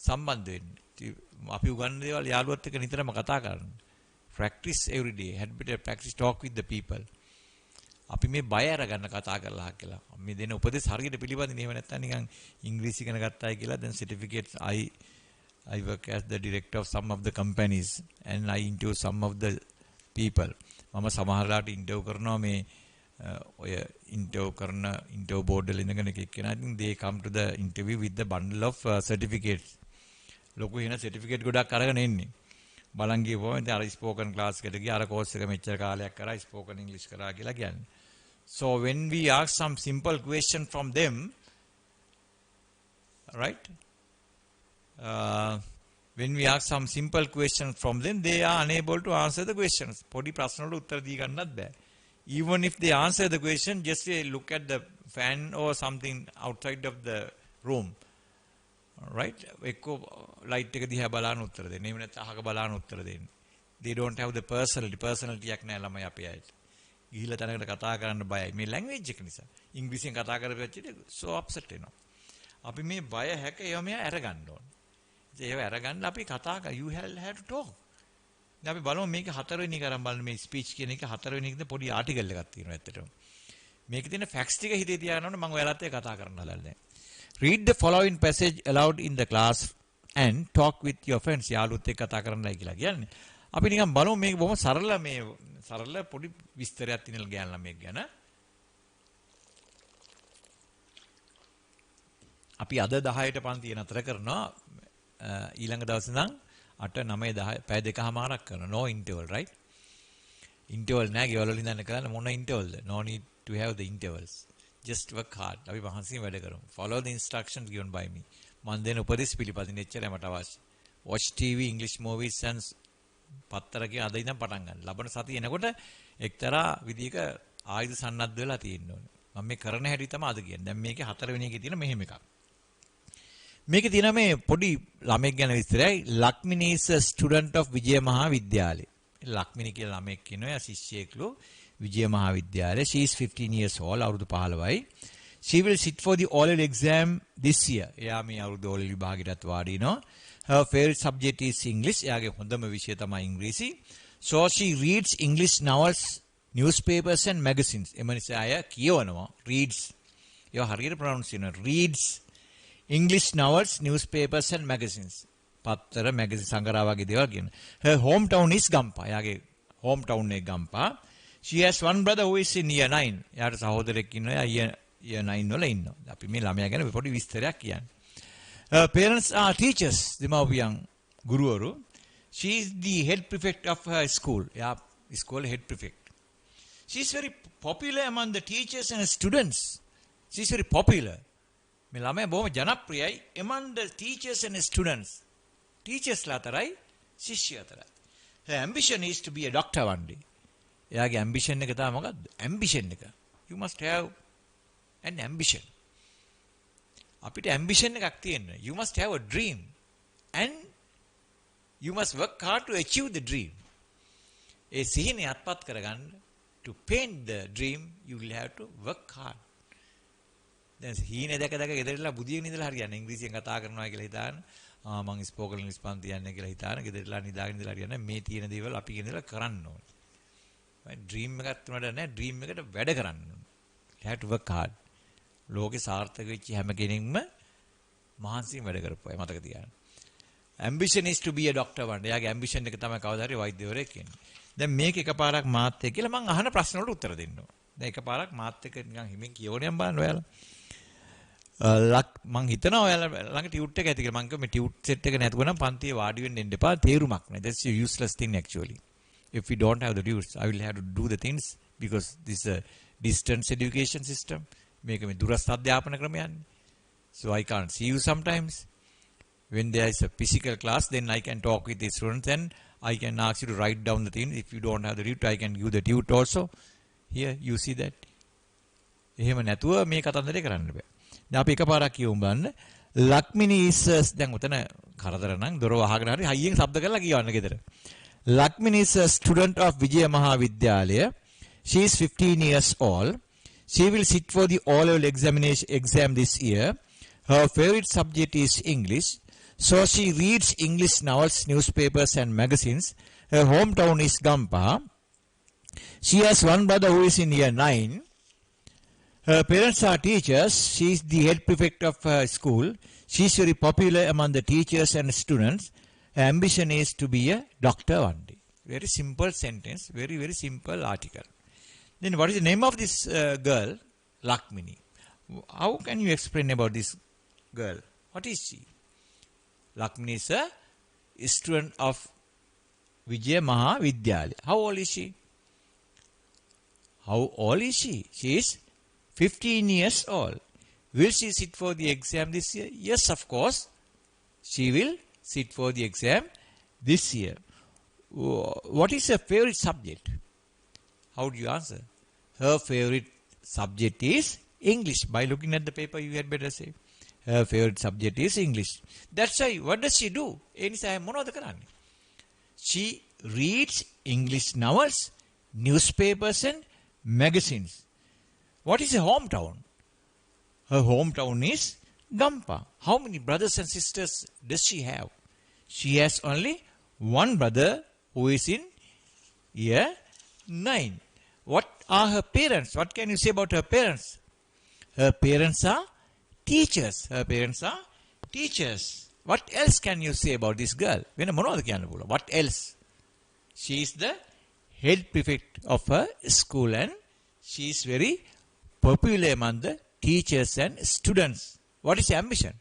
සම්බන්ධ වෙන්න. අපි උගන්න දේවල් යාළුවත් එක්ක නිතරම කතා කරන්න. Practice every day. Had better practice talk with the people. අපි මේ බය අරගන්න කතා කරලා කියලා. මේ දෙන උපදෙස් හරියට පිළිපදින්න එහෙම නැත්නම් නිකන් ඉංග්‍රීසි ඉගෙන ගත්තායි කියලා then certificates I work as the director of some of the companies and I interview some of the people. මම සමහරලාට ඉන්ටර්වයුව කරනවා මේ ඔය ඉන්ටර්වයුව බෝඩ් වල ඉඳගෙන එක්කෙනා ඉතින් they come to the interview with the bundle of certificates. ලොකු වෙන certificate ගොඩක් අරගෙන එන්නේ. බලන් ගිහුවම ඉතින් අර ස්පෝකන් ක්ලාස් එකට ගියා අර කෝස් එක මෙච්චර කාලයක් කරා ස්පෝකන් ඉංග්‍රීසි කරා කියලා කියන්නේ. So when we ask some simple question from them, right? When we ask some simple questions from them, they are unable to answer the questions. පොඩි ප්‍රශ්න වලට උත්තර දී ගන්නත් බෑ. Even if they answer the question, just look at the fan or something outside of the room. Right? එක්කෝ light එක දිහා බලන උත්තර දෙන්න. එහෙම නැත්නම් අහක බලන උත්තර දෙන්න. They don't have the personality එකක් නෑ ළමයි අපේ අයට. ගිහිල්ලා තැනකට කතා කරන්න බයයි. මේ ලැන්ග්වේජ් එක නිසා. ඉංග්‍රීසියෙන් කතා කරපෙච්චිට so upset වෙනවා. අපි මේ බය හැක ඒවා මෙයා අරගන්න ඕන. ඉතින් ඒවා අරගන්න අපි කතා කර you have to talk. දැන් අපි බලමු මේක හතරවෙනි එක අරන් බලන්න මේ ස්පීච් කියන එක හතරවෙනි එකේ පොඩි ආටිකල් එකක් තියෙනවා ඇත්තටම. මේකේ තියෙන ෆැක්ට්ස් ටික හිතේ තියාගන්න ඕනේ මම ඔයාලත් එක්ක කතා කරන්න හදන්නේ. Read the following passage aloud in the class and talk with your friends. යාළුවොත් එක්ක කතා කරන්නයි කියලා කියන්නේ. අපි නිකන් බලමු මේක බොහොම සරල පොඩි විස්තරයක් තියෙන ගෑන ළමයෙක් ගැන. අපි අද 10ට පන්තිය නතර කරනවා. ඊළඟ දවසේ ඉඳන් 8 9 10 පැය දෙකමාරක් කරනවා. No interval, right? Interval නෑ ගෙවල් වල ඉඳන් කරන්න මොන intervalද? No need to have the intervals. Just work hard. අපි මහන්සියෙන් වැඩ කරමු. Follow the instructions given by me. මන් දෙන උපදෙස් පිළිපදින්න එච්චරයි මට අවශ්‍ය. Watch TV, English movies and පත්තර කියන අද ඉඳන් පටන් ගන්න. ලබන සතිය එනකොට එක්තරා විදිහක ආයුධ සන්නද්ධ වෙලා තියෙන්න ඕනේ. මම මේ කරන හැටි තමයි අද කියන්නේ. දැන් මේකේ හතරවෙනි එකේ තියෙන මෙහෙම එකක්. මේකේ තියෙන මේ පොඩි ළමෙක් ගැන විස්තරයි. Lakmini is a student of විජය මහා විද්‍යාලය. ලක්මිනී කියලා ළමෙක් ඉන්නවා. ශිෂ්‍යයෙක්ලු විජය මහා විද්‍යාලයේ. She is 15 years old. අවුරුදු 15යි. She will sit for the O-level exam this year. එයා මේ අවුරුදු O-level විභාගෙටත් වාඩි වෙනවා. Her favorite subject is English. එයාගේ හොඳම විෂය තමයි ඉංග්‍රීසි. So she reads English novels, newspapers and magazines. එම නිසා අය කියවනවා reads. ඒවා හරියට pronounce කරනවා. Reads English novels, newspapers and magazines. පත්තර, magazine සංගරා වගේ දේවල් කියනවා. Her hometown is Gampa. එයාගේ hometown එක Gampa. She has one brother who is in year 9. එයාට සහෝදරයෙක් ඉන්නවා. year 9 වල ඉන්නවා. අපි මේ ළමයා ගැන පොඩි විස්තරයක් කියන්නේ. Parents are teachers. දෙමව්පියන් ගුරුවරු. She is the head prefect of her school. එයා school head prefect. She is very popular among the teachers and students. She is very popular. මේ ළමයා බොහොම ජනප්‍රියයි among the teachers and students. Teachers ලා අතරයි ශිෂ්‍ය අතරයි. Her ambition is to be a doctor one day. එයාගේ ambition එක තමයි මොකද්ද? ambition එක. You must have an ambition. අපිට ambition එකක් තියෙන්න. You must have a dream and you must work hard to achieve the dream. ඒ සිහිනේ අත්පත් කරගන්න to paint the dream you will have to work hard. දැන් හීනේ දැක ගෙදරලා බුදියෙන් ඉඳලා හරියන්නේ ඉංග්‍රීසියෙන් කතා කරනවා කියලා හිතාන මම ස්පෝකන් ඉංග්‍රීසි පන්ති යන්නේ කියලා හිතාන ගෙදරලා නිදාගෙන ඉඳලා හරියන්නේ මේ තියෙන දේවල් අපි කියන දේවල් කරන්න ඕනේ. ඩ්‍රීම් එකක් තුනට නෑ ඩ්‍රීම් එකට වැඩ කරන්න ඕනේ. You have to work hard. ලෝකේ සාර්ථක වෙච්ච හැම කෙනෙක්ම මහන්සියෙන් වැඩ කරපුවා. මතක තියාගන්න. Ambition is to be a doctor one. එයාගේ ambition එක තමයි කවදා හරි වෛද්‍යවරයෙක් වෙන්නේ. දැන් මේක එකපාරක් මාත් එක්ක කියලා මම අහන ප්‍රශ්න වලට උත්තර දෙන්න ඕන. දැන් එකපාරක් මාත් එක්ක නිකන් හිමින් කියවනියම් බලන්න ඔයාලා. මං හිතනවා ඔයාලා ළඟ ටියුට් එක ඇති කියලා. මං කිව්වා මේ ටියුට් සෙට් එක නැතුව නම් පන්තියේ වාඩි වෙන්න එන්න එපා. තේරුමක් නැහැ. That's a useless thing actually. If we don't have the tools, I will have to do the things because this is a distance education system. මේක මේ දුරස්ථ අධ්‍යාපන ක්‍රමයන්නේ. So I can't see you sometimes. When there is a physical class, then I can talk with the students and I can ask you to write down the things. If you don't have the tute, I can give the tute also. Here, you see that. එහෙම නැතුව මේ කතන්දරේ කරන්න බෑ. දැන් අපි එකපාරක් කියමු බලන්න. ලක්මිනී is දැන් උතන කරදර නම් දොර වහගෙන හරි හයියෙන් ශබ්ද කරලා කියවන්න ගෙදර. Lakmini is a student of Vijaya Mahavidyalaya. She is 15 years old. She will sit for the O-level exam this year. Her favorite subject is English. So she reads English novels, newspapers and magazines. Her hometown is Gampa. She has one brother who is in year 9. Her parents are teachers. She is the head prefect of her school. She is very popular among the teachers and students. Her ambition is to be a doctor one day. Very simple sentence, very, very simple article. Then what is the name of this girl? Lakmini. How can you explain about this girl? What is she? Lakmini is a student of Vijaya Mahavidyalaya. How old is she? How old is she? She is 15 years old. Will she sit for the exam this year? Yes, of course. She will sit for the exam this year. What is her favorite subject? How do you answer? Her favorite subject is English. By looking at the paper, you had better say. Her favorite subject is English. That's why, what does she do? She reads English novels, newspapers and magazines. What is her hometown? Her hometown is Gampa. How many brothers and sisters does she have? She has only one brother who is in year 9. What are her parents? What can you say about her parents? Her parents are teachers. Her parents are teachers. What else can you say about this girl? What else? She is the head prefect of her school and she is very popular among the teachers and students. What is her ambition?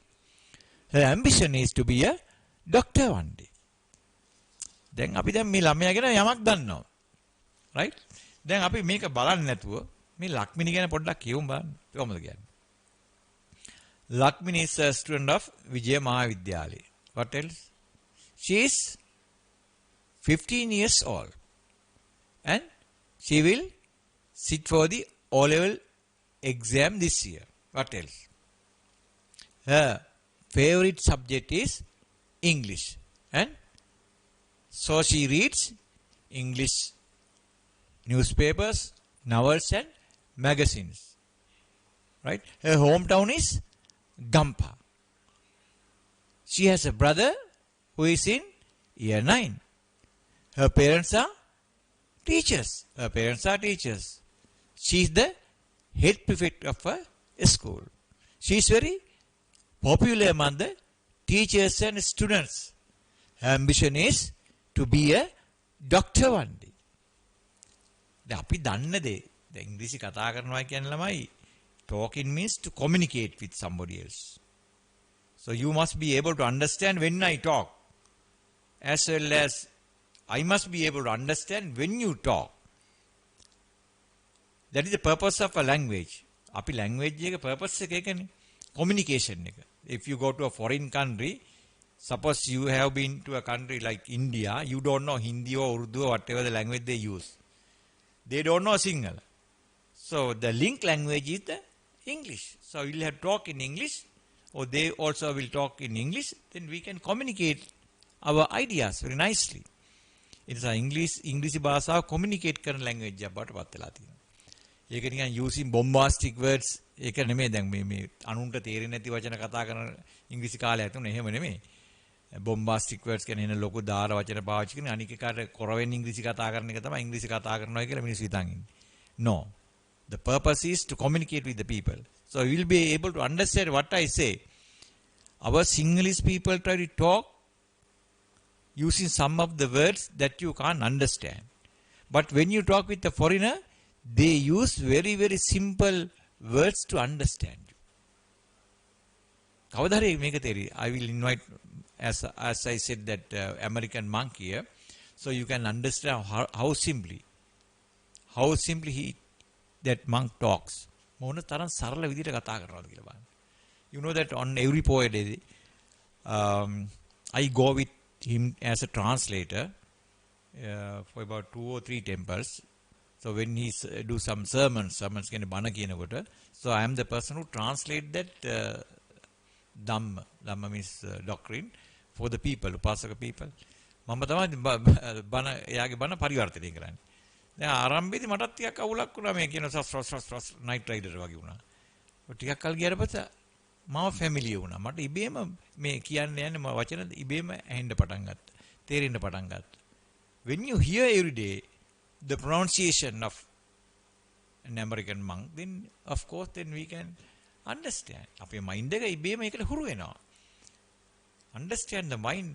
Her ambition is to be a doctor one day. දැන් අපි දැන් මේ ළමයා ගැන යමක් දන්නවා. right? දැන් අපි මේක බලන්නේ නැතුව මේ ලක්මිනි ගැන පොඩ්ඩක් කියමු බලන්න. කොහොමද කියන්නේ? Lakmini is a student of Vijaya Mahavidyalaya. What else? She is 15 years old. And she will sit for the O-level exam this year. What else? Her favorite subject is English. And so she reads English newspapers, novels and magazines. Right? Her hometown is Gampa. She has a brother who is in year 9. Her parents are teachers. Her parents are teachers. She is the head prefect of her school. She is very popular among the teachers and students. Her ambition is to be a doctor one day. අපි දන්න දේ දැන් ඉංග්‍රීසි කතා කරනවා කියන ළමයි talking means to communicate with somebody else. So you must be able to understand when I talk as well as I must be able to understand when you talk. That is the purpose of a language. අපි language එක purpose එක ඒකනේ. Communication එක. If you go to a foreign country, suppose you have been to a country like India, you don't know Hindi or Urdu or whatever the language they use. They don't know Sinhala. So the link language is the English. So you'll have to talk in English or they also will talk in English. Then we can communicate our ideas very nicely. It is English භාෂාව communicate කරන language එකක් බවට පත් වෙලා තියෙනවා. ඒක නිකන් using bombastic words ඒක නෙමෙයි දැන් මේ අනුන්ට තේරෙන්නේ නැති වචන කතා කරන ඉංග්‍රීසි කාලයක් තුන එහෙම නෙමෙයි. bombastic words කියන්නේ එන ලොකු දාර වචන පාවිච්චි කරන අනික කාට කොරවෙන් ඉංග්‍රීසි කතා කරන එක තමයි ඉංග්‍රීසි කතා කරනවා කියලා මිනිස්සු හිතන් ඉන්නේ. No. The purpose is to communicate with the people. So you will be able to understand what I say. Our Sinhalese people try to talk using some of the words that you can't understand. But when you talk with a foreigner, they use very, very simple words to understand you. I will invite, as I said, that American monk here, so you can understand how simply that monk talks. You know that on every poet, I go with him as a translator for about 2 or 3 temples. So when he do some sermons can bana kiyanකොට, so I am the person who translate that Dhamma means doctrine for the people, upasaka people. මම තමයි බණ එයාගේ බණ පරිවර්තනය කරන්නේ. දැන් ආරම්භයේදී මටත් ටිකක් අවුලක් වුණා මේ කියන සස් නයිට් රයිඩර් වගේ වුණා. ටිකක් කල් ගියාට පස්සේ මම ෆැමිලියර් වුණා. මට ඉබේම මේ කියන්න යන්නේ මම වචන ඉබේම ඇහෙන්න පටන් ගත්තා. තේරෙන්න පටන් ගත්තා. When you hear every day the pronunciation of an American monk, then of course then we can understand. අපේ මයින්ඩ් එක ඉබේම ඒකට හුරු වෙනවා. Understand the mind.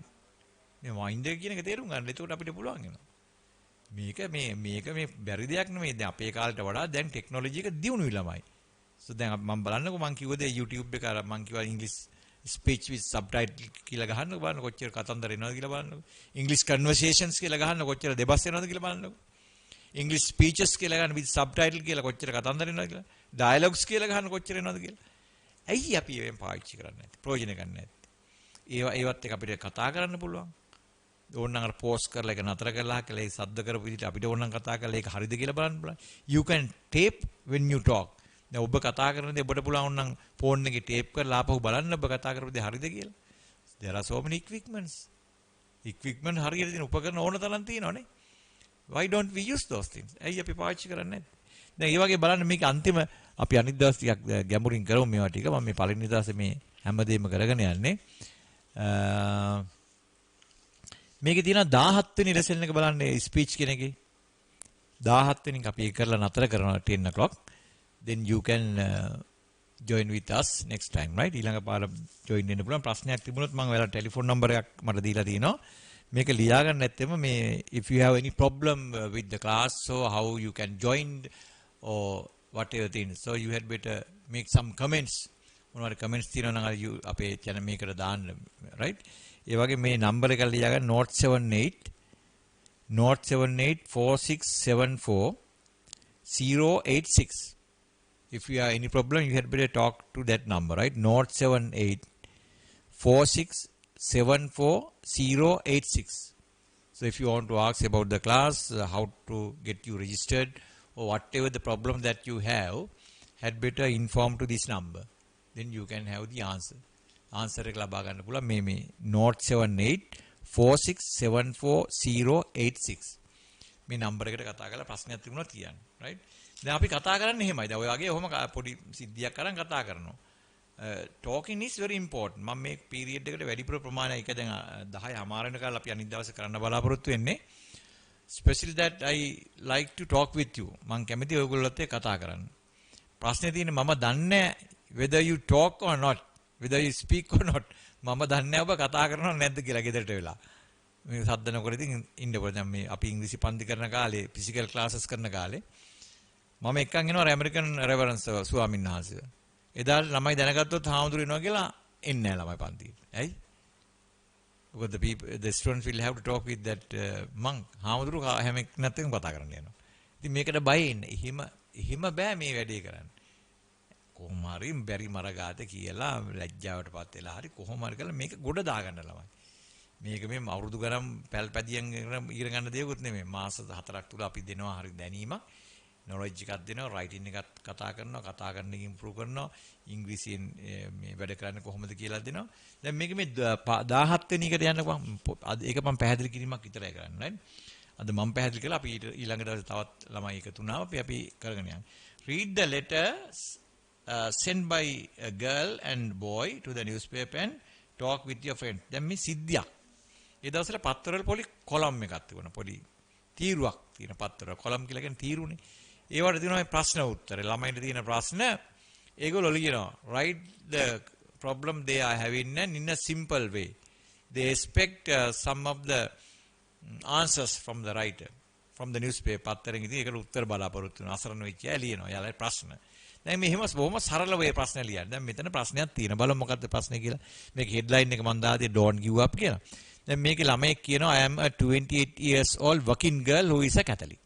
මේ මයින්ඩ් එක කියන එක තේරුම් ගන්න. එතකොට අපිට පුළුවන් වෙනවා. මේක මේ බැරි දෙයක් නෙමෙයි. දැන් අපේ කාලේට වඩා දැන් ටෙක්නොලොජි එක දියුණු වෙලාමයි. So දැන් මම බලන්නකො මම කිව්වද YouTube එක අර මම කිව්වා English speech with subtitle කියලා ගහන්නකො බලන්න කොච්චර කතන්දර එනවද කියලා බලන්නකො. English conversations කියලා ගහන්න කොච්චර දෙබස් එනවද කියලා බලන්නකො. English speeches කියලා ගන්න with subtitle කියලා කොච්චර කතන්දර එනවද කියලා. Dialogues කියලා ගහන්න කොච්චර එනවද කියලා. ඇයි අපි ඒවෙන් පාවිච්චි කරන්නේ නැත්තේ? ප්‍රයෝජන ගන්න නැත්තේ. ඒවත් එක අපිට කතා කරන්න පුළුවන්. ඕනනම් අර පෝස්ට් කරලා ඒක නතර කරලා කියලා ඒ සද්ද කරපු විදිහට අපිට ඕනනම් කතා කරලා ඒක හරිද කියලා බලන්න පුළුවන්. You can tape when you talk. දැන් ඔබ කතා කරන දේ ඔබට පුළුවන් නම් ෆෝන් එකේ ටේප් කරලා ආපහු බලන්න ඔබ කතා කරපු දේ හරිද කියලා. There are so many equipments. Equipment හරියට තියෙන උපකරණ ඕන තරම් තියෙනවනේ. Why don't we use those things? ඇයි අපි පාවිච්චි කරන්නේ නැත්තේ? දැන් ඒ වගේ බලන්න මේක අන්තිම අපි අනිත් දවස් ටිකක් ගැඹුරින් කරමු මේවා ටික. මම මේ පළවෙනි දවසේ මේ හැමදේම කරගෙන යන්නේ. මේකේ තියෙන 17 වෙනි ලෙසන් එක බලන්න ස්පීච් කෙනකේ 17 වෙනි එක අපි ඒක කරලා නතර කරනවා 10 o'clock. Then you can join with us next time, right? ඊළඟ පාර join වෙන්න පුළුවන්. ප්‍රශ්නයක් තිබුණොත් මම ඔයාලා ටෙලිෆෝන් නම්බර් එකක් මට දීලා තියෙනවා. මේක ලියා ගන්න නැත්නම් මේ if you have any problem with the class, so how you can join or whatever things, so you had better make some comments. මොනවාරි comments තියෙනවා නම් අපේ channel මේකට දාන්න, right? ඒ වගේ මේ නම්බර එක ලියා ගන්න 078 4674 086. If you have any problem, you had better talk to that number, right? 078 4674 086. So if you want to ask about the class, how to get you registered, or whatever the problem that you have, had better inform to this number. Then you can have the answer. Answer එක ලබා ගන්න පුළුවන් මේ 078 4674 086. මේ number එකට කතා කරලා ප්‍රශ්නයක් තිබුණා කියන්න, right? දැන් අපි කතා කරන්නේ එහෙමයි. දැන් ඔය වගේ ඔහොම පොඩි සිද්ධියක් අරන් කතා කරනවා. Talking is very important. මම මේ පීරියඩ් එකට වැඩිපුර ප්‍රමාණයක් දැන් 10:00 වෙනකල් අපි අනිත් දවසේ කරන්න බලාපොරොත්තු වෙන්නේ. Especially that I like to talk with you. මම කැමති ඔයගොල්ලොත් එක්ක කතා කරන්න. ප්‍රශ්නේ තියෙන්නේ මම දන්නේ whether you talk or not, whether you speak or not. මම දන්නේ ඔබ කතා කරනවද නැද්ද කියලා ගෙදරට වෙලා. මේ සද්ද නොකර ඉතින් ඉන්න ඕනේ. දැන් මේ අපි ඉංග්‍රීසි පන්ති කරන කාලේ, ෆිසිකල් ක්ලාසස් කරන කාලේ මම එක්කන් එනවා ඇමරිකන් රෙවරන්ස් ස්වාමීන් වහන්සේ. එදා ළමයි දැනගත්තොත් හාමුදුරු වෙනවා කියලා එන්නේ නැහැ ළමයි පන්තියට. ඇයි? Because the students will have to talk with that monk. හාමුදුරු හැම එක්කත් එක්කම කතා කරන්න යනවා. ඉතින් මේකට බය ඉන්නේ. එහෙම බෑ මේ වැඩේ කරන්න. කොහොම හරි බැරි මරගාත කියලා ලැජ්ජාවටපත් වෙලා හරි කොහොම හරි කරලා මේක ගොඩ දාගන්න ළමයි. මේක මේ අවුරුදු ගණන් පැල්පැදියෙන් ඉගෙන ගන්න දෙයක්වත් නෙමෙයි. මාස 4ක් තුල අපි දෙනවා හරි දැනීමක්. knowledge එකක් දෙනවා, writing එකත් කතා කරන එක improve කරනවා, ඉංග්‍රීසියෙන් මේ වැඩ කරන්නේ කොහොමද කියලා දෙනවා. දැන් මේක මේ 17 වෙනි එකට යනකම් ඒක මම පැහැදිලි කිරීමක් විතරයි කරන්නේ, right? අද මම පැහැදිලි කළා අපි ඊළඟ දවසේ තවත් ළමයි එකතු වුණා අපි කරගෙන යනවා. Read the letters sent by a girl and boy to the newspaper and talk with your friend. දැන් මේ සිද්ධියක්. ඒ දවස්වල පත්තරවල පොඩි කොලම් එකක් තිබුණා. පොඩි තීරුවක් තියෙන පත්තරවල කොලම් කියලා කියන්නේ තීරුනේ. ඒවට තියෙනවා මේ ප්‍රශ්න උත්තර. ළමයින්ට තියෙන ප්‍රශ්න ඒගොල්ලෝ ලියනවා. Write the problem they are having in a simple way. They expect some of the answers from the writer, from the newspaper. පත්තරෙන් ඉතින් ඒකට උත්තර බලාපොරොත්තු වෙනවා. අසරණ වෙච්ච අය ලියනවා. යාළුවා ප්‍රශ්න. දැන් මේ එහෙම බොහොම සරලව ඒ ප්‍රශ්න ලියන්න. දැන් මෙතන ප්‍රශ්නයක් තියෙනවා. බලමු මොකක්ද ප්‍රශ්නේ කියලා. මේක හෙඩ්ලයින් එක මම දාදී don't give up කියලා. දැන් මේකේ ළමයෙක් කියනවා I am a 28 years old working girl who is a Catholic.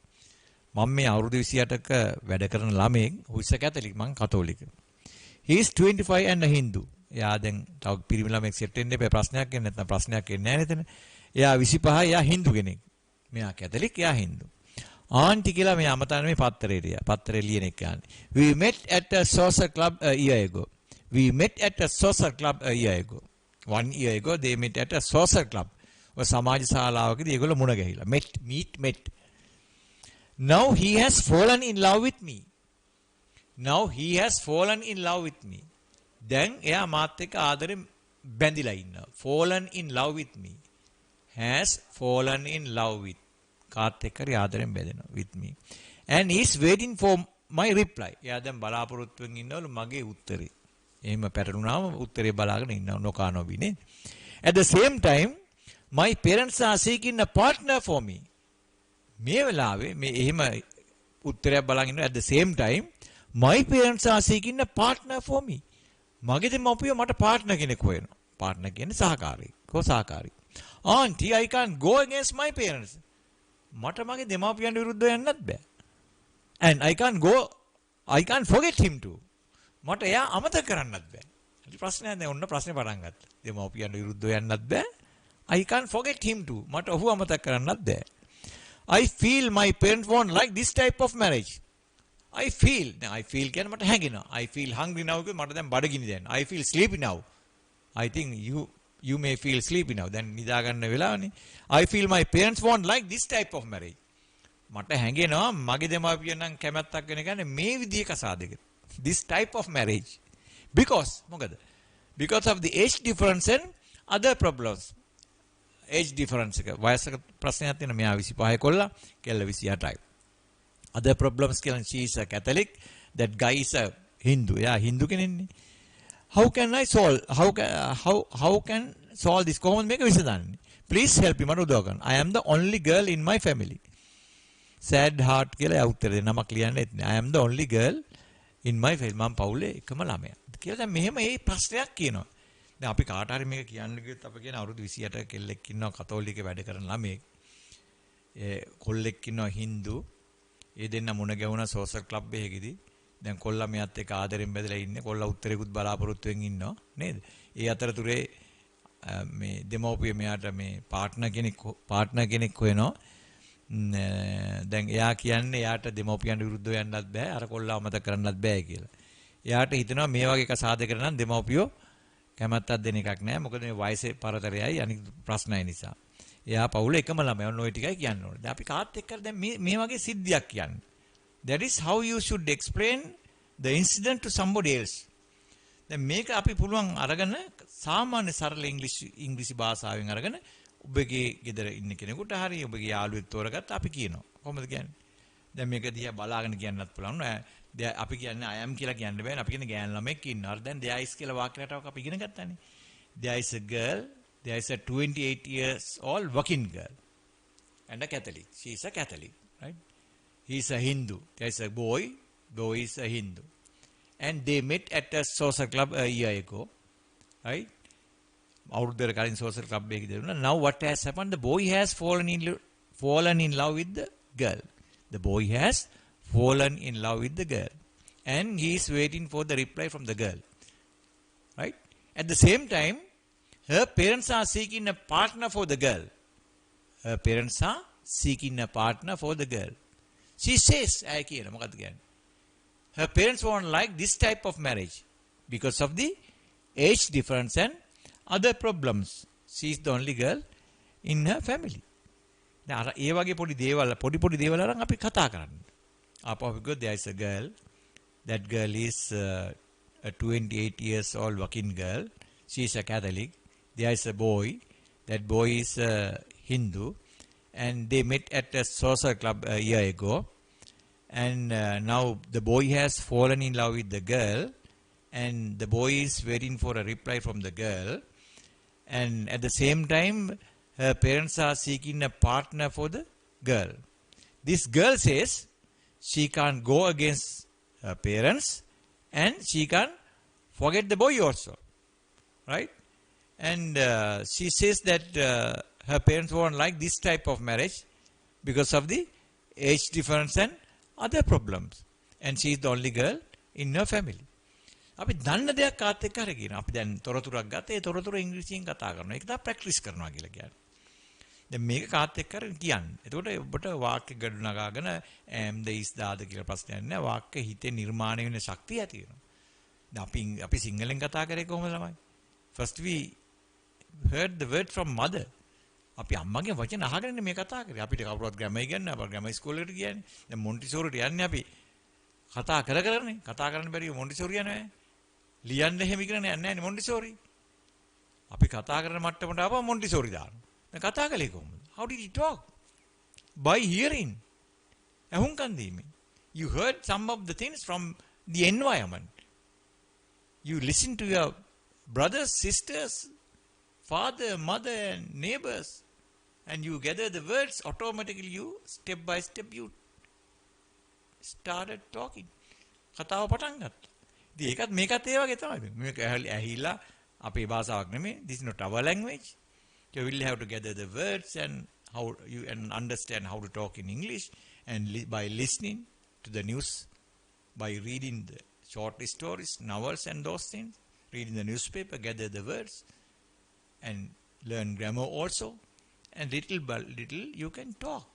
මම මේ අවුරුදු 28ක වැඩ කරන ළමයෙක් who is a Catholic. මං කතෝලික. He is 25 and a Hindu. එයා දැන් තව පිරිමි ළමයෙක් සෙට් වෙන්න එපා ප්‍රශ්නයක් එන්නේ නැත්නම් ප්‍රශ්නයක් එන්නේ නැහැ නේද? එයා 25 එයා Hindu කෙනෙක්. මෙයා Catholic එයා Hindu. ආන්ටි කියලා මේ අමතන මේ පත්තරේ ලියන එක යන්නේ. We met at a social club a year ago. We met at a social club a year ago. 1 year ago they met at a social club. ඔය සමාජ ශාලාවකදී ඒගොල්ලෝ මුණ ගැහිලා. Met. Now he has fallen in love with me. දැන් එයා මාත් එක්ක ආදරෙන් බැඳිලා ඉන්නවා. fallen in love with me. has fallen in love with. කාත් එක්ක හරි ආදරෙන් බැඳෙනවා with me. And is waiting for my reply. එයා දැන් බලාපොරොත්තුෙන් ඉන්නවලු මගේ උත්තරේ. එහෙම පැටළුනාම උත්තරේ බලාගෙන ඉන්නව නොකානෝබිනේ. At the same time my parents are seeking a partner for me. මේ වෙලාවේ මේ එහෙම උත්තරයක් බලන් ඉන්නවා. At the same time my parents are seeking a partner for me. මගේ දෙමව්පියෝ මට පාර්ට්නර් කෙනෙක් හොයනවා. පාර්ට්නර් කියන්නේ සහකාරී. සහකාරී. Auntie, I can't go against my parents. මට මගේ දෙමව්පියන්ට විරුද්ධව යන්නත් බෑ. And I can't forget him too. මට එයා අමතක කරන්නත් බෑ. ප්‍රශ්නයක් නෑ. ඔන්න ප්‍රශ්නේ පටන් ගත්තා. දෙමව්පියන්ට විරුද්ධව යන්නත් බෑ. I can't forget him too. මට ඔහු අමතක කරන්නත් බෑ. I feel my parents won't like this type of marriage. I feel කියන්නේ මට හැඟෙනවා. I feel hungry now because මට දැන් බඩගිනි දැන්. I feel sleepy now. I think you may feel sleepy now. දැන් නිදා ගන්න වෙලාවනේ. I feel my parents won't like this type of marriage. මට හැඟෙනවා මගේ දෙමාපියන් නම් කැමැත්තක් වෙන ගන්නේ මේ විදිහේ කසාදයකට. This type of marriage. Because මොකද? Because of the age difference and other problems. age difference එක. වයසක ප්‍රශ්නයක් තියෙනවා. මෙයා 25 කොල්ලා, කෙල්ල 28යි. Other problems කියලා she is a Catholic, that guy is a Hindu. එයා Hindu කෙනෙක්නේ. How can solve this? කොහොමද මේක විසඳන්නේ? Please help me. මට උදව් කරන්න. I am the only girl in my family. Sad heart කියලා එයා උත්තර දෙන්න. නමක් ලියන්නෙත් නෑ. I am the only girl in my family. මම පවුලේ එකම ළමයා. කියලා දැන් මෙහෙම මේ ප්‍රශ්නයක් කියනවා. දැන් අපි කාට හරි මේක කියන්න ගියොත් අපි කියන අවුරුදු 28 කෙල්ලෙක් ඉන්නවා කතෝලිකේ වැඩ කරන ළමයෙක්. කොල්ලෙක් ඉන්නවා Hindu. ඒ දෙන්න මුණ ගැහුණා සෝෂල් ක්ලබ් එකකදී. දැන් කොල්ලා මෙයාත් එක්ක ආදරෙන් බැඳලා ඉන්නේ. කොල්ලා උත්තරේකුත් බලාපොරොත්තුෙන් ඉන්නවා නේද? ඒ අතරතුරේ මේ දෙමෝපිය මෙයාට මේ පාර්ට්නර් කෙනෙක් හොයනවා. දැන් එයා කියන්නේ එයාට දෙමෝපියන්ට විරුද්ධව යන්නත් බෑ. අර කොල්ලා අමතක කරන්නත් බෑ කියලා. එයාට හිතෙනවා මේ වගේ එක සාධක කරන දෙමෝපියෝ කැමැත්තක් දෙන එකක් නෑ. මොකද මේ වයසේ පරතරයයි අනිත් ප්‍රශ්නයි නිසා. එයා පවුල එකම ළමයි. ඔන්න ඔය ටිකයි කියන්න ඕනේ. දැන් අපි කාත් එක්ක දැන් මේ වගේ සිද්ධියක් කියන්නේ. That is how you should explain the incident to somebody else. දැන් මේක අපි පුළුවන් අරගෙන සාමාන්‍ය සරල ඉංග්‍රීසි භාෂාවෙන් අරගෙන ඔබගේ ගෙදර ඉන්න කෙනෙකුට හරි ඔබගේ යාළුවෙක් තෝරගත්ත අපි කියනවා. කොහොමද කියන්නේ? දැන් මේක දිහා බලාගෙන කියන්නත් පුළුවන්. අපි කියන්නේ I am කියලා කියන්න බෑනේ. අපි කියන්නේ ගෑනු ළමෙක් ඉන්නවා. දැන් there is කියලා වාක්‍ය රටාවක් අපි ඉගෙන ගත්තානේ. There is a girl, there is a 28 years old working girl and a Catholic. She is a Catholic, right? He is a Hindu. There is a boy is a Hindu. And they met at a social club a year ago, right? අවුරුද්දකට කලින් social club එකකදී දුන්නා. Now what has happened? The boy has fallen in love with the girl. The boy has fallen in love with the girl. And he is waiting for the reply from the girl. Right? At the same time, her parents are seeking a partner for the girl. Her parents are seeking a partner for the girl. She says, her parents won't like this type of marriage because of the age difference and other problems. She is the only girl in her family. දැන් ඒ වගේ පොඩි දේවල් අරන් අපි කතා කරන්නේ. Because there is a girl. That girl is a 28 years old working girl. She is a Catholic. There is a boy. That boy is a Hindu. And they met at a social club a year ago. And now the boy has fallen in love with the girl. And the boy is waiting for a reply from the girl. And at the same time, her parents are seeking a partner for the girl. This girl says she can't go against her parents and she can't forget the boy also. Right? And she says that her parents won't like this type of marriage because of the age difference and other problems. And she is the only girl in her family. අපි දන්න දෙයක් කාත් එක්ක හරි කියනවා. අපි දැන් තොරතුරක් ගත්තා. ඒ තොරතුර ඉංග්‍රීසියෙන් කතා කරනවා. ඒක තමයි ප්‍රැක්ටිස් කරනවා කියලා කියන්නේ. දැන් මේක කාත් එක්ක හරි කියන්නේ. එතකොට ඔබට වාක්‍ය ගඩු නගාගෙන am the is the other කියලා ප්‍රශ්නයක් නෑ. වාක්‍ය හිතේ නිර්මාණය වෙන ශක්තිය ඇති වෙනවා. දැන් අපි සිංහලෙන් කතා කරේ කොහොමද ළමයි? First we heard the word from mother. අපි අම්මගේ වචන අහගෙන මේ කතා කරේ. අපිට කවුරුවත් ග්‍රැමර් ඉගෙනන්නේ අපේ ග්‍රැමර් ස්කූල් එකට ගියානේ. දැන් මොන්ටිසෝරිට යන්නේ අපි කතා කරන්නේ. කතා කරන්න බැරිව මොන්ටිසෝරි යනවා. ලියන්න එහෙම ඉගෙන යන්නේ නැහැ මොන්ටිසෝරි. අපි කතා කරන මට්ටමට ආවම මොන්ටිසෝරි දානවා. දැන් කතා කළේ කොහොමද? How did he talk? By hearing. ඇහුම්කන් දීමෙන්. You heard some of the things from the environment. You listen to your brothers, sisters, father, mother, and neighbors, and you gather the words. Automatically, you step by step you started talking. කතාව පටන් ගත්තා. ඉතින් ඒකත් මේකත් ඒ වගේ තමයි. මේක ඇහිලා අපේ භාෂාවක් නෙමෙයි. This is not our language. You will have to gather the words and how you and understand how to talk in English, and by listening to the news, by reading the short stories, novels, and those things, reading the newspaper, gather the words, and learn grammar also, and little by little you can talk.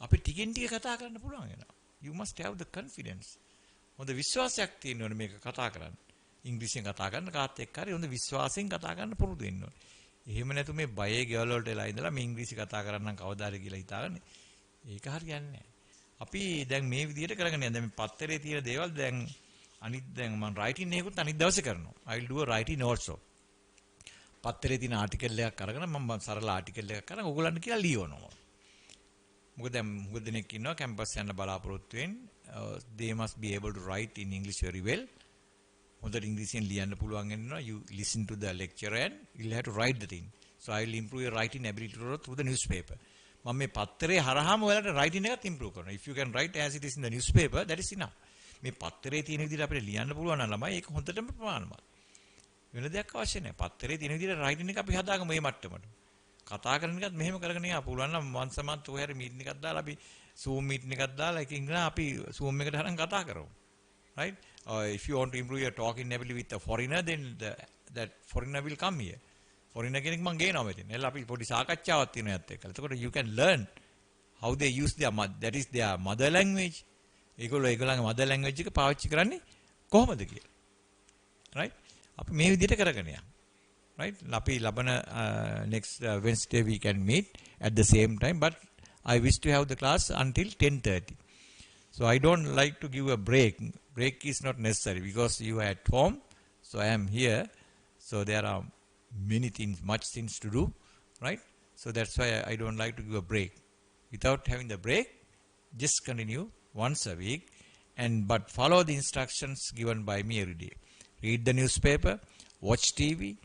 අපි ටිකෙන් ටික කතා කරන්න පුළුවන් වෙනවා. You must have the confidence. හොඳ විශ්වාසයක් තියෙන්න ඕනේ මේක කතා කරන්න. ඉංග්‍රීසියෙන් කතා කරන කාත් එක්ක හරි හොඳ විශ්වාසයෙන් කතා කරන්න පුරුදු වෙන්න ඕනේ. එහෙම නැතු මේ බයේ ගෙවල් වලට එලා ඉඳලා මේ ඉංග්‍රීසි කතා කරන්නම් කවදාද කියලා හිතාගන්නේ. ඒක හරියන්නේ නැහැ. අපි දැන් මේ විදිහට කරගෙන යනවා. දැන් මේ පත්තරේ තියෙන දේවල් දැන් අනිත් දැන් මම රයිටින් එකකුත් අනිත් දවසේ කරනවා. I will do a writing also. පත්තරේ තියෙන ආටිකල් එකක් අරගෙන මම සරල ආටිකල් එකක් අරගෙන ඔයගොල්ලන්ට කියලා ලියවනවා. මොකද දැන් මොකද දෙනෙක් ඉන්නවා කැම්පස් යන බලාපොරොත්තු වෙන්නේ. They must be able to write in English very well. හොඳට ඉංග්‍රීසියෙන් ලියන්න පුළුවන් වෙනවා. You listen to the lecturer and you'll have to write the thing. So I will improve your writing ability through the newspaper. මම මේ පත්තරේ හරහාම ඔයාලට writing එකත් improve කරනවා. If you can write as it is in the newspaper, that is enough. මේ පත්තරේ තියෙන විදිහට අපිට ලියන්න පුළුවන් නම් ළමයි ඒක හොඳටම ප්‍රමාණවත්. වෙන දෙයක් අවශ්‍ය නැහැ. පත්තරේ තියෙන විදිහට writing එක අපි හදාගමු මේ මට්ටමට. කතා කරන එකත් මෙහෙම කරගෙන යන්න පුළුවන් නම් once a month ඔය හැරි මීටින් එකක් දාලා අපි Zoom meeting එකක් දාලා එකකින් ගිහලා අපි Zoom එකට හරන් කතා කරමු. Right? If you want to improve your talking ability with a foreigner, then that foreigner will come here. Foreigner කෙනෙක් මං ගේනවා මෙතන. එළ අපි පොඩි සාකච්ඡාවක් තියෙනවා යත් එක්කලා. එතකොට you can learn how they use that is their mother language. ඒගොල්ලන්ගේ mother language එක පාවිච්චි කරන්නේ කොහොමද කියලා. Right? අපි මේ විදිහට කරගෙන යමු. Right? අපි ලබන next Wednesday we can meet at the same time, but I wish to have the class until 10:30. So I don't like to give a break. Break is not necessary because you are at home. So I am here. So there are many things, much things to do, right? So that's why I don't like to give a break. Without having the break, just continue once a week, but follow the instructions given by me every day. Read the newspaper, watch TV,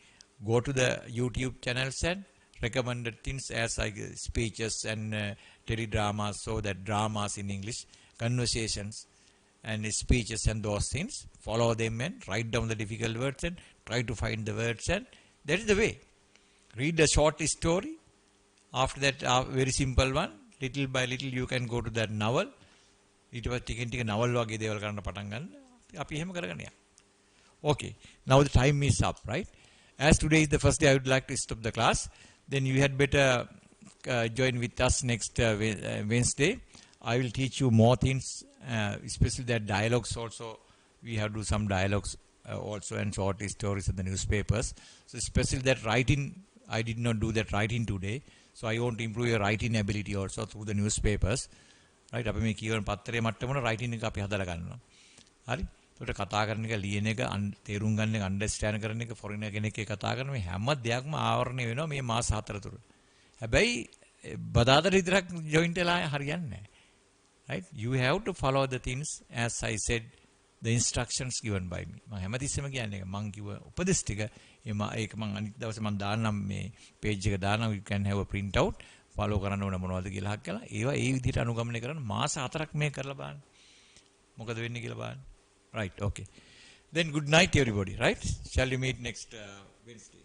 go to the YouTube channels and recommended things as like speeches and teledramas, so that dramas in English, conversations and speeches and those things. Follow them and write down the difficult words and try to find the words, and that is the way. Read a short story. After that, very simple one. Little by little you can go to that novel. ඊට පස්සේ ටිකෙන් ටික novel වගේ දේවල් කරන්න පටන් ගන්න. අපි එහෙම කරගෙන යනවා. Okay. Now the time is up, right? As today is the first day, I would like to stop the class. Then you had better join with us next Wednesday. I will teach you more things, especially that dialogues also. We have to do some dialogues also and short stories in the newspapers. So especially that writing, I did not do that writing today. So I want to improve your writing ability also through the newspapers. Right? අපි මේ කියවන පත්තරේ මට්ටමන writing එක අපි හදලා ගන්නවා. හරි? ඒකට කතා කරන එක, ලියන එක, තේරුම් ගන්න එක, අන්ඩර්ස්ටෑන්ඩ් කරන එක, ෆොරිනර් කෙනෙක් එක්ක කතා කරන මේ හැම දෙයක්ම ආවරණය වෙනවා මේ මාස 4 තුර. හැබැයි බදාදා විතරක් ජොයින්ට් වෙලා හරියන්නේ නැහැ. Right? You have to follow the things as I said, the instructions given by me. මම හැමතිස්සෙම කියන්නේ මම කිව්ව උපදෙස් ටික ඒක මම අනිත් දවසේ මම දාන්නම් මේ page එක දානවා. You can have a print out. follow කරන්න ඕන මොනවද කියලා අහලා ඒවා ඒ විදිහට අනුගමනය කරන්න මාස 4ක් මේ කරලා බලන්න. මොකද වෙන්නේ කියලා බලන්න. Right, okay. Then good night everybody, right? Shall we meet next Wednesday?